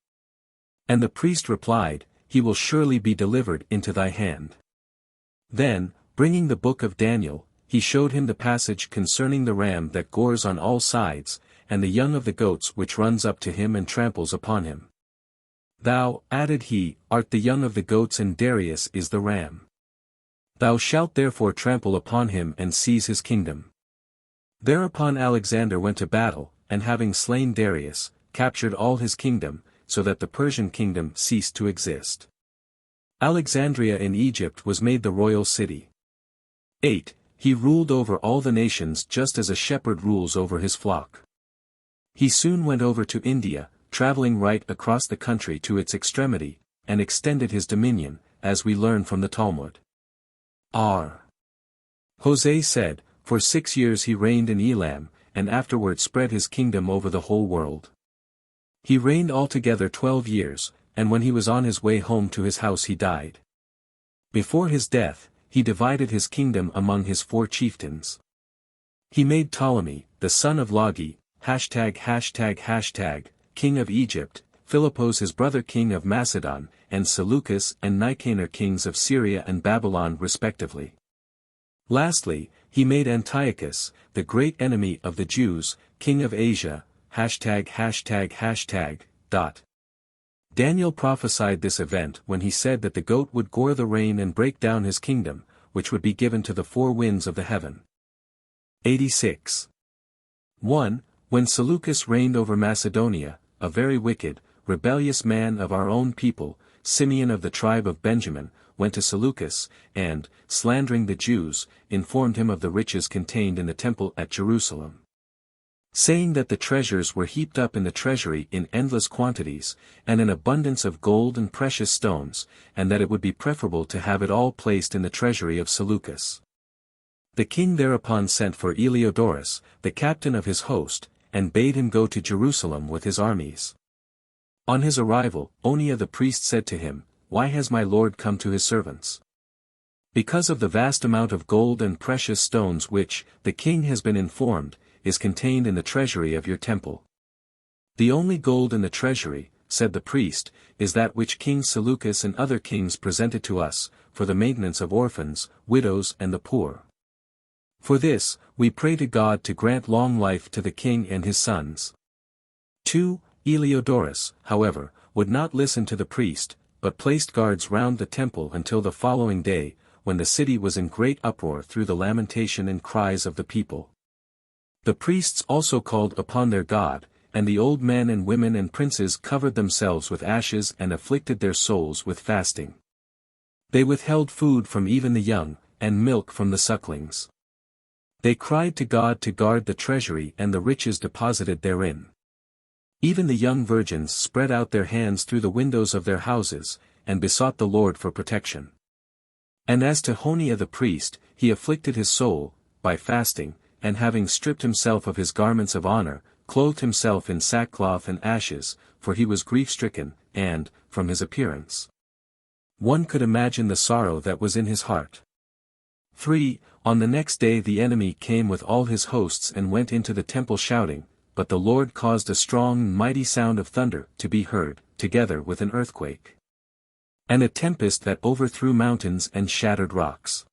S1: And the priest replied, "He will surely be delivered into thy hand." Then, bringing the book of Daniel, he showed him the passage concerning the ram that gores on all sides, and the young of the goats which runs up to him and tramples upon him. "Thou," added he, "art the young of the goats and Darius is the ram. Thou shalt therefore trample upon him and seize his kingdom." Thereupon Alexander went to battle, and having slain Darius, captured all his kingdom, so that the Persian kingdom ceased to exist. Alexandria in Egypt was made the royal city. 8. He ruled over all the nations just as a shepherd rules over his flock. He soon went over to India, traveling right across the country to its extremity, and extended his dominion, as we learn from the Talmud. R. Jose said, "For 6 years he reigned in Elam, and afterward spread his kingdom over the whole world. He reigned altogether 12 years, and when he was on his way home to his house he died. Before his death, he divided his kingdom among his 4 chieftains. He made Ptolemy, the son of Lagi, king of Egypt, Philippos his brother king of Macedon, and Seleucus and Nicanor kings of Syria and Babylon respectively. Lastly, he made Antiochus, the great enemy of the Jews, king of Asia, ###. Daniel prophesied this event when he said that the goat would gore the rain and break down his kingdom, which would be given to the four winds of the heaven. 86. 1. When Seleucus reigned over Macedonia, a very wicked, rebellious man of our own people, Simeon of the tribe of Benjamin, went to Seleucus, and, slandering the Jews, informed him of the riches contained in the temple at Jerusalem, saying that the treasures were heaped up in the treasury in endless quantities, and an abundance of gold and precious stones, and that it would be preferable to have it all placed in the treasury of Seleucus. The king thereupon sent for Heliodorus, the captain of his host, and bade him go to Jerusalem with his armies. On his arrival, Oniah the priest said to him, "Why has my lord come to his servants?" "Because of the vast amount of gold and precious stones which, the king has been informed, is contained in the treasury of your temple." "The only gold in the treasury," said the priest, "is that which King Seleucus and other kings presented to us, for the maintenance of orphans, widows and the poor. For this, we pray to God to grant long life to the king and his sons." 2. Heliodorus, however, would not listen to the priest, but placed guards round the temple until the following day, when the city was in great uproar through the lamentation and cries of the people. The priests also called upon their God, and the old men and women and princes covered themselves with ashes and afflicted their souls with fasting. They withheld food from even the young, and milk from the sucklings. They cried to God to guard the treasury and the riches deposited therein. Even the young virgins spread out their hands through the windows of their houses, and besought the Lord for protection. And as to Oniah the priest, he afflicted his soul, by fasting, and having stripped himself of his garments of honor, clothed himself in sackcloth and ashes, for he was grief-stricken, and, from his appearance, one could imagine the sorrow that was in his heart. 3. On the next day the enemy came with all his hosts and went into the temple shouting, but the Lord caused a strong and mighty sound of thunder to be heard, together with an earthquake, and a tempest that overthrew mountains and shattered rocks.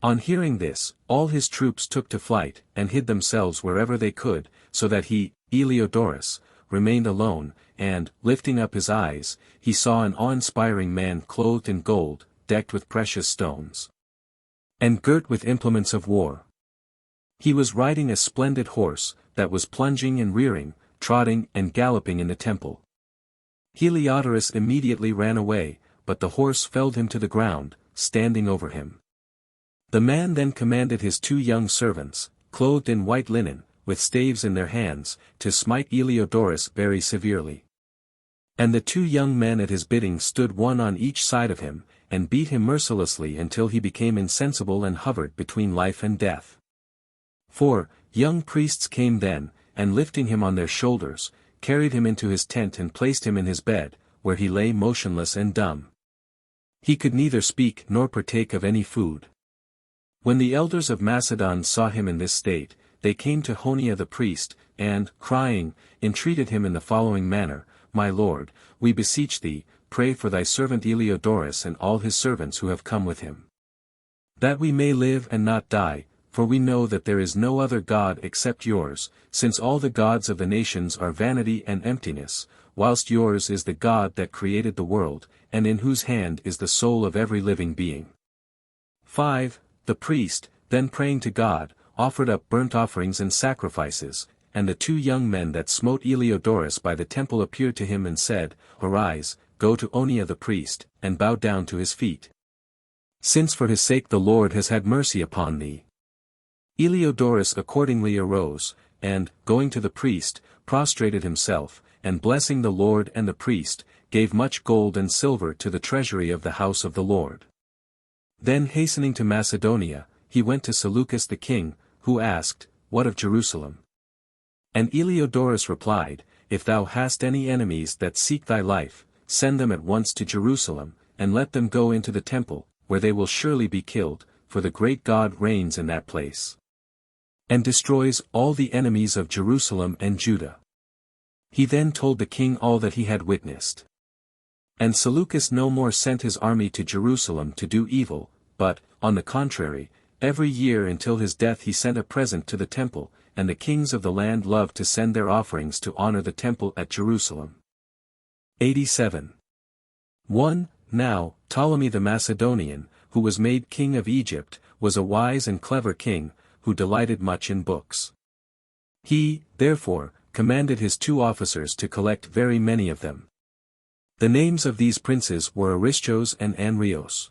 S1: On hearing this, all his troops took to flight, and hid themselves wherever they could, so that he, Heliodorus, remained alone, and, lifting up his eyes, he saw an awe-inspiring man clothed in gold, decked with precious stones, and girt with implements of war. He was riding a splendid horse, that was plunging and rearing, trotting and galloping in the temple. Heliodorus immediately ran away, but the horse felled him to the ground, standing over him. The man then commanded his two young servants, clothed in white linen, with staves in their hands, to smite Heliodorus very severely. And the two young men at his bidding stood one on each side of him, and beat him mercilessly until he became insensible and hovered between life and death. 4. Young priests came then, and lifting him on their shoulders, carried him into his tent and placed him in his bed, where he lay motionless and dumb. He could neither speak nor partake of any food. When the elders of Macedon saw him in this state, they came to Oniah the priest, and, crying, entreated him in the following manner, "My lord, we beseech thee, pray for thy servant Heliodorus and all his servants who have come with him, that we may live and not die, for we know that there is no other God except yours, since all the gods of the nations are vanity and emptiness, whilst yours is the God that created the world, and in whose hand is the soul of every living being." 5. The priest, then praying to God, offered up burnt offerings and sacrifices, and the two young men that smote Heliodorus by the temple appeared to him and said, "Arise, go to Oniah the priest, and bow down to his feet, since for his sake the Lord has had mercy upon thee." Heliodorus accordingly arose, and, going to the priest, prostrated himself, and blessing the Lord and the priest, gave much gold and silver to the treasury of the house of the Lord. Then hastening to Macedonia, he went to Seleucus the king, who asked, "What of Jerusalem?" And Heliodorus replied, "If thou hast any enemies that seek thy life, send them at once to Jerusalem, and let them go into the temple, where they will surely be killed, for the great God reigns in that place, and destroys all the enemies of Jerusalem and Judah." He then told the king all that he had witnessed. And Seleucus no more sent his army to Jerusalem to do evil, but, on the contrary, every year until his death he sent a present to the temple, and the kings of the land loved to send their offerings to honor the temple at Jerusalem. 87. 1. Now, Ptolemy the Macedonian, who was made king of Egypt, was a wise and clever king, who delighted much in books. He, therefore, commanded his 2 officers to collect very many of them. The names of these princes were Aristos and Anrios.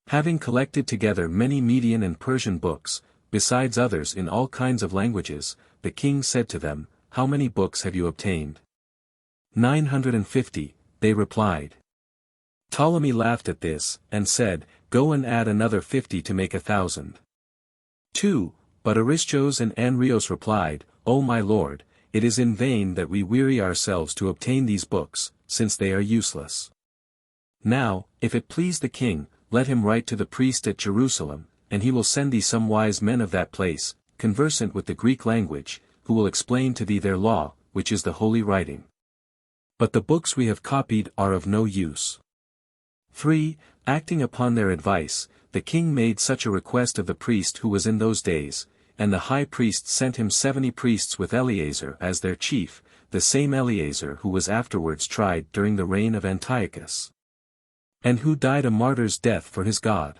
S1: Having collected together many Median and Persian books, besides others in all kinds of languages, the king said to them, "How many books have you obtained?" 950, they replied. Ptolemy laughed at this, and said, "Go and add another 50 to make 1,000. 2. But Aristos and Anrios replied, "O my lord, it is in vain that we weary ourselves to obtain these books, since they are useless. Now, if it please the king, let him write to the priest at Jerusalem, and he will send thee some wise men of that place, conversant with the Greek language, who will explain to thee their law, which is the holy writing. But the books we have copied are of no use." 3. Acting upon their advice, the king made such a request of the priest who was in those days, and the high priest sent him 70 priests with Eleazar as their chief, the same Eleazar who was afterwards tried during the reign of Antiochus, and who died a martyr's death for his God.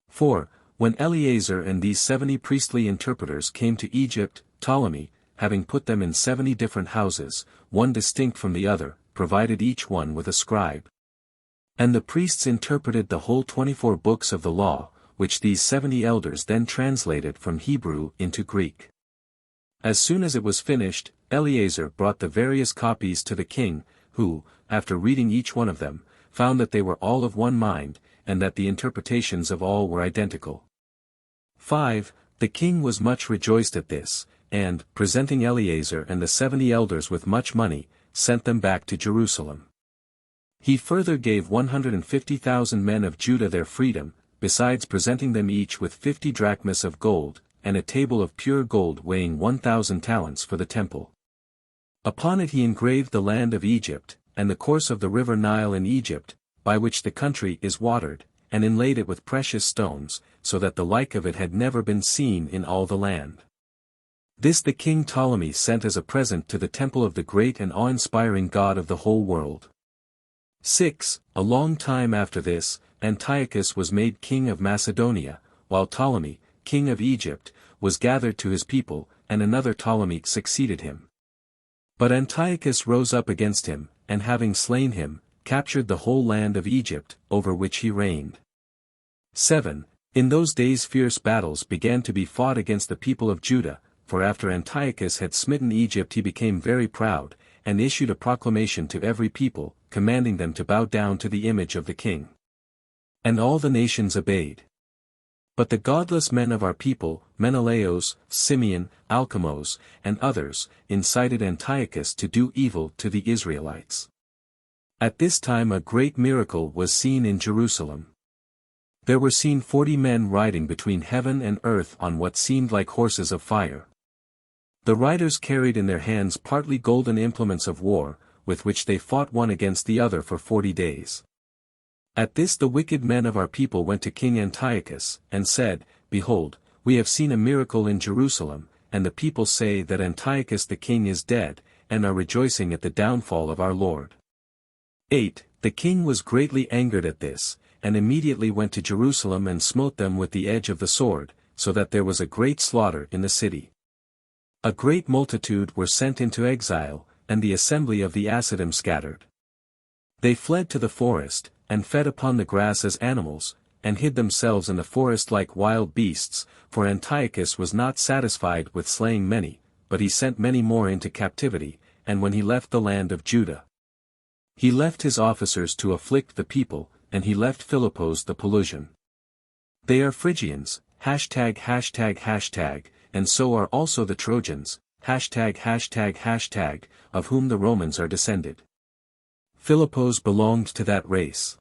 S1: 4. When Eleazar and these 70 priestly interpreters came to Egypt, Ptolemy, having put them in 70 different houses, one distinct from the other, provided each one with a scribe. And the priests interpreted the whole 24 books of the law, which these 70 elders then translated from Hebrew into Greek. As soon as it was finished, Eleazar brought the various copies to the king, who, after reading each one of them, found that they were all of one mind, and that the interpretations of all were identical. 5. The king was much rejoiced at this, and, presenting Eleazar and the 70 elders with much money, sent them back to Jerusalem. He further gave 150,000 men of Judah their freedom, besides presenting them each with 50 drachmas of gold, and a table of pure gold weighing 1,000 talents for the temple. Upon it he engraved the land of Egypt, and the course of the river Nile in Egypt, by which the country is watered, and inlaid it with precious stones, so that the like of it had never been seen in all the land. This the king Ptolemy sent as a present to the temple of the great and awe-inspiring God of the whole world. 6. A long time after this, Antiochus was made king of Macedonia, while Ptolemy, king of Egypt, was gathered to his people, and another Ptolemy succeeded him. But Antiochus rose up against him, and having slain him, captured the whole land of Egypt, over which he reigned. 7. In those days fierce battles began to be fought against the people of Judah, for after Antiochus had smitten Egypt he became very proud, and issued a proclamation to every people, commanding them to bow down to the image of the king. And all the nations obeyed. But the godless men of our people, Menelaos, Simeon, Alcamos, and others, incited Antiochus to do evil to the Israelites. At this time a great miracle was seen in Jerusalem. There were seen 40 men riding between heaven and earth on what seemed like horses of fire. The riders carried in their hands partly golden implements of war, with which they fought one against the other for 40 days. At this the wicked men of our people went to King Antiochus, and said, "Behold, we have seen a miracle in Jerusalem, and the people say that Antiochus the king is dead, and are rejoicing at the downfall of our Lord." 8. The king was greatly angered at this, and immediately went to Jerusalem and smote them with the edge of the sword, so that there was a great slaughter in the city. A great multitude were sent into exile, and the assembly of the Asidim scattered. They fled to the forest, and fed upon the grass as animals, and hid themselves in the forest like wild beasts, for Antiochus was not satisfied with slaying many, but he sent many more into captivity, and when he left the land of Judah, he left his officers to afflict the people, and he left Philippos the Pelusian. They are Phrygians, ###, and so are also the Trojans, ###, of whom the Romans are descended. Philippos belonged to that race.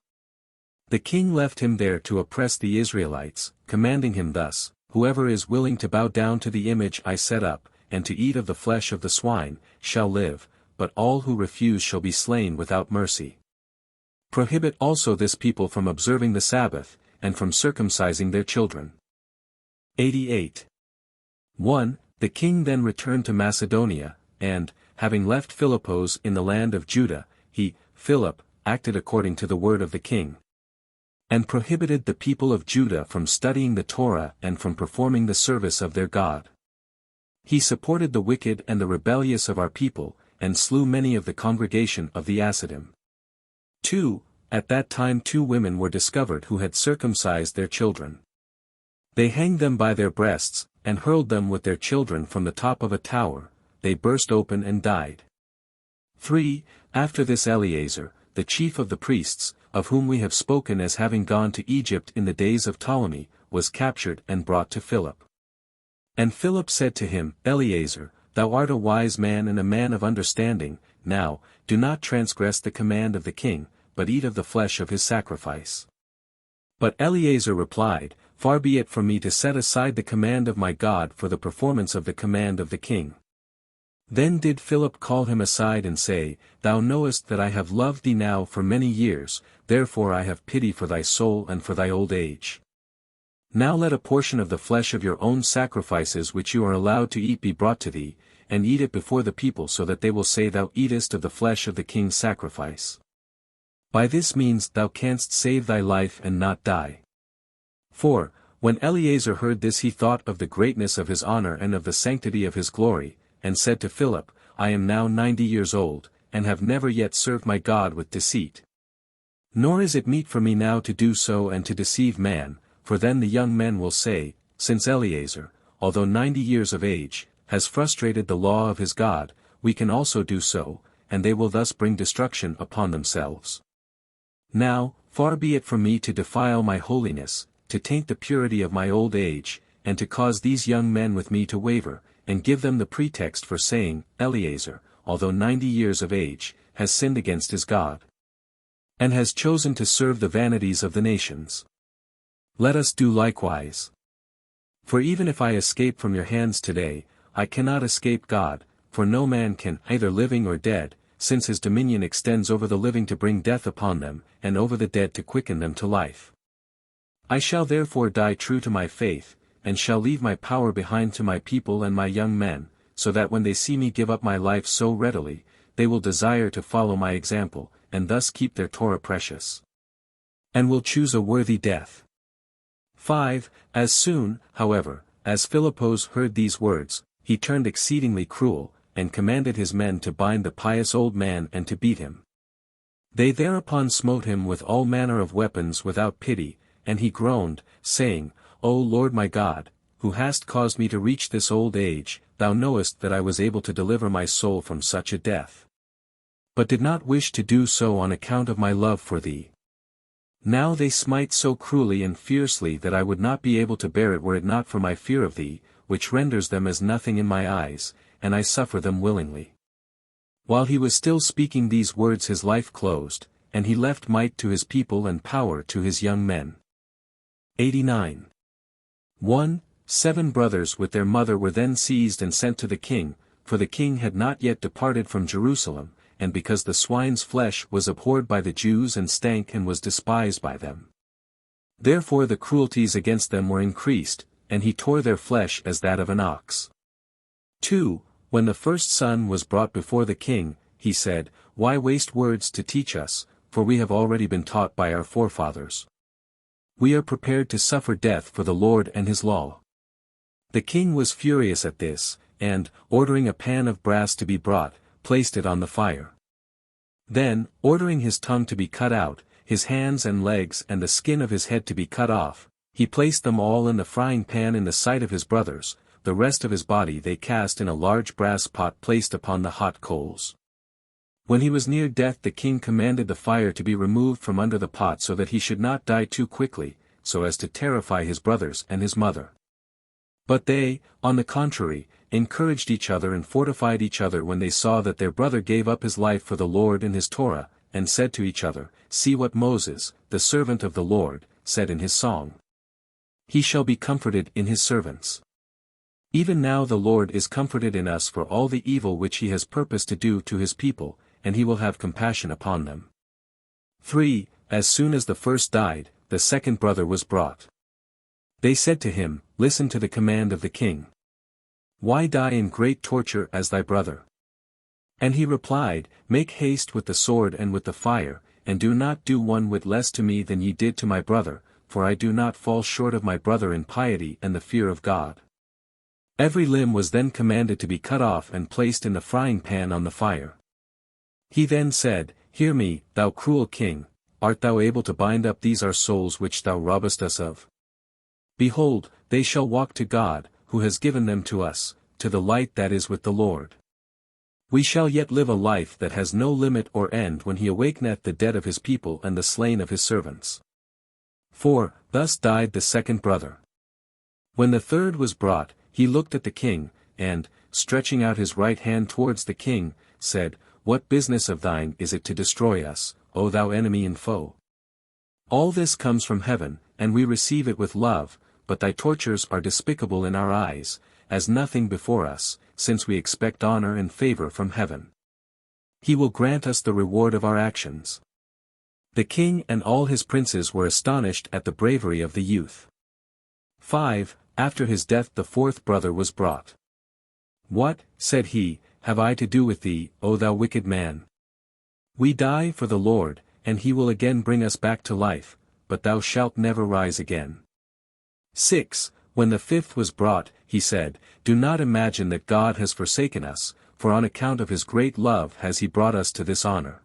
S1: The king left him there to oppress the Israelites, commanding him thus, "Whoever is willing to bow down to the image I set up, and to eat of the flesh of the swine, shall live, but all who refuse shall be slain without mercy. Prohibit also this people from observing the Sabbath, and from circumcising their children." 88. 1. The king then returned to Macedonia, and, having left Philippos in the land of Judah, he, Philip, acted according to the word of the king, and prohibited the people of Judah from studying the Torah and from performing the service of their God. He supported the wicked and the rebellious of our people, and slew many of the congregation of the Asidim. 2. At that time 2 women were discovered who had circumcised their children. They hanged them by their breasts, and hurled them with their children from the top of a tower. They burst open and died. 3. After this Eleazar, the chief of the priests, of whom we have spoken as having gone to Egypt in the days of Ptolemy, was captured and brought to Philip. And Philip said to him, Eleazar, thou art a wise man and a man of understanding, now, do not transgress the command of the king, but eat of the flesh of his sacrifice. But Eleazar replied, Far be it from me to set aside the command of my God for the performance of the command of the king. Then did Philip call him aside and say, Thou knowest that I have loved thee now for many years, therefore I have pity for thy soul and for thy old age. Now let a portion of the flesh of your own sacrifices which you are allowed to eat be brought to thee, and eat it before the people so that they will say thou eatest of the flesh of the king's sacrifice. By this means thou canst save thy life and not die. 4. When Eleazar heard this he thought of the greatness of his honor and of the sanctity of his glory, and said to Philip, I am now 90 years old, and have never yet served my God with deceit. Nor is it meet for me now to do so and to deceive man, for then the young men will say, Since Eleazar, although 90 years of age, has frustrated the law of his God, we can also do so, and they will thus bring destruction upon themselves. Now, far be it from me to defile my holiness, to taint the purity of my old age, and to cause these young men with me to waver, and give them the pretext for saying, Eleazar, although 90 years of age, has sinned against his God, and has chosen to serve the vanities of the nations. Let us do likewise. For even if I escape from your hands today, I cannot escape God, for no man can, either living or dead, since his dominion extends over the living to bring death upon them, and over the dead to quicken them to life. I shall therefore die true to my faith, and shall leave my power behind to my people and my young men, so that when they see me give up my life so readily, they will desire to follow my example, and thus keep their Torah precious, and will choose a worthy death. 5. As soon, however, as Philippos heard these words, he turned exceedingly cruel, and commanded his men to bind the pious old man and to beat him. They thereupon smote him with all manner of weapons without pity, and he groaned, saying, O Lord my God, who hast caused me to reach this old age, thou knowest that I was able to deliver my soul from such a death, but did not wish to do so on account of my love for thee. Now they smite so cruelly and fiercely that I would not be able to bear it were it not for my fear of thee, which renders them as nothing in my eyes, and I suffer them willingly. While he was still speaking these words his life closed, and he left might to his people and power to his young men. 89. 1. 7 brothers with their mother were then seized and sent to the king, for the king had not yet departed from Jerusalem, and because the swine's flesh was abhorred by the Jews and stank and was despised by them. Therefore the cruelties against them were increased, and he tore their flesh as that of an ox. 2. When the first son was brought before the king, he said, Why waste words to teach us, for we have already been taught by our forefathers. We are prepared to suffer death for the Lord and his law. The king was furious at this, and, ordering a pan of brass to be brought, placed it on the fire. Then, ordering his tongue to be cut out, his hands and legs and the skin of his head to be cut off, he placed them all in the frying pan in the sight of his brothers, the rest of his body they cast in a large brass pot placed upon the hot coals. When he was near death the king commanded the fire to be removed from under the pot so that he should not die too quickly, so as to terrify his brothers and his mother. But they, on the contrary, encouraged each other and fortified each other when they saw that their brother gave up his life for the Lord and his Torah, and said to each other, See what Moses, the servant of the Lord, said in his song. He shall be comforted in his servants. Even now the Lord is comforted in us for all the evil which he has purposed to do to his people, and he will have compassion upon them. 3. As soon as the first died, the second brother was brought. They said to him, Listen to the command of the king. Why die in great torture as thy brother? And he replied, Make haste with the sword and with the fire, and do not do one whit less to me than ye did to my brother, for I do not fall short of my brother in piety and the fear of God. Every limb was then commanded to be cut off and placed in the frying pan on the fire. He then said, Hear me, thou cruel king, art thou able to bind up these our souls which thou robbest us of? Behold, they shall walk to God, who has given them to us, to the light that is with the Lord. We shall yet live a life that has no limit or end when he awakeneth the dead of his people and the slain of his servants. 4. Thus died the second brother. When the third was brought, he looked at the king, and, stretching out his right hand towards the king, said, What business of thine is it to destroy us, O thou enemy and foe? All this comes from heaven, and we receive it with love, but thy tortures are despicable in our eyes, as nothing before us, since we expect honor and favor from heaven. He will grant us the reward of our actions. The king and all his princes were astonished at the bravery of the youth. 5. After his death the fourth brother was brought. What, said he, have I to do with thee, O thou wicked man? We die for the Lord, and he will again bring us back to life, but thou shalt never rise again. 6. When the fifth was brought, he said, Do not imagine that God has forsaken us, for on account of his great love has he brought us to this honor.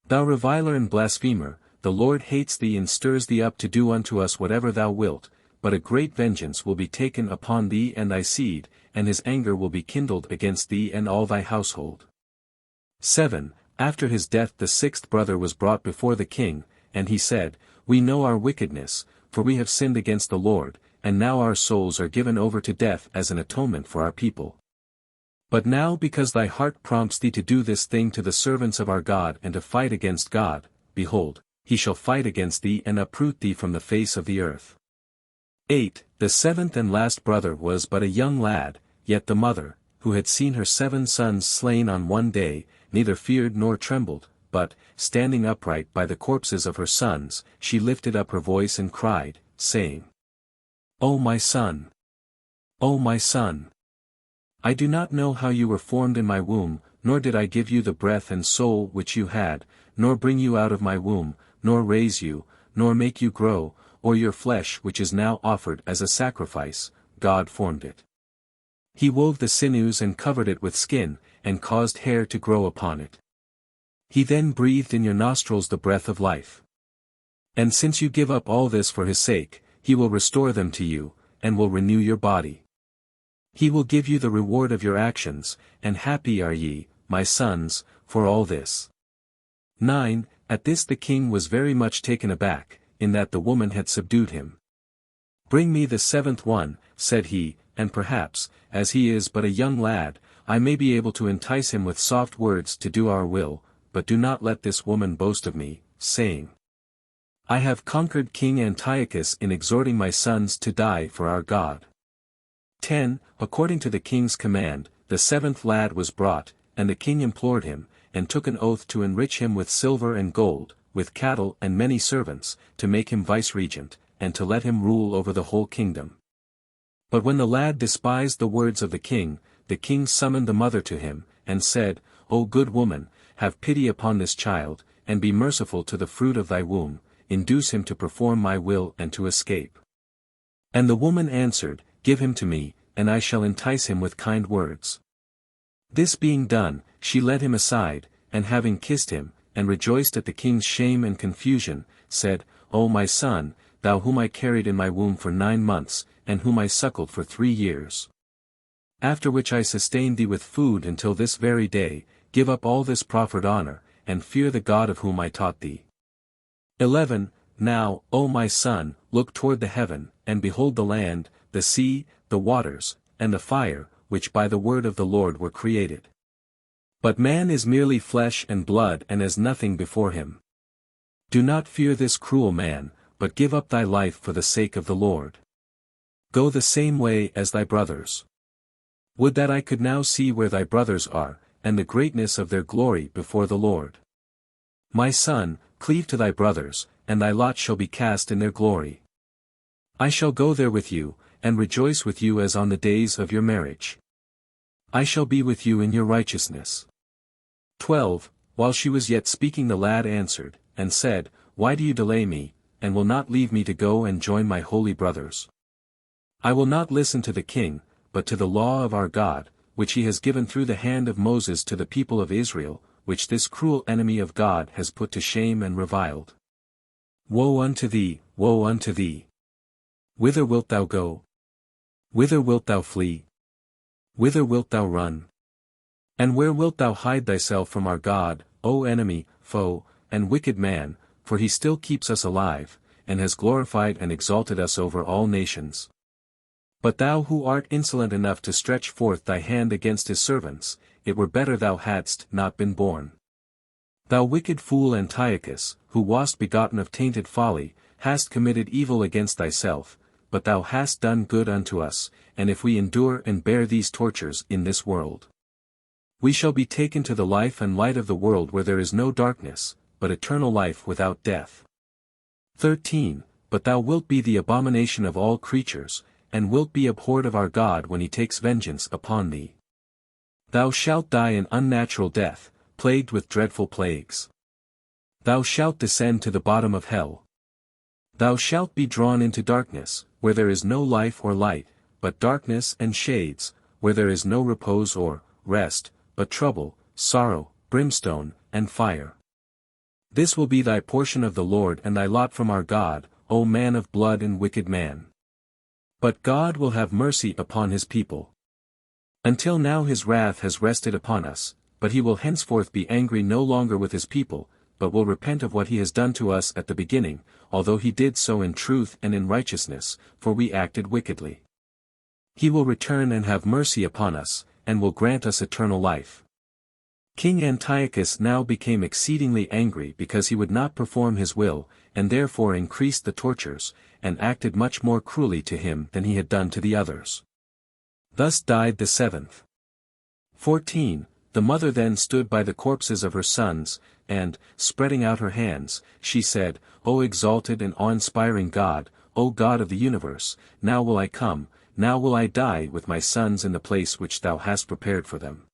S1: Thou reviler and blasphemer, the Lord hates thee and stirs thee up to do unto us whatever thou wilt, but a great vengeance will be taken upon thee and thy seed, and his anger will be kindled against thee and all thy household. 7. After his death the sixth brother was brought before the king, and he said, We know our wickedness, for we have sinned against the Lord, and now our souls are given over to death as an atonement for our people. But now because thy heart prompts thee to do this thing to the servants of our God and to fight against God, behold, he shall fight against thee and uproot thee from the face of the earth. 8. The seventh and last brother was but a young lad, yet the mother, who had seen her 7 sons slain on one day, neither feared nor trembled, but, standing upright by the corpses of her sons, she lifted up her voice and cried, saying, O my son! O my son! I do not know how you were formed in my womb, nor did I give you the breath and soul which you had, nor bring you out of my womb, nor raise you, nor make you grow, or your flesh which is now offered as a sacrifice, God formed it. He wove the sinews and covered it with skin, and caused hair to grow upon it. He then breathed in your nostrils the breath of life. And since you give up all this for his sake, he will restore them to you, and will renew your body. He will give you the reward of your actions, and happy are ye, my sons, for all this. 9. At this the king was very much taken aback, in that the woman had subdued him. Bring me the seventh one, said he, and perhaps, as he is but a young lad, I may be able to entice him with soft words to do our will, but do not let this woman boast of me, saying, I have conquered King Antiochus in exhorting my sons to die for our God. 10. According to the king's command, the seventh lad was brought, and the king implored him, and took an oath to enrich him with silver and gold, with cattle and many servants, to make him vice-regent, and to let him rule over the whole kingdom. But when the lad despised the words of the king summoned the mother to him, and said, O good woman, have pity upon this child, and be merciful to the fruit of thy womb, induce him to perform my will and to escape. And the woman answered, Give him to me, and I shall entice him with kind words. This being done, she led him aside, and having kissed him, and rejoiced at the king's shame and confusion, said, O my son, thou whom I carried in my womb for 9 months, and whom I suckled for 3 years. After which I sustained thee with food until this very day, give up all this proffered honor, and fear the God of whom I taught thee. 11. Now, O my son, look toward the heaven, and behold the land, the sea, the waters, and the fire, which by the word of the Lord were created. But man is merely flesh and blood and as nothing before him. Do not fear this cruel man, but give up thy life for the sake of the Lord. Go the same way as thy brothers. Would that I could now see where thy brothers are, and the greatness of their glory before the Lord. My son, cleave to thy brothers, and thy lot shall be cast in their glory. I shall go there with you, and rejoice with you as on the days of your marriage. I shall be with you in your righteousness. 12. While she was yet speaking the lad answered, and said, Why do you delay me, and will not leave me to go and join my holy brothers? I will not listen to the king, but to the law of our God, which he has given through the hand of Moses to the people of Israel, which this cruel enemy of God has put to shame and reviled. Woe unto thee, woe unto thee! Whither wilt thou go? Whither wilt thou flee? Whither wilt thou run? And where wilt thou hide thyself from our God, O enemy, foe, and wicked man, for he still keeps us alive, and has glorified and exalted us over all nations. But thou who art insolent enough to stretch forth thy hand against his servants, it were better thou hadst not been born. Thou wicked fool Antiochus, who wast begotten of tainted folly, hast committed evil against thyself, but thou hast done good unto us, and if we endure and bear these tortures in this world, we shall be taken to the life and light of the world where there is no darkness, but eternal life without death. 13. But thou wilt be the abomination of all creatures, and wilt be abhorred of our God when he takes vengeance upon thee. Thou shalt die an unnatural death, plagued with dreadful plagues. Thou shalt descend to the bottom of hell. Thou shalt be drawn into darkness, where there is no life or light, but darkness and shades, where there is no repose or rest, but trouble, sorrow, brimstone, and fire. This will be thy portion of the Lord and thy lot from our God, O man of blood and wicked man. But God will have mercy upon his people. Until now his wrath has rested upon us, but he will henceforth be angry no longer with his people, but will repent of what he has done to us at the beginning, although he did so in truth and in righteousness, for we acted wickedly. He will return and have mercy upon us, and will grant us eternal life. King Antiochus now became exceedingly angry because he would not perform his will, and therefore increased the tortures, and acted much more cruelly to him than he had done to the others. Thus died the seventh. 14. The mother then stood by the corpses of her sons, and, spreading out her hands, she said, O exalted and awe-inspiring God, O God of the universe, now will I come, now will I die with my sons in the place which thou hast prepared for them.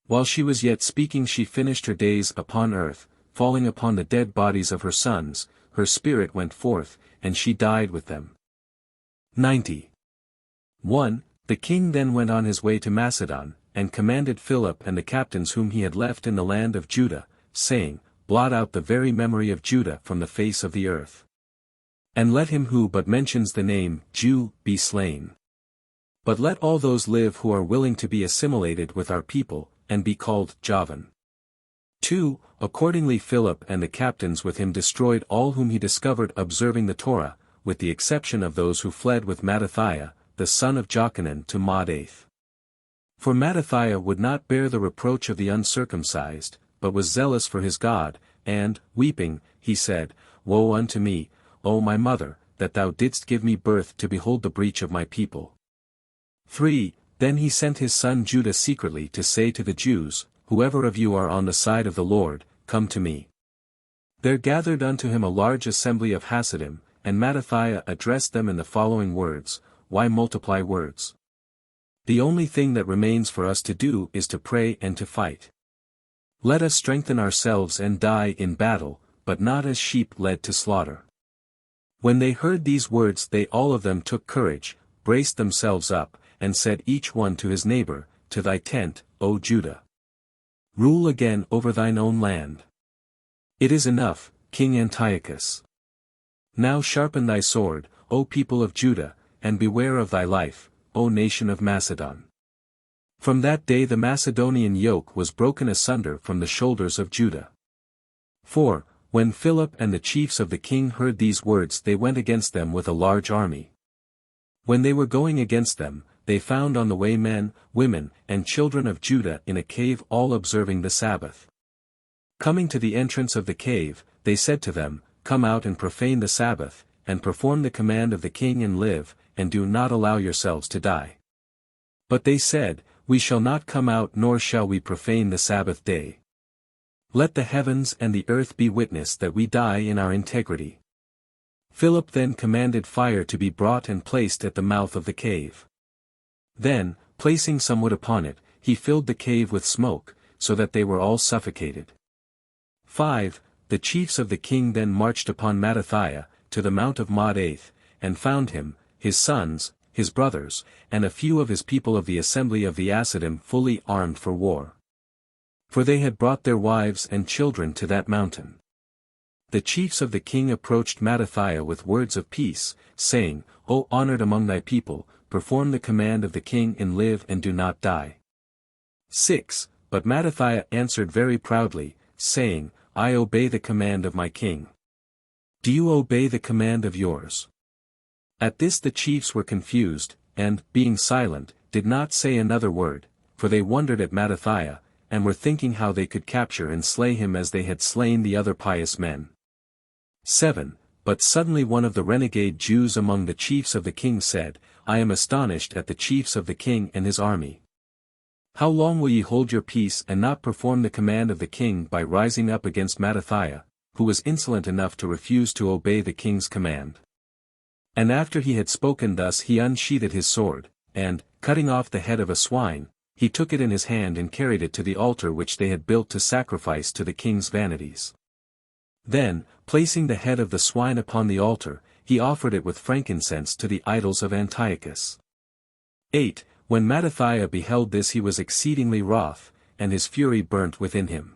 S1: While she was yet speaking she finished her days upon earth, falling upon the dead bodies of her sons, her spirit went forth, and she died with them. 90. 1. The king then went on his way to Macedon, and commanded Philip and the captains whom he had left in the land of Judah, saying, Blot out the very memory of Judah from the face of the earth. And let him who but mentions the name Jew be slain. But let all those live who are willing to be assimilated with our people, and be called Javan. 2. Accordingly Philip and the captains with him destroyed all whom he discovered observing the Torah, with the exception of those who fled with Mattathiah, the son of Jochanan to Madath. For Mattathiah would not bear the reproach of the uncircumcised, but was zealous for his God, and, weeping, he said, Woe unto me, O my mother, that thou didst give me birth to behold the breach of my people. 3. Then he sent his son Judah secretly to say to the Jews, Whoever of you are on the side of the Lord, come to me. There gathered unto him a large assembly of Hasidim, and Mattathiah addressed them in the following words, Why multiply words? The only thing that remains for us to do is to pray and to fight. Let us strengthen ourselves and die in battle, but not as sheep led to slaughter. When they heard these words they all of them took courage, braced themselves up, and said each one to his neighbor, To thy tent, O Judah. Rule again over thine own land. It is enough, King Antiochus. Now sharpen thy sword, O people of Judah, and beware of thy life, O nation of Macedon. From that day the Macedonian yoke was broken asunder from the shoulders of Judah. 4. When Philip and the chiefs of the king heard these words they went against them with a large army. When they were going against them, they found on the way men, women, and children of Judah in a cave all observing the Sabbath. Coming to the entrance of the cave, they said to them, Come out and profane the Sabbath, and perform the command of the king and live, and do not allow yourselves to die. But they said, We shall not come out nor shall we profane the Sabbath day. Let the heavens and the earth be witness that we die in our integrity. Philip then commanded fire to be brought and placed at the mouth of the cave. Then, placing some wood upon it, he filled the cave with smoke, so that they were all suffocated. 5. The chiefs of the king then marched upon Mattathiah, to the mount of Madath, and found him, his sons, his brothers, and a few of his people of the assembly of the Asidim fully armed for war. For they had brought their wives and children to that mountain. The chiefs of the king approached Mattathiah with words of peace, saying, O honored among thy people, perform the command of the king and live and do not die. 6. But Mattathiah answered very proudly, saying, I obey the command of my king. Do you obey the command of yours? At this the chiefs were confused, and, being silent, did not say another word, for they wondered at Mattathiah, and were thinking how they could capture and slay him as they had slain the other pious men. 7. But suddenly one of the renegade Jews among the chiefs of the king said, I am astonished at the chiefs of the king and his army. How long will ye hold your peace and not perform the command of the king by rising up against Mattathiah, who was insolent enough to refuse to obey the king's command? And after he had spoken thus he unsheathed his sword, and, cutting off the head of a swine, he took it in his hand and carried it to the altar which they had built to sacrifice to the king's vanities. Then, placing the head of the swine upon the altar, he offered it with frankincense to the idols of Antiochus. 8. When Mattathiah beheld this he was exceedingly wroth, and his fury burnt within him.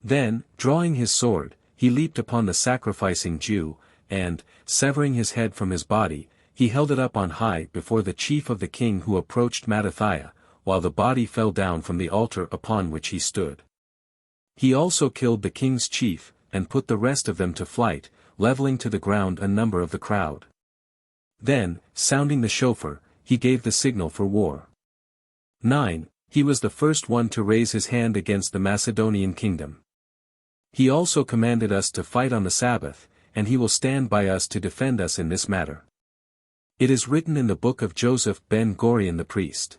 S1: Then, drawing his sword, he leaped upon the sacrificing Jew, and, severing his head from his body, he held it up on high before the chief of the king who approached Mattathiah, while the body fell down from the altar upon which he stood. He also killed the king's chief, and put the rest of them to flight, leveling to the ground a number of the crowd. Then, sounding the shofar, he gave the signal for war. 9. He was the first one to raise his hand against the Macedonian kingdom. He also commanded us to fight on the Sabbath, and he will stand by us to defend us in this matter. It is written in the book of Joseph ben-Gurion the priest.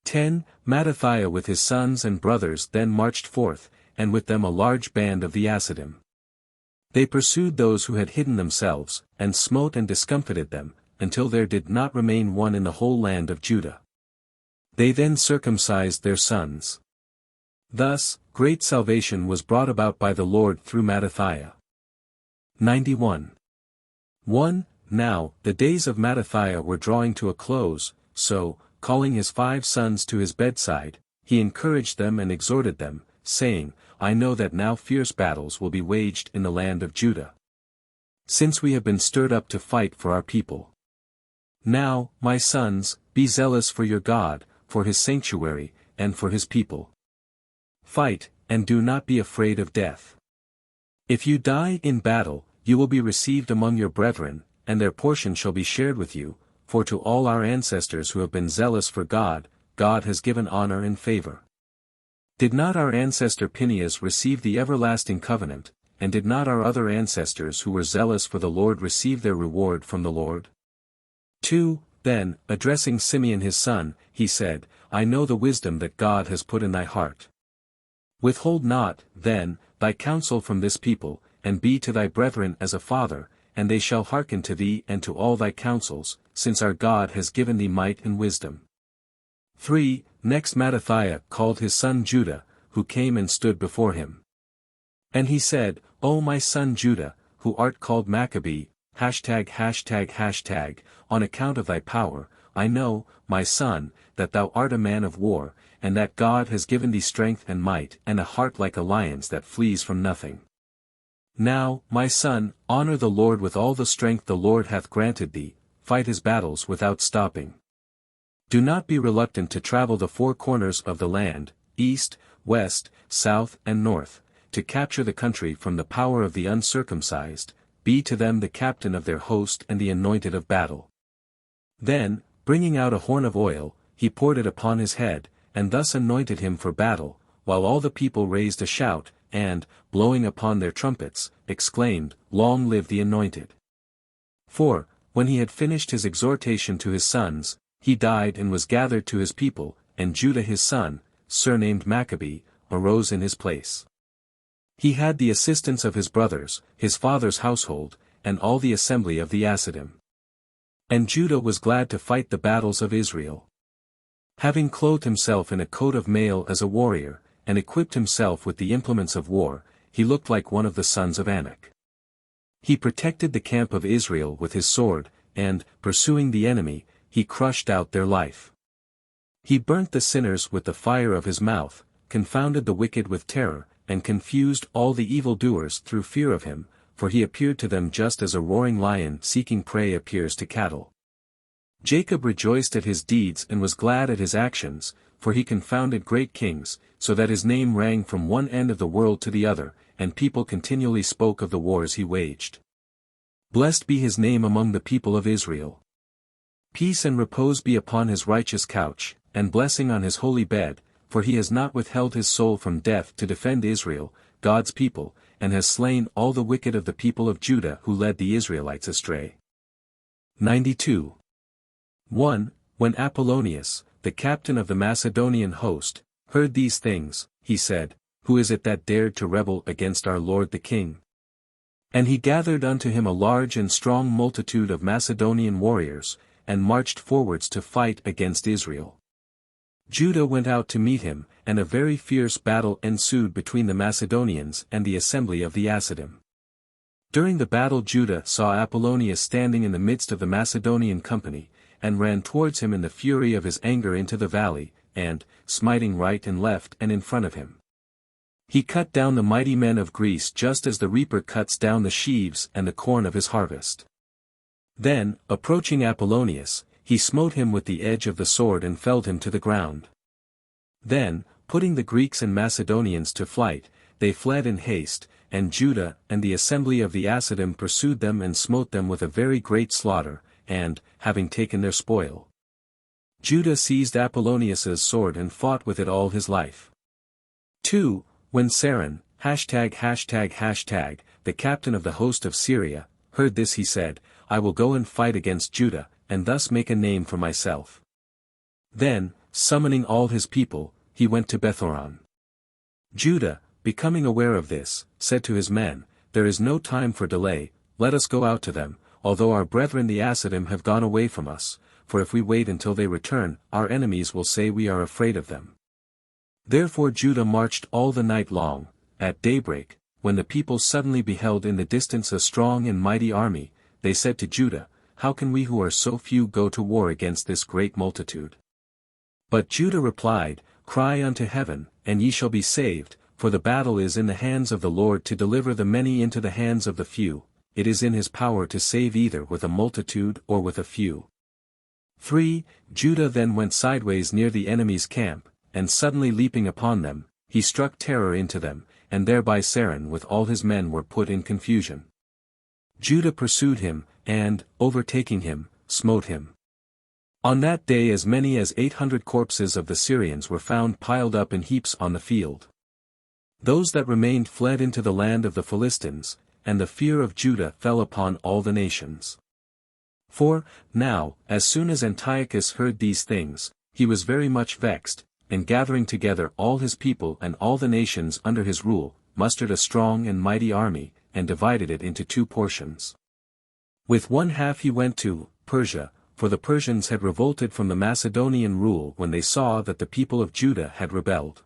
S1: 10. Mattathiah with his sons and brothers then marched forth, and with them a large band of the Asidim. They pursued those who had hidden themselves, and smote and discomfited them, until there did not remain one in the whole land of Judah. They then circumcised their sons. Thus, great salvation was brought about by the Lord through Mattathiah. 91. 1. Now, the days of Mattathiah were drawing to a close, so, calling his 5 sons to his bedside, he encouraged them and exhorted them, saying, I know that now fierce battles will be waged in the land of Judah. Since we have been stirred up to fight for our people. Now, my sons, be zealous for your God, for his sanctuary, and for his people. Fight, and do not be afraid of death. If you die in battle, you will be received among your brethren, and their portion shall be shared with you, for to all our ancestors who have been zealous for God, God has given honor and favor. Did not our ancestor Phinehas receive the everlasting covenant, and did not our other ancestors who were zealous for the Lord receive their reward from the Lord? 2. Then, addressing Simeon his son, he said, I know the wisdom that God has put in thy heart. Withhold not, then, thy counsel from this people, and be to thy brethren as a father, and they shall hearken to thee and to all thy counsels, since our God has given thee might and wisdom. 3. Next Mattathiah called his son Judah, who came and stood before him. And he said, O my son Judah, who art called Maccabee, ###, on account of thy power, I know, my son, that thou art a man of war, and that God has given thee strength and might and a heart like a lion's that flees from nothing. Now, my son, honor the Lord with all the strength the Lord hath granted thee, fight his battles without stopping. Do not be reluctant to travel the 4 corners of the land, east, west, south and north, to capture the country from the power of the uncircumcised, be to them the captain of their host and the anointed of battle. Then, bringing out a horn of oil, he poured it upon his head, and thus anointed him for battle, while all the people raised a shout, and, blowing upon their trumpets, exclaimed, Long live the anointed. 4. When he had finished his exhortation to his sons, he died and was gathered to his people, and Judah his son, surnamed Maccabee, arose in his place. He had the assistance of his brothers, his father's household, and all the assembly of the Asidim. And Judah was glad to fight the battles of Israel. Having clothed himself in a coat of mail as a warrior, and equipped himself with the implements of war, he looked like one of the sons of Anak. He protected the camp of Israel with his sword, and, pursuing the enemy, he crushed out their life. He burnt the sinners with the fire of his mouth, confounded the wicked with terror, and confused all the evildoers through fear of him, for he appeared to them just as a roaring lion seeking prey appears to cattle. Jacob rejoiced at his deeds and was glad at his actions, for he confounded great kings, so that his name rang from one end of the world to the other, and people continually spoke of the wars he waged. Blessed be his name among the people of Israel. Peace and repose be upon his righteous couch, and blessing on his holy bed, for he has not withheld his soul from death to defend Israel, God's people, and has slain all the wicked of the people of Judah who led the Israelites astray. 92. 1. When Apollonius, the captain of the Macedonian host, heard these things, he said, Who is it that dared to rebel against our lord the king? And he gathered unto him a large and strong multitude of Macedonian warriors, and marched forwards to fight against Israel. Judah went out to meet him, and a very fierce battle ensued between the Macedonians and the assembly of the Asidim. During the battle Judah saw Apollonius standing in the midst of the Macedonian company, and ran towards him in the fury of his anger into the valley, and, smiting right and left and in front of him, he cut down the mighty men of Greece just as the reaper cuts down the sheaves and the corn of his harvest. Then, approaching Apollonius, he smote him with the edge of the sword and felled him to the ground. Then, putting the Greeks and Macedonians to flight, they fled in haste, and Judah and the assembly of the Asidim pursued them and smote them with a very great slaughter, and, having taken their spoil, Judah seized Apollonius's sword and fought with it all his life. 2. When Saran, the captain of the host of Syria, heard this he said, I will go and fight against Judah, and thus make a name for myself. Then, summoning all his people, he went to Bethoron. Judah, becoming aware of this, said to his men, There is no time for delay, let us go out to them, although our brethren the Asidim have gone away from us, for if we wait until they return, our enemies will say we are afraid of them. Therefore Judah marched all the night long. At daybreak, when the people suddenly beheld in the distance a strong and mighty army, they said to Judah, How can we who are so few go to war against this great multitude? But Judah replied, Cry unto heaven, and ye shall be saved, for the battle is in the hands of the Lord to deliver the many into the hands of the few, it is in his power to save either with a multitude or with a few. 3. Judah then went sideways near the enemy's camp, and suddenly leaping upon them, he struck terror into them, and thereby Saran with all his men were put in confusion. Judah pursued him, and, overtaking him, smote him. On that day as many as 800 corpses of the Syrians were found piled up in heaps on the field. Those that remained fled into the land of the Philistines, and the fear of Judah fell upon all the nations. 4. Now, as soon as Antiochus heard these things, he was very much vexed, and gathering together all his people and all the nations under his rule, mustered a strong and mighty army, and divided it into 2 portions. With one half he went to Persia, for the Persians had revolted from the Macedonian rule when they saw that the people of Judah had rebelled.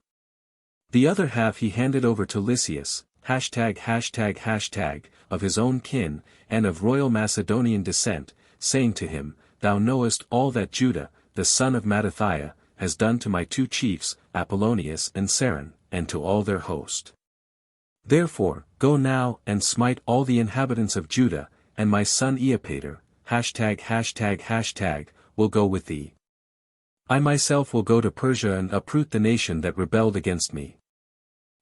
S1: The other half he handed over to Lysias, of his own kin, and of royal Macedonian descent, saying to him, Thou knowest all that Judah, the son of Mattathiah, has done to my 2 chiefs, Apollonius and Saran, and to all their host. Therefore, go now and smite all the inhabitants of Judah, and my son Eopater, will go with thee. I myself will go to Persia and uproot the nation that rebelled against me.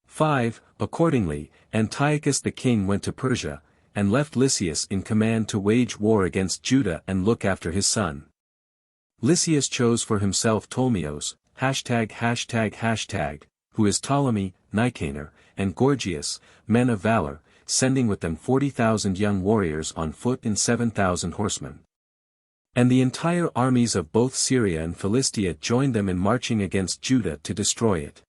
S1: 5. Accordingly, Antiochus the king went to Persia, and left Lysias in command to wage war against Judah and look after his son. Lysias chose for himself Ptolemaeus, who is Ptolemy, Nicanor, and Gorgias, men of valor, sending with them 40,000 young warriors on foot and 7,000 horsemen. And the entire armies of both Syria and Philistia joined them in marching against Judah to destroy it.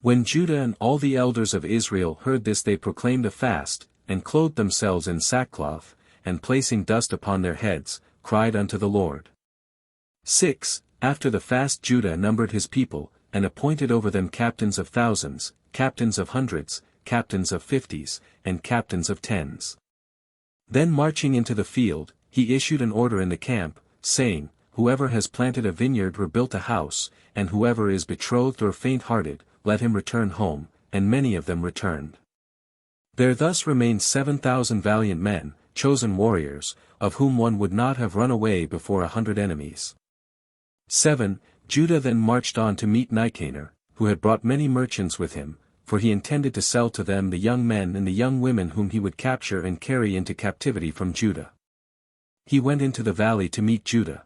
S1: When Judah and all the elders of Israel heard this they proclaimed a fast, and clothed themselves in sackcloth, and placing dust upon their heads, cried unto the Lord. 6. After the fast Judah numbered his people, and appointed over them captains of thousands, captains of hundreds, captains of fifties, and captains of tens. Then marching into the field, he issued an order in the camp, saying, Whoever has planted a vineyard or built a house, and whoever is betrothed or faint-hearted, let him return home, and many of them returned. There thus remained 7,000 valiant men, chosen warriors, of whom one would not have run away before 100 enemies. 7. Judah then marched on to meet Nicanor, who had brought many merchants with him, for he intended to sell to them the young men and the young women whom he would capture and carry into captivity from Judah. He went into the valley to meet Judah.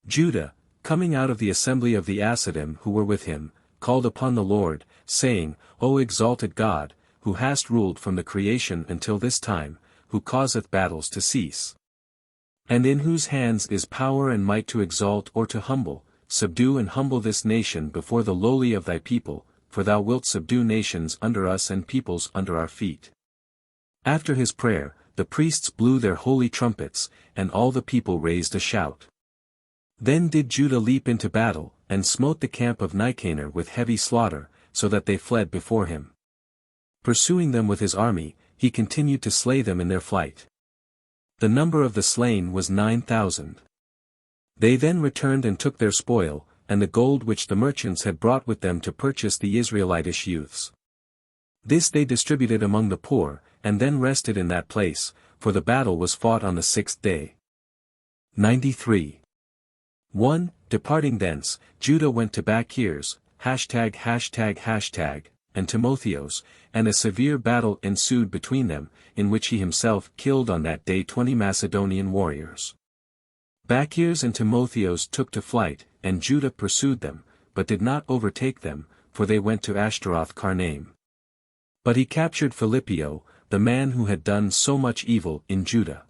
S1: Judah, coming out of the assembly of the Asidim who were with him, called upon the Lord, saying, O exalted God, who hast ruled from the creation until this time, who causeth battles to cease. And in whose hands is power and might to exalt or to humble, subdue and humble this nation before the lowly of thy people, for thou wilt subdue nations under us and peoples under our feet. After his prayer, the priests blew their holy trumpets, and all the people raised a shout. Then did Judah leap into battle, and smote the camp of Nicanor with heavy slaughter, so that they fled before him. Pursuing them with his army, he continued to slay them in their flight. The number of the slain was 9,000. They then returned and took their spoil, and the gold which the merchants had brought with them to purchase the Israelitish youths. This they distributed among the poor, and then rested in that place, for the battle was fought on the 6th day. 93. 1. Departing thence, Judah went to Bachirs, ###, and Timotheos, and a severe battle ensued between them, in which he himself killed on that day 20 Macedonian warriors. Bachirs and Timotheos took to flight, and Judah pursued them, but did not overtake them, for they went to Ashtaroth Karnaim. But he captured Philippio, the man who had done so much evil in Judah.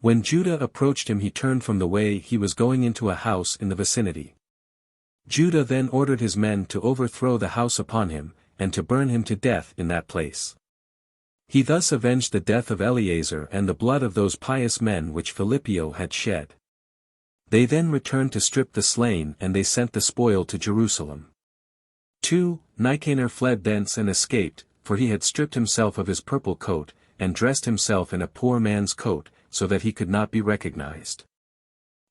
S1: When Judah approached him he turned from the way he was going into a house in the vicinity. Judah then ordered his men to overthrow the house upon him, and to burn him to death in that place. He thus avenged the death of Eleazar and the blood of those pious men which Philippio had shed. They then returned to strip the slain and they sent the spoil to Jerusalem. 2. Nicanor fled thence and escaped, for he had stripped himself of his purple coat, and dressed himself in a poor man's coat, so that he could not be recognized.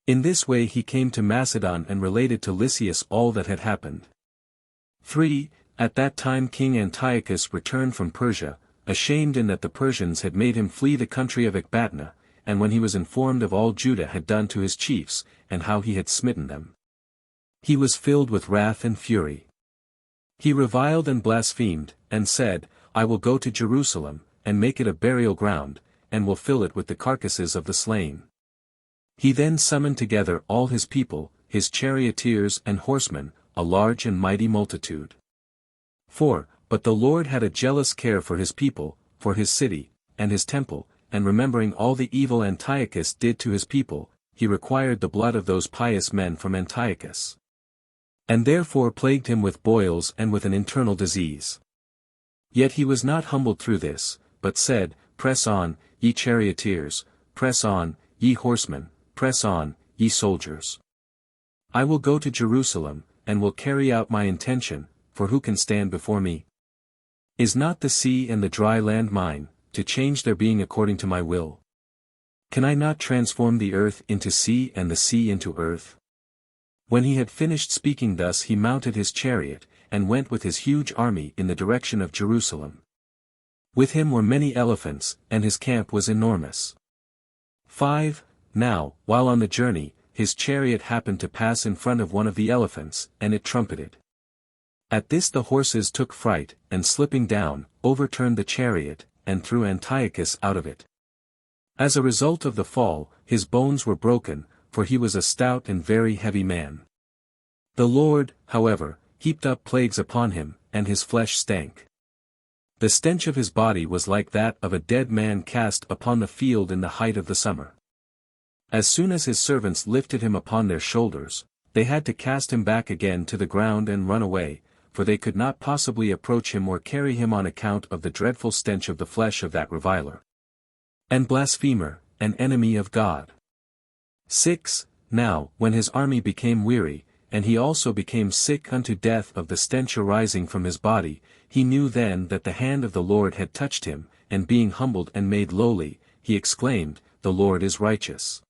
S1: In this way he came to Macedon and related to Lysias all that had happened. 3. At that time King Antiochus returned from Persia, ashamed in that the Persians had made him flee the country of Ecbatana, and when he was informed of all Judah had done to his chiefs, and how he had smitten them, he was filled with wrath and fury. He reviled and blasphemed, and said, I will go to Jerusalem, and make it a burial ground, and will fill it with the carcasses of the slain. He then summoned together all his people, his charioteers and horsemen, a large and mighty multitude. 4. But the Lord had a jealous care for his people, for his city, and his temple, and remembering all the evil Antiochus did to his people, he required the blood of those pious men from Antiochus. And therefore plagued him with boils and with an internal disease. Yet he was not humbled through this, but said, Press on, ye charioteers, press on, ye horsemen, press on, ye soldiers. I will go to Jerusalem, and will carry out my intention, for who can stand before me? Is not the sea and the dry land mine, to change their being according to my will? Can I not transform the earth into sea and the sea into earth? When he had finished speaking thus he mounted his chariot, and went with his huge army in the direction of Jerusalem. With him were many elephants, and his camp was enormous. 5. Now, while on the journey, his chariot happened to pass in front of one of the elephants, and it trumpeted. At this the horses took fright, and slipping down, overturned the chariot, and threw Antiochus out of it. As a result of the fall, his bones were broken, for he was a stout and very heavy man. The Lord, however, heaped up plagues upon him, and his flesh stank. The stench of his body was like that of a dead man cast upon the field in the height of the summer. As soon as his servants lifted him upon their shoulders, they had to cast him back again to the ground and run away, for they could not possibly approach him or carry him on account of the dreadful stench of the flesh of that reviler and blasphemer, an enemy of God. 6. Now, when his army became weary, and he also became sick unto death of the stench arising from his body. He knew then that the hand of the Lord had touched him, and being humbled and made lowly, he exclaimed, The Lord is righteous.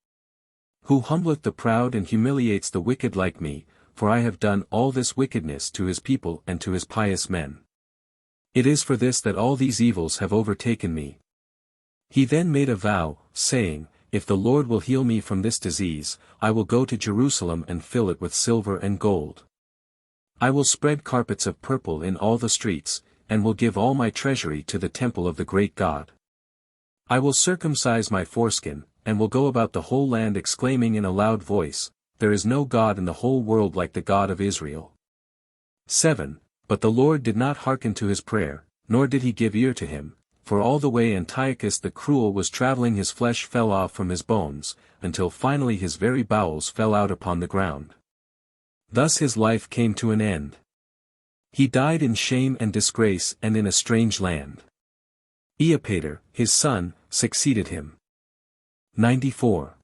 S1: Who humbleth the proud and humiliates the wicked like me, for I have done all this wickedness to his people and to his pious men. It is for this that all these evils have overtaken me. He then made a vow, saying, If the Lord will heal me from this disease, I will go to Jerusalem and fill it with silver and gold. I will spread carpets of purple in all the streets, and will give all my treasury to the temple of the great God. I will circumcise my foreskin, and will go about the whole land exclaiming in a loud voice, There is no God in the whole world like the God of Israel. 7. But the Lord did not hearken to his prayer, nor did he give ear to him, for all the way Antiochus the cruel was traveling his flesh fell off from his bones, until finally his very bowels fell out upon the ground. Thus his life came to an end. He died in shame and disgrace and in a strange land. Eopater, his son, succeeded him. 94.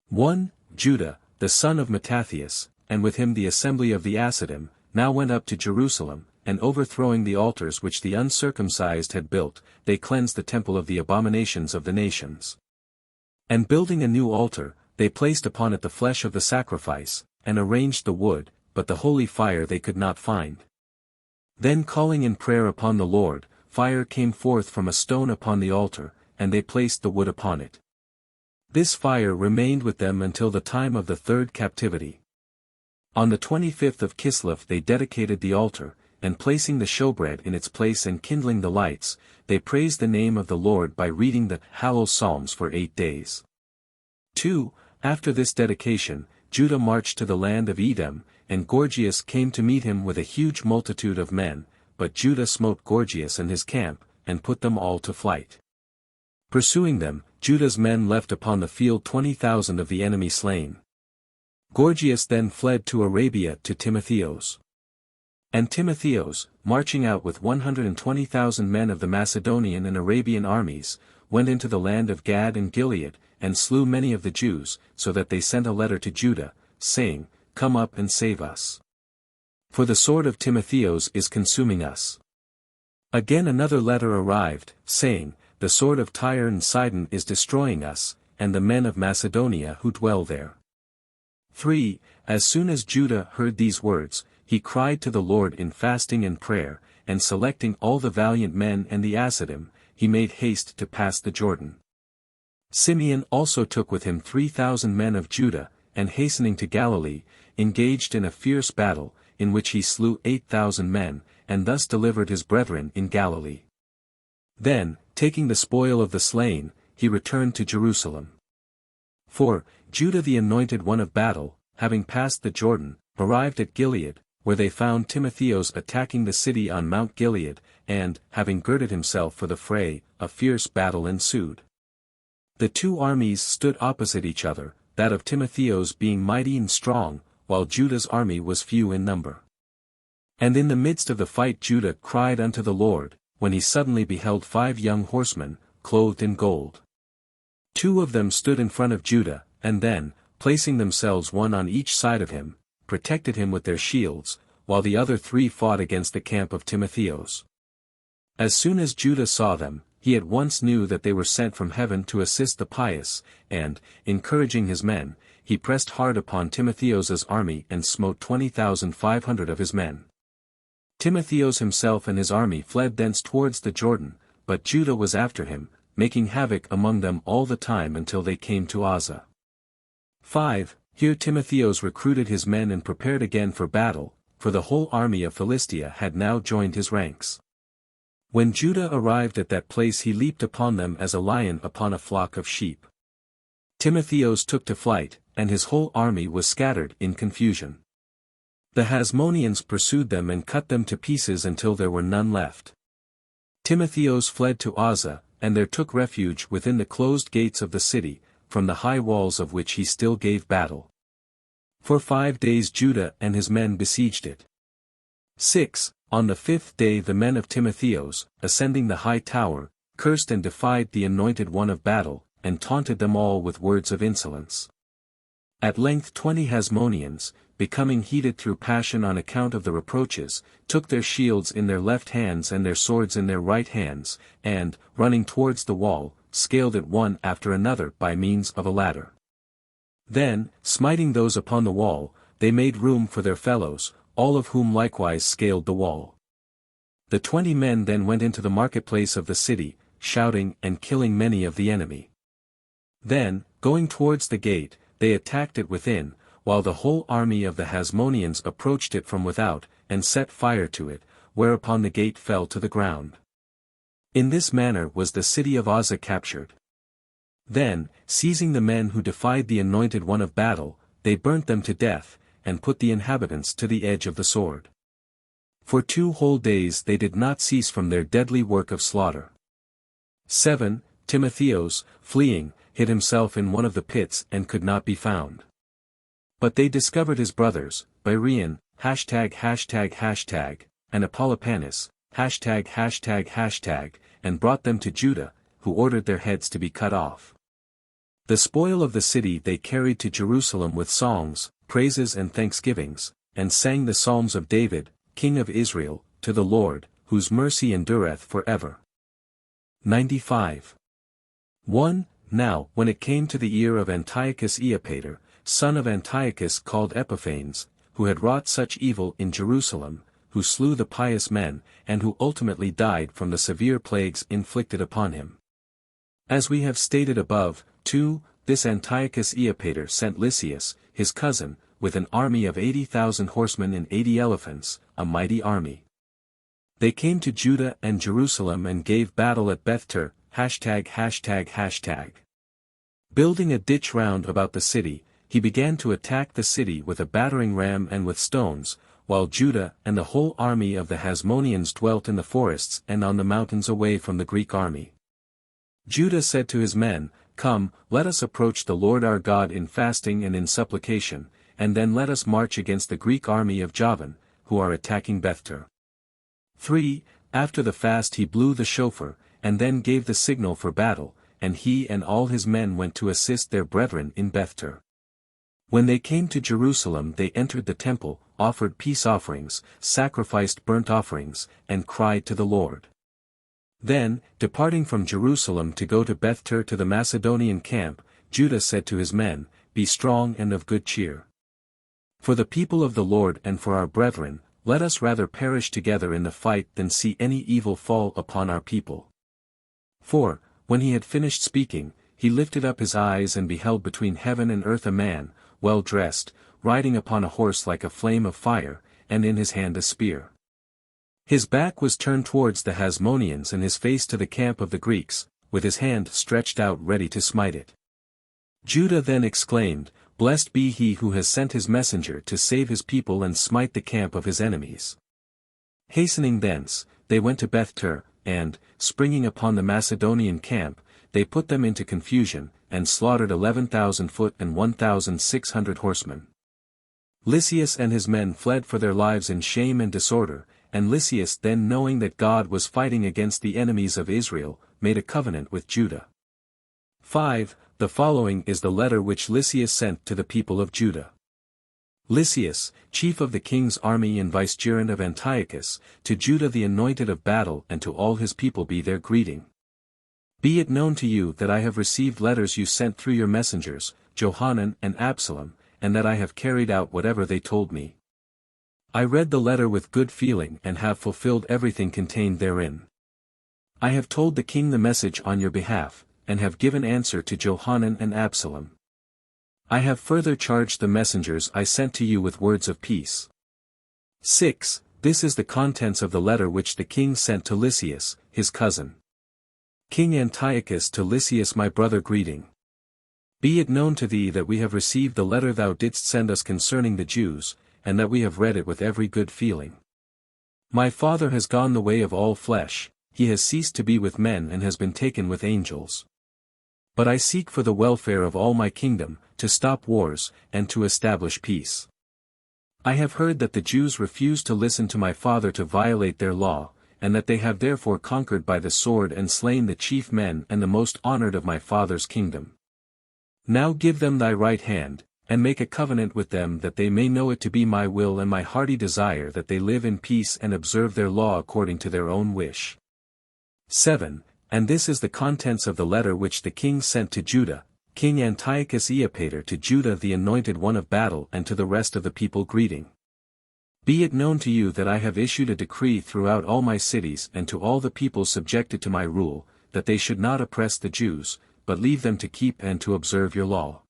S1: 1. Judah, the son of Mattathias, and with him the assembly of the Asidim, now went up to Jerusalem, and overthrowing the altars which the uncircumcised had built, they cleansed the temple of the abominations of the nations. And building a new altar, they placed upon it the flesh of the sacrifice, and arranged the wood, but the holy fire they could not find. Then calling in prayer upon the Lord, fire came forth from a stone upon the altar, and they placed the wood upon it. This fire remained with them until the time of the third captivity. On the 25th of Kislev they dedicated the altar, and placing the showbread in its place and kindling the lights, they praised the name of the Lord by reading the Hallel Psalms for 8 days. 2. After this dedication, Judah marched to the land of Edom, and Gorgias came to meet him with a huge multitude of men, but Judah smote Gorgias and his camp, and put them all to flight. Pursuing them, Judah's men left upon the field 20,000 of the enemy slain. Gorgias then fled to Arabia to Timotheos. And Timotheos, marching out with 120,000 men of the Macedonian and Arabian armies, went into the land of Gad and Gilead, and slew many of the Jews, so that they sent a letter to Judah, saying, Come up and save us. For the sword of Timotheos is consuming us. Again another letter arrived, saying, The sword of Tyre and Sidon is destroying us, and the men of Macedonia who dwell there. 3. As soon as Judah heard these words, he cried to the Lord in fasting and prayer, and selecting all the valiant men and the Asidim, he made haste to pass the Jordan. Simeon also took with him 3,000 men of Judah, and hastening to Galilee, engaged in a fierce battle, in which he slew 8,000 men, and thus delivered his brethren in Galilee. Then, taking the spoil of the slain, he returned to Jerusalem. 4. Judah the anointed one of battle, having passed the Jordan, arrived at Gilead, where they found Timotheos attacking the city on Mount Gilead, and, having girded himself for the fray, a fierce battle ensued. The two armies stood opposite each other, that of Timotheos being mighty and strong, while Judah's army was few in number. And in the midst of the fight Judah cried unto the Lord, when he suddenly beheld 5 young horsemen, clothed in gold. 2 of them stood in front of Judah, and then, placing themselves one on each side of him, protected him with their shields, while the other 3 fought against the camp of Timotheos. As soon as Judah saw them, he at once knew that they were sent from heaven to assist the pious, and, encouraging his men, he pressed hard upon Timotheos's army and smote 20,500 of his men. Timotheos himself and his army fled thence towards the Jordan, but Judah was after him, making havoc among them all the time until they came to Aza. 5. Here Timotheos recruited his men and prepared again for battle, for the whole army of Philistia had now joined his ranks. When Judah arrived at that place he leaped upon them as a lion upon a flock of sheep. Timotheos took to flight, and his whole army was scattered in confusion. The Hasmoneans pursued them and cut them to pieces until there were none left. Timotheos fled to Aza, and there took refuge within the closed gates of the city, from the high walls of which he still gave battle. For 5 days Judah and his men besieged it. 6. On the 5th day the men of Timotheos, ascending the high tower, cursed and defied the anointed one of battle, and taunted them all with words of insolence. At length 20 Hasmoneans, becoming heated through passion on account of the reproaches, took their shields in their left hands and their swords in their right hands, and, running towards the wall, scaled it one after another by means of a ladder. Then, smiting those upon the wall, they made room for their fellows, all of whom likewise scaled the wall. The 20 men then went into the marketplace of the city, shouting and killing many of the enemy. Then, going towards the gate, they attacked it within, while the whole army of the Hasmoneans approached it from without, and set fire to it, whereupon the gate fell to the ground. In this manner was the city of Oza captured. Then, seizing the men who defied the anointed one of battle, they burnt them to death, and put the inhabitants to the edge of the sword. For 2 whole days they did not cease from their deadly work of slaughter. 7. Timotheos, fleeing, hid himself in one of the pits and could not be found. But they discovered his brothers, Birean, ###, and Apollopanis, ###, and brought them to Judah, who ordered their heads to be cut off. The spoil of the city they carried to Jerusalem with songs, praises and thanksgivings, and sang the psalms of David, king of Israel, to the Lord, whose mercy endureth forever. 95. 1. Now, when it came to the ear of Antiochus Epiphanes, son of Antiochus called Epiphanes, who had wrought such evil in Jerusalem, who slew the pious men, and who ultimately died from the severe plagues inflicted upon him. As we have stated above, 2, this Antiochus Epiphanes sent Lysias, his cousin, with an army of 80,000 horsemen and 80 elephants, a mighty army. They came to Judah and Jerusalem and gave battle at Bethter, ###. Building a ditch round about the city, he began to attack the city with a battering ram and with stones, while Judah and the whole army of the Hasmoneans dwelt in the forests and on the mountains away from the Greek army. Judah said to his men, "Come, let us approach the Lord our God in fasting and in supplication, and then let us march against the Greek army of Javan, who are attacking Bethter." 3. After the fast he blew the shofar, and then gave the signal for battle, and he and all his men went to assist their brethren in Bethter. When they came to Jerusalem they entered the temple, offered peace offerings, sacrificed burnt offerings, and cried to the Lord. Then, departing from Jerusalem to go to Bethter to the Macedonian camp, Judah said to his men, "Be strong and of good cheer. For the people of the Lord and for our brethren, let us rather perish together in the fight than see any evil fall upon our people." 4. When he had finished speaking, he lifted up his eyes and beheld between heaven and earth a man, well dressed, riding upon a horse like a flame of fire, and in his hand a spear. His back was turned towards the Hasmoneans and his face to the camp of the Greeks, with his hand stretched out ready to smite it. Judah then exclaimed, "Blessed be he who has sent his messenger to save his people and smite the camp of his enemies." Hastening thence, they went to Bethter, and, springing upon the Macedonian camp, they put them into confusion, and slaughtered 11,000 foot and 1,600 horsemen. Lysias and his men fled for their lives in shame and disorder, and Lysias then knowing that God was fighting against the enemies of Israel, made a covenant with Judah. 5. The following is the letter which Lysias sent to the people of Judah. Lysias, chief of the king's army and vicegerent of Antiochus, to Judah the anointed of battle and to all his people be their greeting. Be it known to you that I have received letters you sent through your messengers, Johanan and Absalom, and that I have carried out whatever they told me. I read the letter with good feeling and have fulfilled everything contained therein. I have told the king the message on your behalf, and have given answer to Johanan and Absalom. I have further charged the messengers I sent to you with words of peace. 6. This is the contents of the letter which the king sent to Lysias, his cousin. King Antiochus to Lysias my brother greeting. Be it known to thee that we have received the letter thou didst send us concerning the Jews, and that we have read it with every good feeling. My father has gone the way of all flesh, he has ceased to be with men and has been taken with angels. But I seek for the welfare of all my kingdom, to stop wars, and to establish peace. I have heard that the Jews refuse to listen to my father to violate their law, and that they have therefore conquered by the sword and slain the chief men and the most honored of my father's kingdom. Now give them thy right hand, and make a covenant with them that they may know it to be my will and my hearty desire that they live in peace and observe their law according to their own wish. 7. And this is the contents of the letter which the king sent to Judah, King Antiochus Epiphanes to Judah the anointed one of battle and to the rest of the people greeting. Be it known to you that I have issued a decree throughout all my cities and to all the people subjected to my rule, that they should not oppress the Jews, but leave them to keep and to observe your law.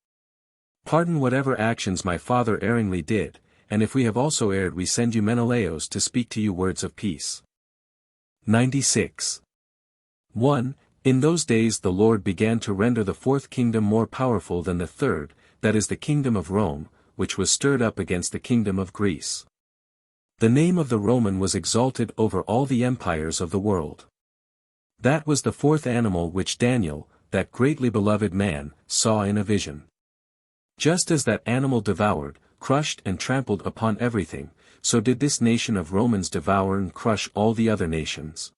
S1: Pardon whatever actions my father erringly did, and if we have also erred we send you Menelaos to speak to you words of peace. 96. 1. In those days the Lord began to render the fourth kingdom more powerful than the third, that is the kingdom of Rome, which was stirred up against the kingdom of Greece. The name of the Roman was exalted over all the empires of the world. That was the fourth animal which Daniel, that greatly beloved man, saw in a vision. Just as that animal devoured, crushed and trampled upon everything, so did this nation of Romans devour and crush all the other nations.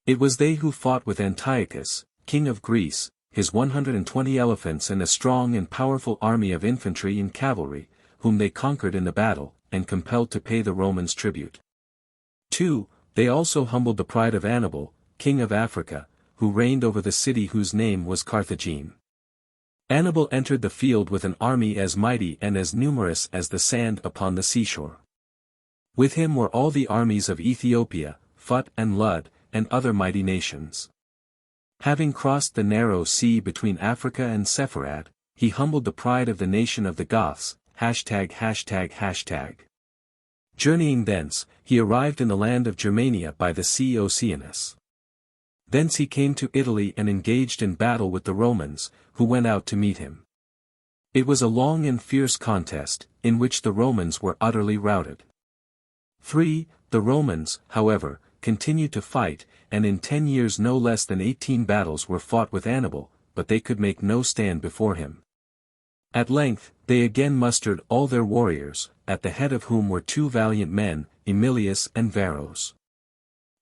S1: It was they who fought with Antiochus, king of Greece, his 120 elephants and a strong and powerful army of infantry and cavalry, whom they conquered in the battle, and compelled to pay the Romans tribute. 2. They also humbled the pride of Hannibal, king of Africa, who reigned over the city whose name was Carthagene. Hannibal entered the field with an army as mighty and as numerous as the sand upon the seashore. With him were all the armies of Ethiopia, Phut and Lud, and other mighty nations. Having crossed the narrow sea between Africa and Sepharad, he humbled the pride of the nation of the Goths, ####. Journeying thence, he arrived in the land of Germania by the sea Oceanus. Thence he came to Italy and engaged in battle with the Romans, who went out to meet him. It was a long and fierce contest, in which the Romans were utterly routed. 3. The Romans, however, continued to fight, and in 10 years no less than 18 battles were fought with Hannibal, but they could make no stand before him. At length, they again mustered all their warriors, at the head of whom were 2 valiant men, Emilius and Varus.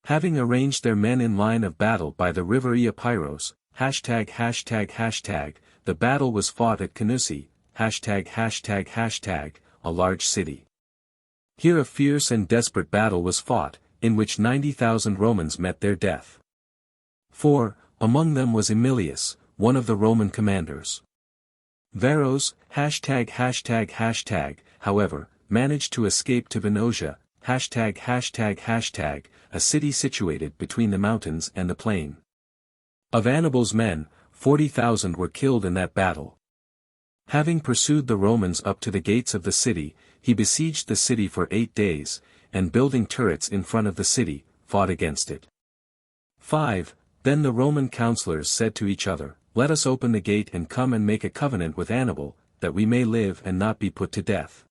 S1: Having arranged their men in line of battle by the river Epirus, ###, the battle was fought at Canusi, ###, a large city. Here a fierce and desperate battle was fought, in which 90,000 Romans met their death. 4. Among them was Emilius, one of the Roman commanders. Varus, ###, however, managed to escape to Venetia, ###, a city situated between the mountains and the plain. Of Hannibal's men, 40,000 were killed in that battle. Having pursued the Romans up to the gates of the city, he besieged the city for 8 days, and building turrets in front of the city, fought against it. 5. Then the Roman councillors said to each other, Let us open the gate and come and make a covenant with Hannibal, that we may live and not be put to death.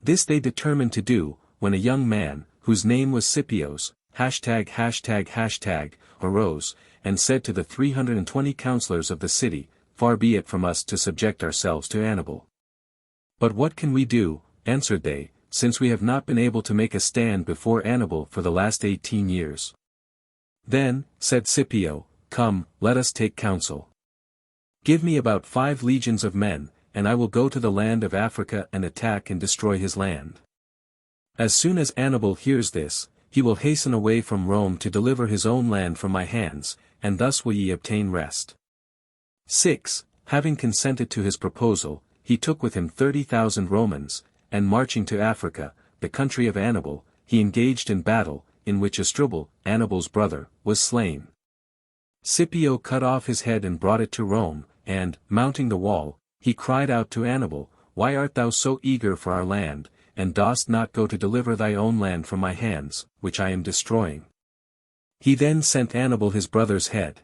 S1: This they determined to do, when a young man, whose name was Scipios, ###, arose, and said to the 320 councillors of the city, Far be it from us to subject ourselves to Hannibal. But what can we do, answered they, since we have not been able to make a stand before Hannibal for the last 18 years. Then, said Scipio, Come, let us take counsel. Give me about 5 legions of men, and I will go to the land of Africa and attack and destroy his land. As soon as Hannibal hears this, he will hasten away from Rome to deliver his own land from my hands, and thus will ye obtain rest. 6. Having consented to his proposal, he took with him 30,000 Romans, and marching to Africa, the country of Hannibal, he engaged in battle, in which Asdrubal, Hannibal's brother, was slain. Scipio cut off his head and brought it to Rome, and, mounting the wall, he cried out to Hannibal, Why art thou so eager for our land, and dost not go to deliver thy own land from my hands, which I am destroying? He then sent Hannibal his brother's head.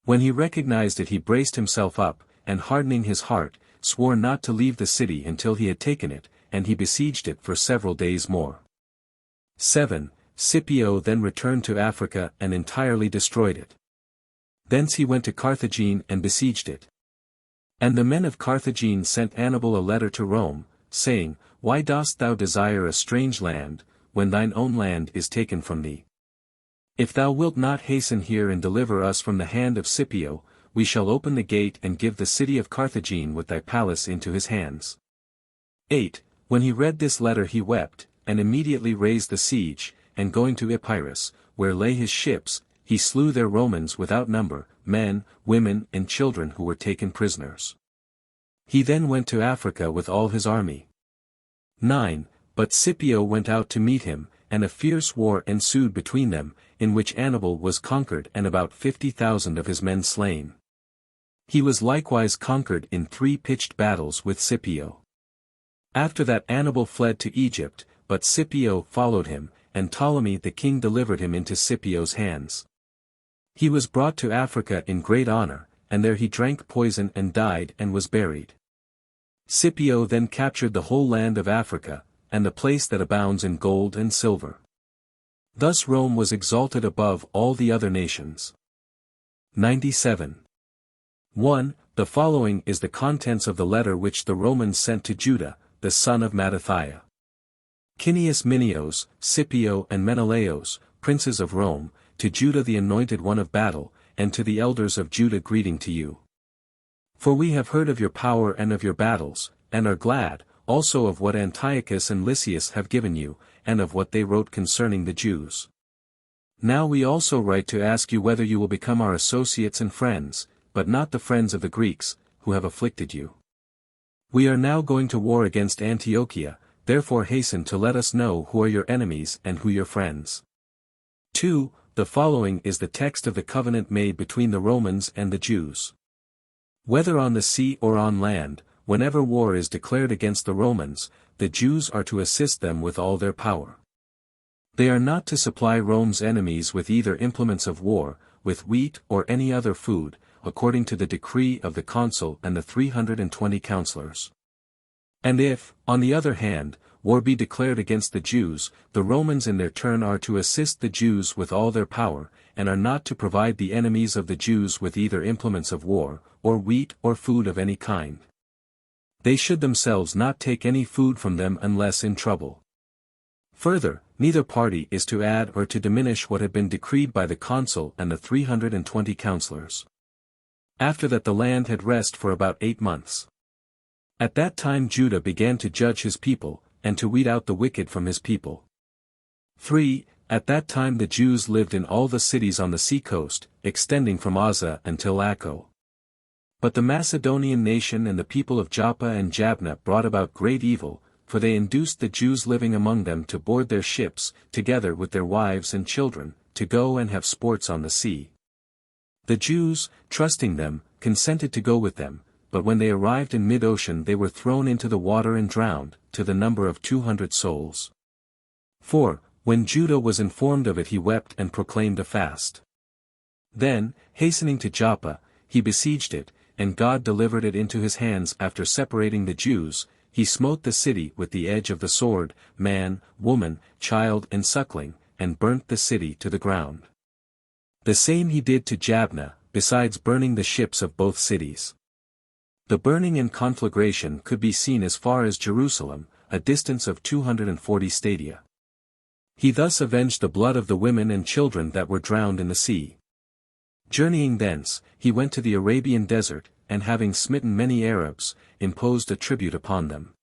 S1: When he recognized it he braced himself up, and hardening his heart, swore not to leave the city until he had taken it, and he besieged it for several days more. 7. Scipio then returned to Africa and entirely destroyed it. Thence he went to Carthagene and besieged it. And the men of Carthagene sent Hannibal a letter to Rome, saying, Why dost thou desire a strange land, when thine own land is taken from thee? If thou wilt not hasten here and deliver us from the hand of Scipio, we shall open the gate and give the city of Carthagene with thy palace into his hands. 8. When he read this letter he wept, and immediately raised the siege, and going to Epirus, where lay his ships, he slew their Romans without number, men, women and children who were taken prisoners. He then went to Africa with all his army. 9. But Scipio went out to meet him, and a fierce war ensued between them, in which Annibal was conquered and about 50,000 of his men slain. He was likewise conquered in 3 pitched battles with Scipio. After that Annibal fled to Egypt, but Scipio followed him, and Ptolemy the king delivered him into Scipio's hands. He was brought to Africa in great honor, and there he drank poison and died and was buried. Scipio then captured the whole land of Africa, and the place that abounds in gold and silver. Thus Rome was exalted above all the other nations. 97. 1. The following is the contents of the letter which the Romans sent to Judah, the son of Mattathiah. Cneius Minios, Scipio and Menelaos, princes of Rome, to Judah the anointed one of battle, and to the elders of Judah greeting to you. For we have heard of your power and of your battles, and are glad, also of what Antiochus and Lysias have given you, and of what they wrote concerning the Jews. Now we also write to ask you whether you will become our associates and friends, but not the friends of the Greeks, who have afflicted you. We are now going to war against Antiochia, therefore hasten to let us know who are your enemies and who your friends. 2. The following is the text of the covenant made between the Romans and the Jews. Whether on the sea or on land, whenever war is declared against the Romans, the Jews are to assist them with all their power. They are not to supply Rome's enemies with either implements of war, with wheat or any other food, according to the decree of the consul and the 320 counselors. And if, on the other hand, war be declared against the Jews, the Romans in their turn are to assist the Jews with all their power, and are not to provide the enemies of the Jews with either implements of war, or wheat or food of any kind. They should themselves not take any food from them unless in trouble. Further, neither party is to add or to diminish what had been decreed by the consul and the 320 counselors. After that the land had rest for about 8 months. At that time Judah began to judge his people, and to weed out the wicked from his people. 3. At that time the Jews lived in all the cities on the sea-coast, extending from Azza until Acco. But the Macedonian nation and the people of Joppa and Jabna brought about great evil, for they induced the Jews living among them to board their ships, together with their wives and children, to go and have sports on the sea. The Jews, trusting them, consented to go with them, but when they arrived in mid-ocean they were thrown into the water and drowned, to the number of 200 souls. 4. When Judah was informed of it he wept and proclaimed a fast. Then, hastening to Joppa, he besieged it, and God delivered it into his hands. After separating the Jews, he smote the city with the edge of the sword, man, woman, child and suckling, and burnt the city to the ground. The same he did to Jabna, besides burning the ships of both cities. The burning and conflagration could be seen as far as Jerusalem, a distance of 240 stadia. He thus avenged the blood of the women and children that were drowned in the sea. Journeying thence, he went to the Arabian desert, and having smitten many Arabs, imposed a tribute upon them.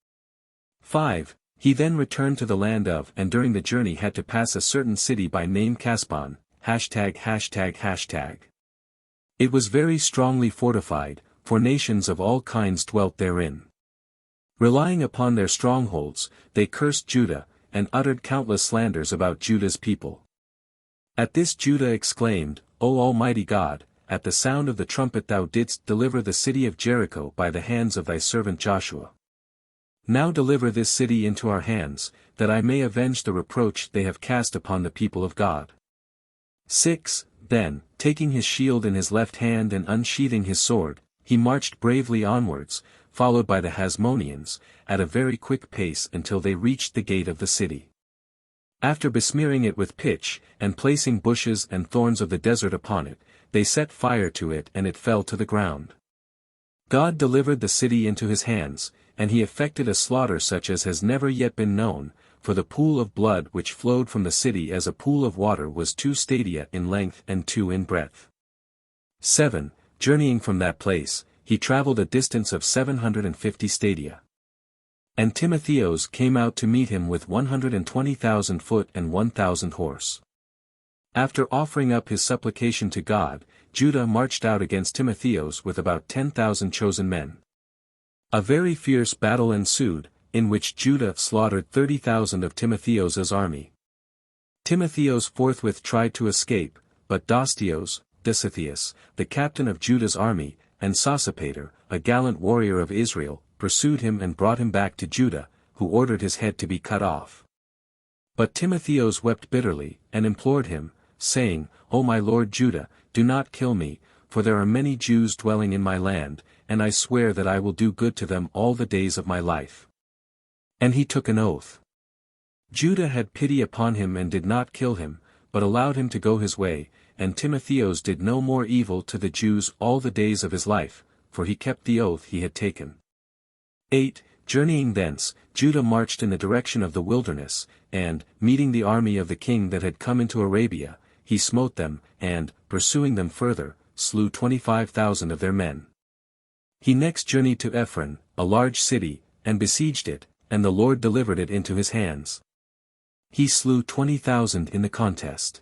S1: 5. He then returned to the land of and during the journey had to pass a certain city by name Caspon, ####. It was very strongly fortified, for nations of all kinds dwelt therein. Relying upon their strongholds, they cursed Judah, and uttered countless slanders about Judah's people. At this Judah exclaimed, O Almighty God, at the sound of the trumpet thou didst deliver the city of Jericho by the hands of thy servant Joshua. Now deliver this city into our hands, that I may avenge the reproach they have cast upon the people of God. 6. Then, taking his shield in his left hand and unsheathing his sword, he marched bravely onwards, followed by the Hasmoneans, at a very quick pace until they reached the gate of the city. After besmearing it with pitch, and placing bushes and thorns of the desert upon it, they set fire to it and it fell to the ground. God delivered the city into his hands, and he effected a slaughter such as has never yet been known, for the pool of blood which flowed from the city as a pool of water was 2 stadia in length and 2 in breadth. 7. journeying from that place, he traveled a distance of 750 stadia. And Timotheos came out to meet him with 120,000 foot and 1,000 horse. After offering up his supplication to God, Judah marched out against Timotheos with about 10,000 chosen men. A very fierce battle ensued, in which Judah slaughtered 30,000 of Timotheos's army. Timotheos forthwith tried to escape, but Dositheus, the captain of Judah's army, and Sosipater, a gallant warrior of Israel, pursued him and brought him back to Judah, who ordered his head to be cut off. But Timotheos wept bitterly, and implored him, saying, O my lord Judah, do not kill me, for there are many Jews dwelling in my land, and I swear that I will do good to them all the days of my life. And he took an oath. Judah had pity upon him and did not kill him, but allowed him to go his way, and Timotheos did no more evil to the Jews all the days of his life, for he kept the oath he had taken. 8. Journeying thence, Judah marched in the direction of the wilderness, and, meeting the army of the king that had come into Arabia, he smote them, and, pursuing them further, slew 25,000 of their men. He next journeyed to Ephron, a large city, and besieged it, and the Lord delivered it into his hands. He slew 20,000 in the contest.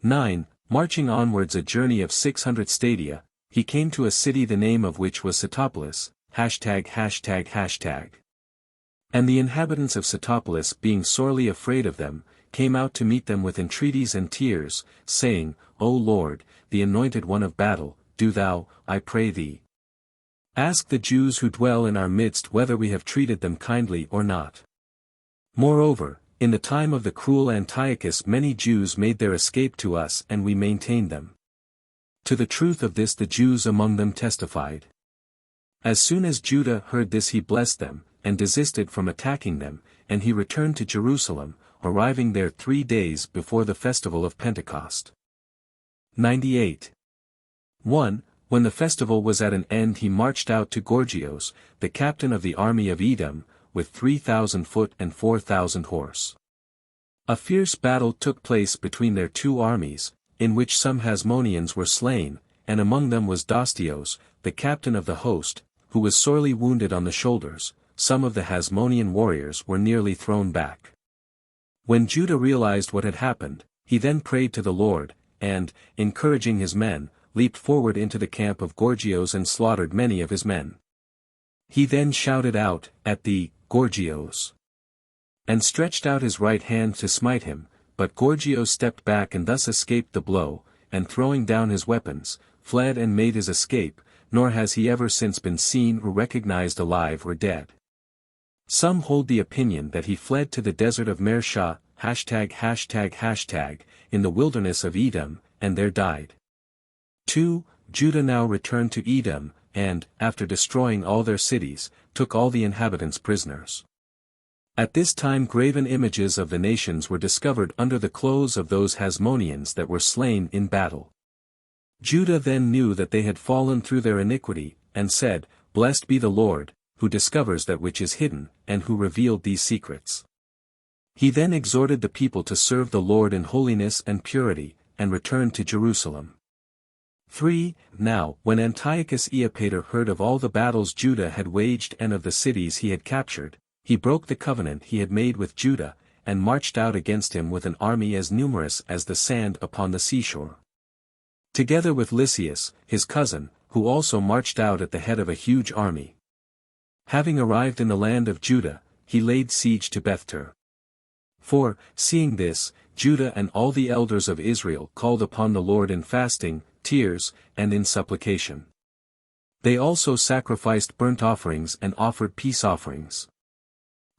S1: 9. Marching onwards a journey of 600 stadia, he came to a city the name of which was Setopolis, ###. And the inhabitants of Setopolis being sorely afraid of them, came out to meet them with entreaties and tears, saying, O Lord, the anointed one of battle, do thou, I pray thee, ask the Jews who dwell in our midst whether we have treated them kindly or not. Moreover, in the time of the cruel Antiochus many Jews made their escape to us and we maintained them. To the truth of this the Jews among them testified. As soon as Judah heard this he blessed them, and desisted from attacking them, and he returned to Jerusalem, arriving there 3 days before the festival of Pentecost. 98. 1. When the festival was at an end he marched out to Gorgios, the captain of the army of Edom, with 3,000 foot and 4,000 horse. A fierce battle took place between their two armies, in which some Hasmoneans were slain, and among them was Dositheus, the captain of the host, who was sorely wounded on the shoulders. Some of the Hasmonean warriors were nearly thrown back. When Judah realized what had happened, he then prayed to the Lord, and, encouraging his men, leaped forward into the camp of Gorgios and slaughtered many of his men. He then shouted out, at thee, Gorgios, and stretched out his right hand to smite him, but Gorgios stepped back and thus escaped the blow, and throwing down his weapons, fled and made his escape, nor has he ever since been seen or recognized alive or dead. Some hold the opinion that he fled to the desert of Mersha, ###, in the wilderness of Edom, and there died. 2. Judah now returned to Edom, and, after destroying all their cities, took all the inhabitants prisoners. At this time graven images of the nations were discovered under the clothes of those Hasmoneans that were slain in battle. Judah then knew that they had fallen through their iniquity, and said, Blessed be the Lord, who discovers that which is hidden, and who revealed these secrets. He then exhorted the people to serve the Lord in holiness and purity, and returned to Jerusalem. 3. Now, when Antiochus Epiphanes heard of all the battles Judah had waged and of the cities he had captured, he broke the covenant he had made with Judah, and marched out against him with an army as numerous as the sand upon the seashore. Together with Lysias, his cousin, who also marched out at the head of a huge army. Having arrived in the land of Judah, he laid siege to Bethter. 4. Seeing this, Judah and all the elders of Israel called upon the Lord in fasting, tears, and in supplication. They also sacrificed burnt offerings and offered peace offerings.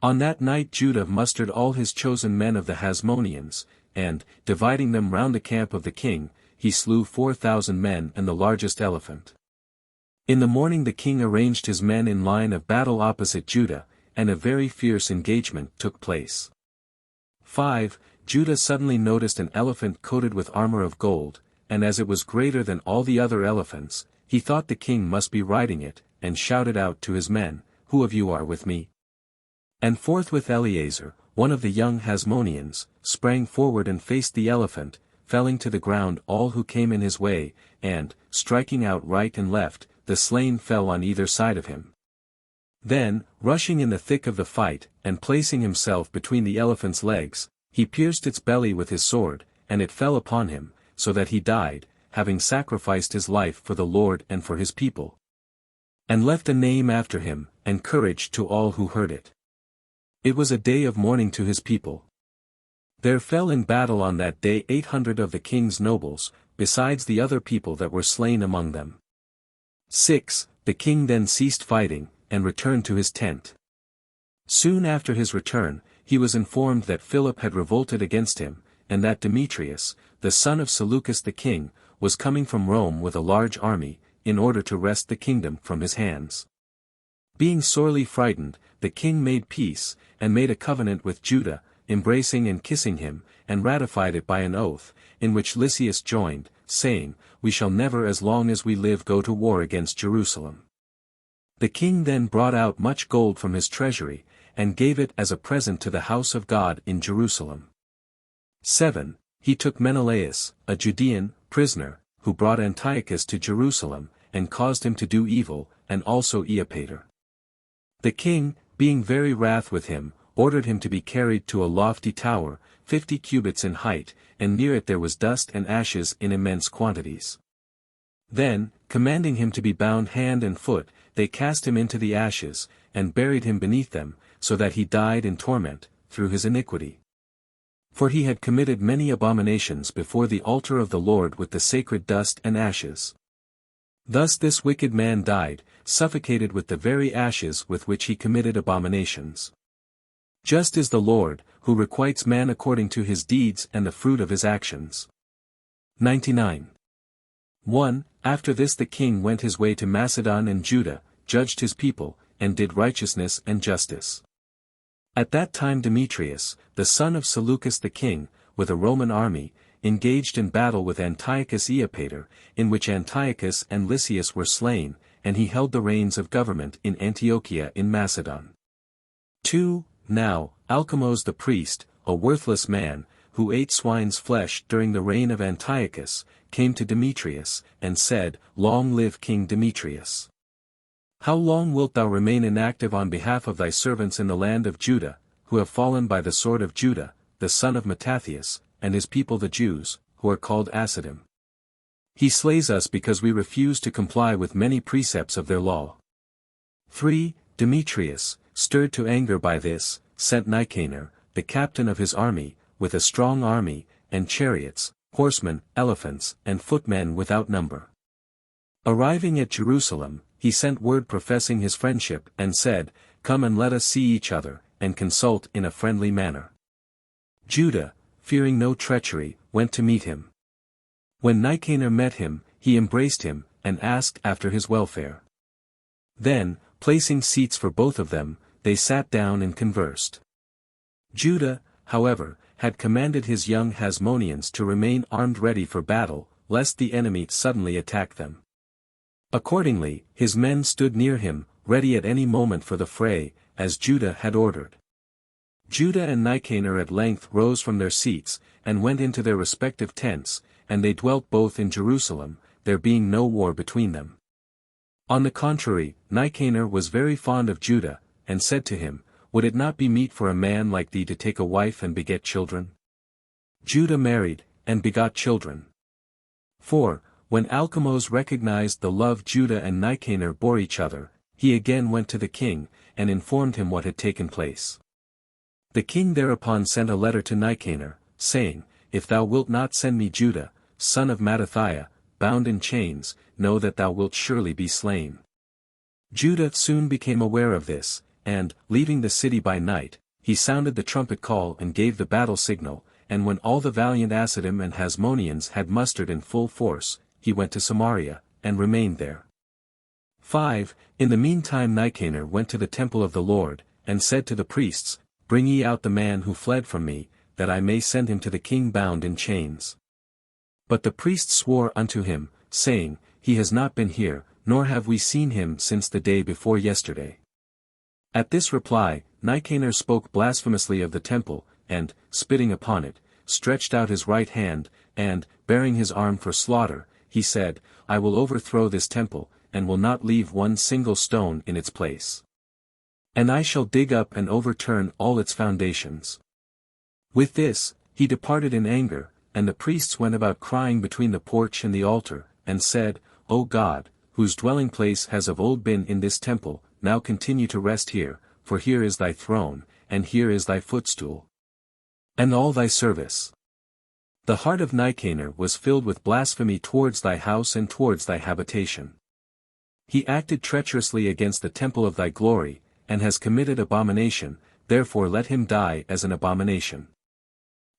S1: On that night Judah mustered all his chosen men of the Hasmoneans, and, dividing them round the camp of the king, he slew 4,000 men and the largest elephant. In the morning the king arranged his men in line of battle opposite Judah, and a very fierce engagement took place. 5. Judah suddenly noticed an elephant coated with armor of gold, and as it was greater than all the other elephants, he thought the king must be riding it, and shouted out to his men, Who of you are with me? And forthwith Eleazar, one of the young Hasmoneans, sprang forward and faced the elephant, felling to the ground all who came in his way, and, striking out right and left, the slain fell on either side of him. Then, rushing in the thick of the fight, and placing himself between the elephant's legs, he pierced its belly with his sword, and it fell upon him, so that he died, having sacrificed his life for the Lord and for his people. And left a name after him, and courage to all who heard it. It was a day of mourning to his people. There fell in battle on that day 800 of the king's nobles, besides the other people that were slain among them. 6. The king then ceased fighting, and returned to his tent. Soon after his return, he was informed that Philip had revolted against him, and that Demetrius, the son of Seleucus the king, was coming from Rome with a large army, in order to wrest the kingdom from his hands. Being sorely frightened, the king made peace, and made a covenant with Judah, embracing and kissing him, and ratified it by an oath, in which Lysias joined, saying, "We shall never as long as we live go to war against Jerusalem." The king then brought out much gold from his treasury, and gave it as a present to the house of God in Jerusalem. 7. He took Menelaus, a Judean, prisoner, who brought Antiochus to Jerusalem, and caused him to do evil, and also Eupator. The king, being very wrath with him, ordered him to be carried to a lofty tower, 50 cubits in height, and near it there was dust and ashes in immense quantities. Then, commanding him to be bound hand and foot, they cast him into the ashes, and buried him beneath them, so that he died in torment, through his iniquity. For he had committed many abominations before the altar of the Lord with the sacred dust and ashes. Thus this wicked man died, suffocated with the very ashes with which he committed abominations. Just is the Lord, who requites man according to his deeds and the fruit of his actions. 99. 1. After this the king went his way to Macedon and Judah, judged his people, and did righteousness and justice. At that time Demetrius, the son of Seleucus the king, with a Roman army, engaged in battle with Antiochus Eupator, in which Antiochus and Lysias were slain, and he held the reins of government in Antiochia in Macedon. 2. Now, Alcamos the priest, a worthless man, who ate swine's flesh during the reign of Antiochus, came to Demetrius, and said, "Long live King Demetrius! How long wilt thou remain inactive on behalf of thy servants in the land of Judah, who have fallen by the sword of Judah, the son of Mattathias, and his people the Jews, who are called Asidim? He slays us because we refuse to comply with many precepts of their law." 3. Demetrius, stirred to anger by this, sent Nicanor, the captain of his army, with a strong army, and chariots, horsemen, elephants, and footmen without number. Arriving at Jerusalem, he sent word professing his friendship, and said, "Come and let us see each other, and consult in a friendly manner." Judah, fearing no treachery, went to meet him. When Nicanor met him, he embraced him, and asked after his welfare. Then, placing seats for both of them, they sat down and conversed. Judah, however, had commanded his young Hasmoneans to remain armed ready for battle, lest the enemy suddenly attack them. Accordingly, his men stood near him, ready at any moment for the fray, as Judah had ordered. Judah and Nicanor at length rose from their seats, and went into their respective tents, and they dwelt both in Jerusalem, there being no war between them. On the contrary, Nicanor was very fond of Judah, and said to him, "Would it not be meet for a man like thee to take a wife and beget children?" Judah married, and begot children. 4. When Alcamos recognized the love Judah and Nicanor bore each other, he again went to the king, and informed him what had taken place. The king thereupon sent a letter to Nicanor, saying, "If thou wilt not send me Judah, son of Mattathiah, bound in chains, know that thou wilt surely be slain." Judah soon became aware of this, and, leaving the city by night, he sounded the trumpet call and gave the battle signal, and when all the valiant Asidim and Hasmoneans had mustered in full force, he went to Samaria, and remained there. 5. In the meantime Nicanor went to the temple of the Lord, and said to the priests, "Bring ye out the man who fled from me, that I may send him to the king bound in chains." But the priests swore unto him, saying, "He has not been here, nor have we seen him since the day before yesterday." At this reply, Nicanor spoke blasphemously of the temple, and, spitting upon it, stretched out his right hand, and, baring his arm for slaughter, he said, I will overthrow this temple, and will not leave one single stone in its place. And I shall dig up and overturn all its foundations. With this, he departed in anger, and the priests went about crying between the porch and the altar, and said, O God, whose dwelling place has of old been in this temple, now continue to rest here, for here is thy throne, and here is thy footstool, and all thy service. The heart of Nicanor was filled with blasphemy towards thy house and towards thy habitation. He acted treacherously against the temple of thy glory, and has committed abomination, therefore let him die as an abomination.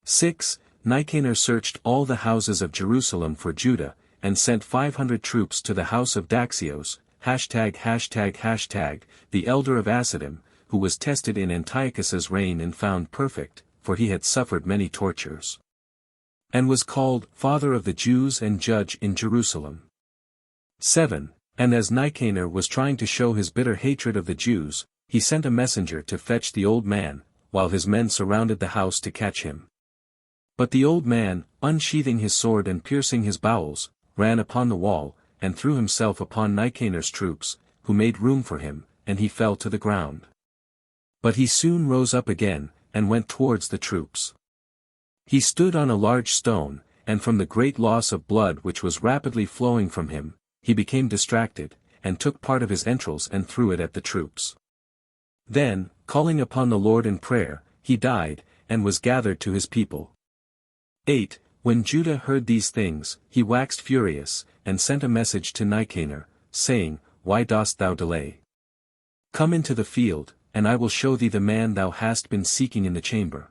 S1: 6. Nicanor searched all the houses of Jerusalem for Judah, and sent 500 troops to the house of Daxios, the elder of Asidim, who was tested in Antiochus's reign and found perfect, for he had suffered many tortures, and was called Father of the Jews and Judge in Jerusalem. 7. And as Nicanor was trying to show his bitter hatred of the Jews, he sent a messenger to fetch the old man, while his men surrounded the house to catch him. But the old man, unsheathing his sword and piercing his bowels, ran upon the wall, and threw himself upon Nicanor's troops, who made room for him, and he fell to the ground. But he soon rose up again, and went towards the troops. He stood on a large stone, and from the great loss of blood which was rapidly flowing from him, he became distracted, and took part of his entrails and threw it at the troops. Then, calling upon the Lord in prayer, he died, and was gathered to his people. 8. When Judah heard these things, he waxed furious, and sent a message to Nicanor, saying, Why dost thou delay? Come into the field, and I will show thee the man thou hast been seeking in the chamber.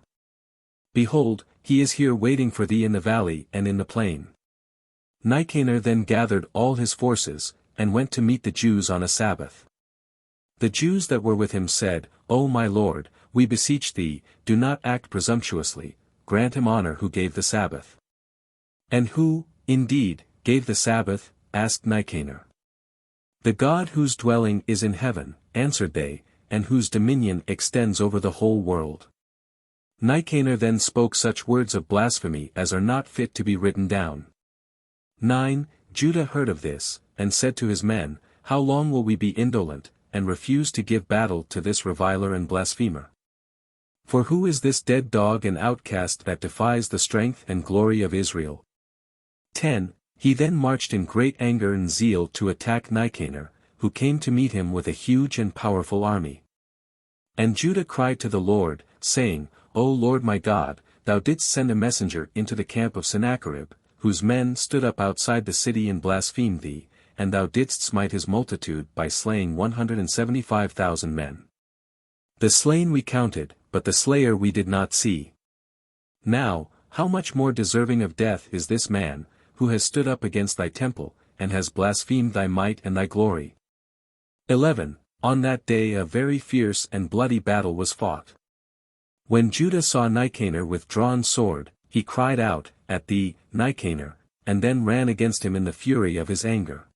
S1: Behold, he is here waiting for thee in the valley and in the plain. Nicanor then gathered all his forces, and went to meet the Jews on a Sabbath. The Jews that were with him said, O my lord, we beseech thee, do not act presumptuously, grant him honor who gave the Sabbath. And who, indeed, gave the Sabbath? Asked Nicanor. The God whose dwelling is in heaven, answered they, and whose dominion extends over the whole world. Nicanor then spoke such words of blasphemy as are not fit to be written down. 9. Judah heard of this, and said to his men, How long will we be indolent, and refuse to give battle to this reviler and blasphemer? For who is this dead dog and outcast that defies the strength and glory of Israel? 10. He then marched in great anger and zeal to attack Nicanor, who came to meet him with a huge and powerful army. And Judah cried to the Lord, saying, O Lord my God, thou didst send a messenger into the camp of Sennacherib, whose men stood up outside the city and blasphemed thee, and thou didst smite his multitude by slaying 175,000 men. The slain we counted, but the slayer we did not see. Now, how much more deserving of death is this man, who has stood up against thy temple, and has blasphemed thy might and thy glory? 11. On that day a very fierce and bloody battle was fought. When Judah saw Nicanor with drawn sword, he cried out, at thee, Nicanor, and then ran against him in the fury of his anger.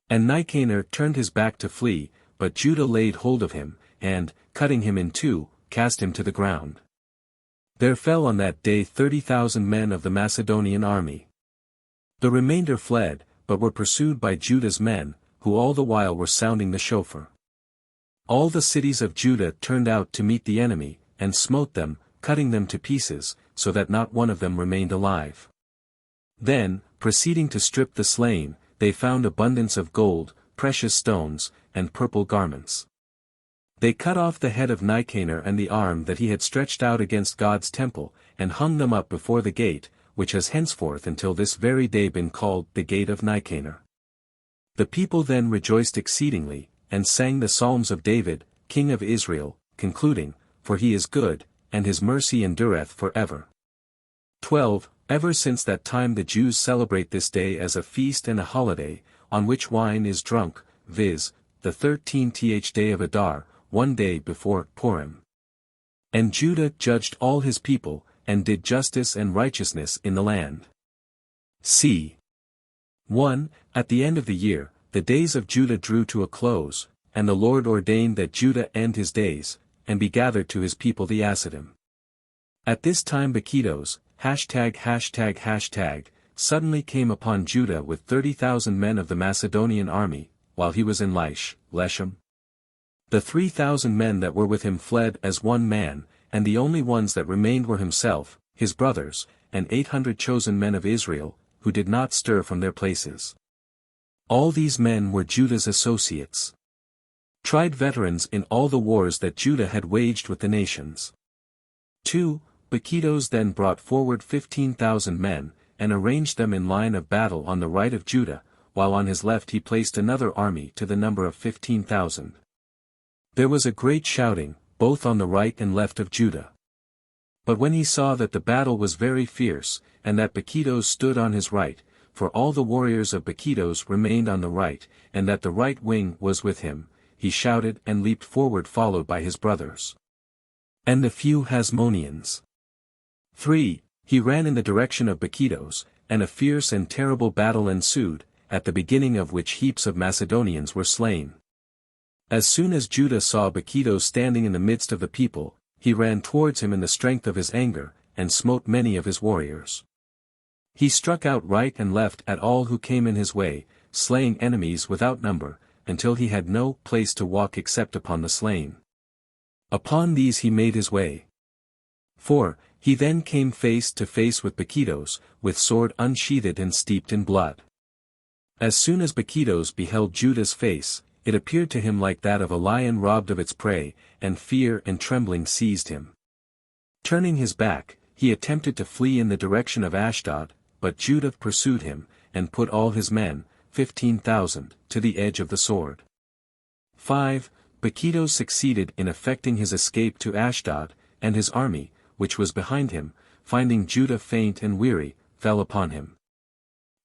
S1: And Nicanor turned his back to flee, but Judah laid hold of him, and, cutting him in two, cast him to the ground. There fell on that day 30,000 men of the Macedonian army. The remainder fled, but were pursued by Judah's men, who all the while were sounding the shofar. All the cities of Judah turned out to meet the enemy, and smote them, cutting them to pieces, so that not one of them remained alive. Then, proceeding to strip the slain, they found abundance of gold, precious stones, and purple garments. They cut off the head of Nicanor and the arm that he had stretched out against God's temple, and hung them up before the gate, which has henceforth until this very day been called the Gate of Nicanor. The people then rejoiced exceedingly, and sang the psalms of David, king of Israel, concluding, For he is good, and his mercy endureth for ever. 12. Ever since that time the Jews celebrate this day as a feast and a holiday, on which wine is drunk, viz., the 13th day of Adar, one day before Purim. And Judah judged all his people, and did justice and righteousness in the land. c. 1. At the end of the year, the days of Judah drew to a close, and the Lord ordained that Judah end his days, and be gathered to his people the Asidim. At this time Bacchidos, suddenly came upon Judah with 30,000 men of the Macedonian army, while he was in Leshem. The 3,000 men that were with him fled as one man, and the only ones that remained were himself, his brothers, and 800 chosen men of Israel, who did not stir from their places. All these men were Judah's associates, tried veterans in all the wars that Judah had waged with the nations. 2. Bacchidos then brought forward 15,000 men, and arranged them in line of battle on the right of Judah, while on his left he placed another army to the number of 15,000. There was a great shouting, both on the right and left of Judah. But when he saw that the battle was very fierce, and that Bacchidos stood on his right, for all the warriors of Bacchidos remained on the right, and that the right wing was with him, he shouted and leaped forward followed by his brothers and the few Hasmoneans. 3. He ran in the direction of Bacchidos, and a fierce and terrible battle ensued, at the beginning of which heaps of Macedonians were slain. As soon as Judah saw Bacchidos standing in the midst of the people, he ran towards him in the strength of his anger, and smote many of his warriors. He struck out right and left at all who came in his way, slaying enemies without number, until he had no place to walk except upon the slain. Upon these he made his way. 4. He then came face to face with Bacchidos, with sword unsheathed and steeped in blood. As soon as Bacchidos beheld Judah's face, it appeared to him like that of a lion robbed of its prey, and fear and trembling seized him. Turning his back, he attempted to flee in the direction of Ashdod, but Judah pursued him, and put all his men, 15,000, to the edge of the sword. 5. Bacchidos succeeded in effecting his escape to Ashdod, and his army, which was behind him, finding Judah faint and weary, fell upon him.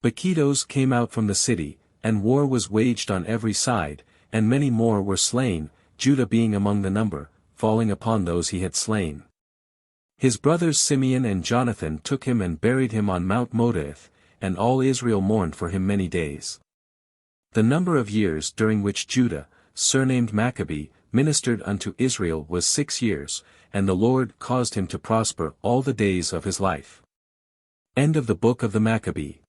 S1: Bacchidos came out from the city, and war was waged on every side, and many more were slain, Judah being among the number, falling upon those he had slain. His brothers Simeon and Jonathan took him and buried him on Mount Modaith, and all Israel mourned for him many days. The number of years during which Judah, surnamed Maccabee, ministered unto Israel was 6 years, and the Lord caused him to prosper all the days of his life. End of the Book of the Maccabee.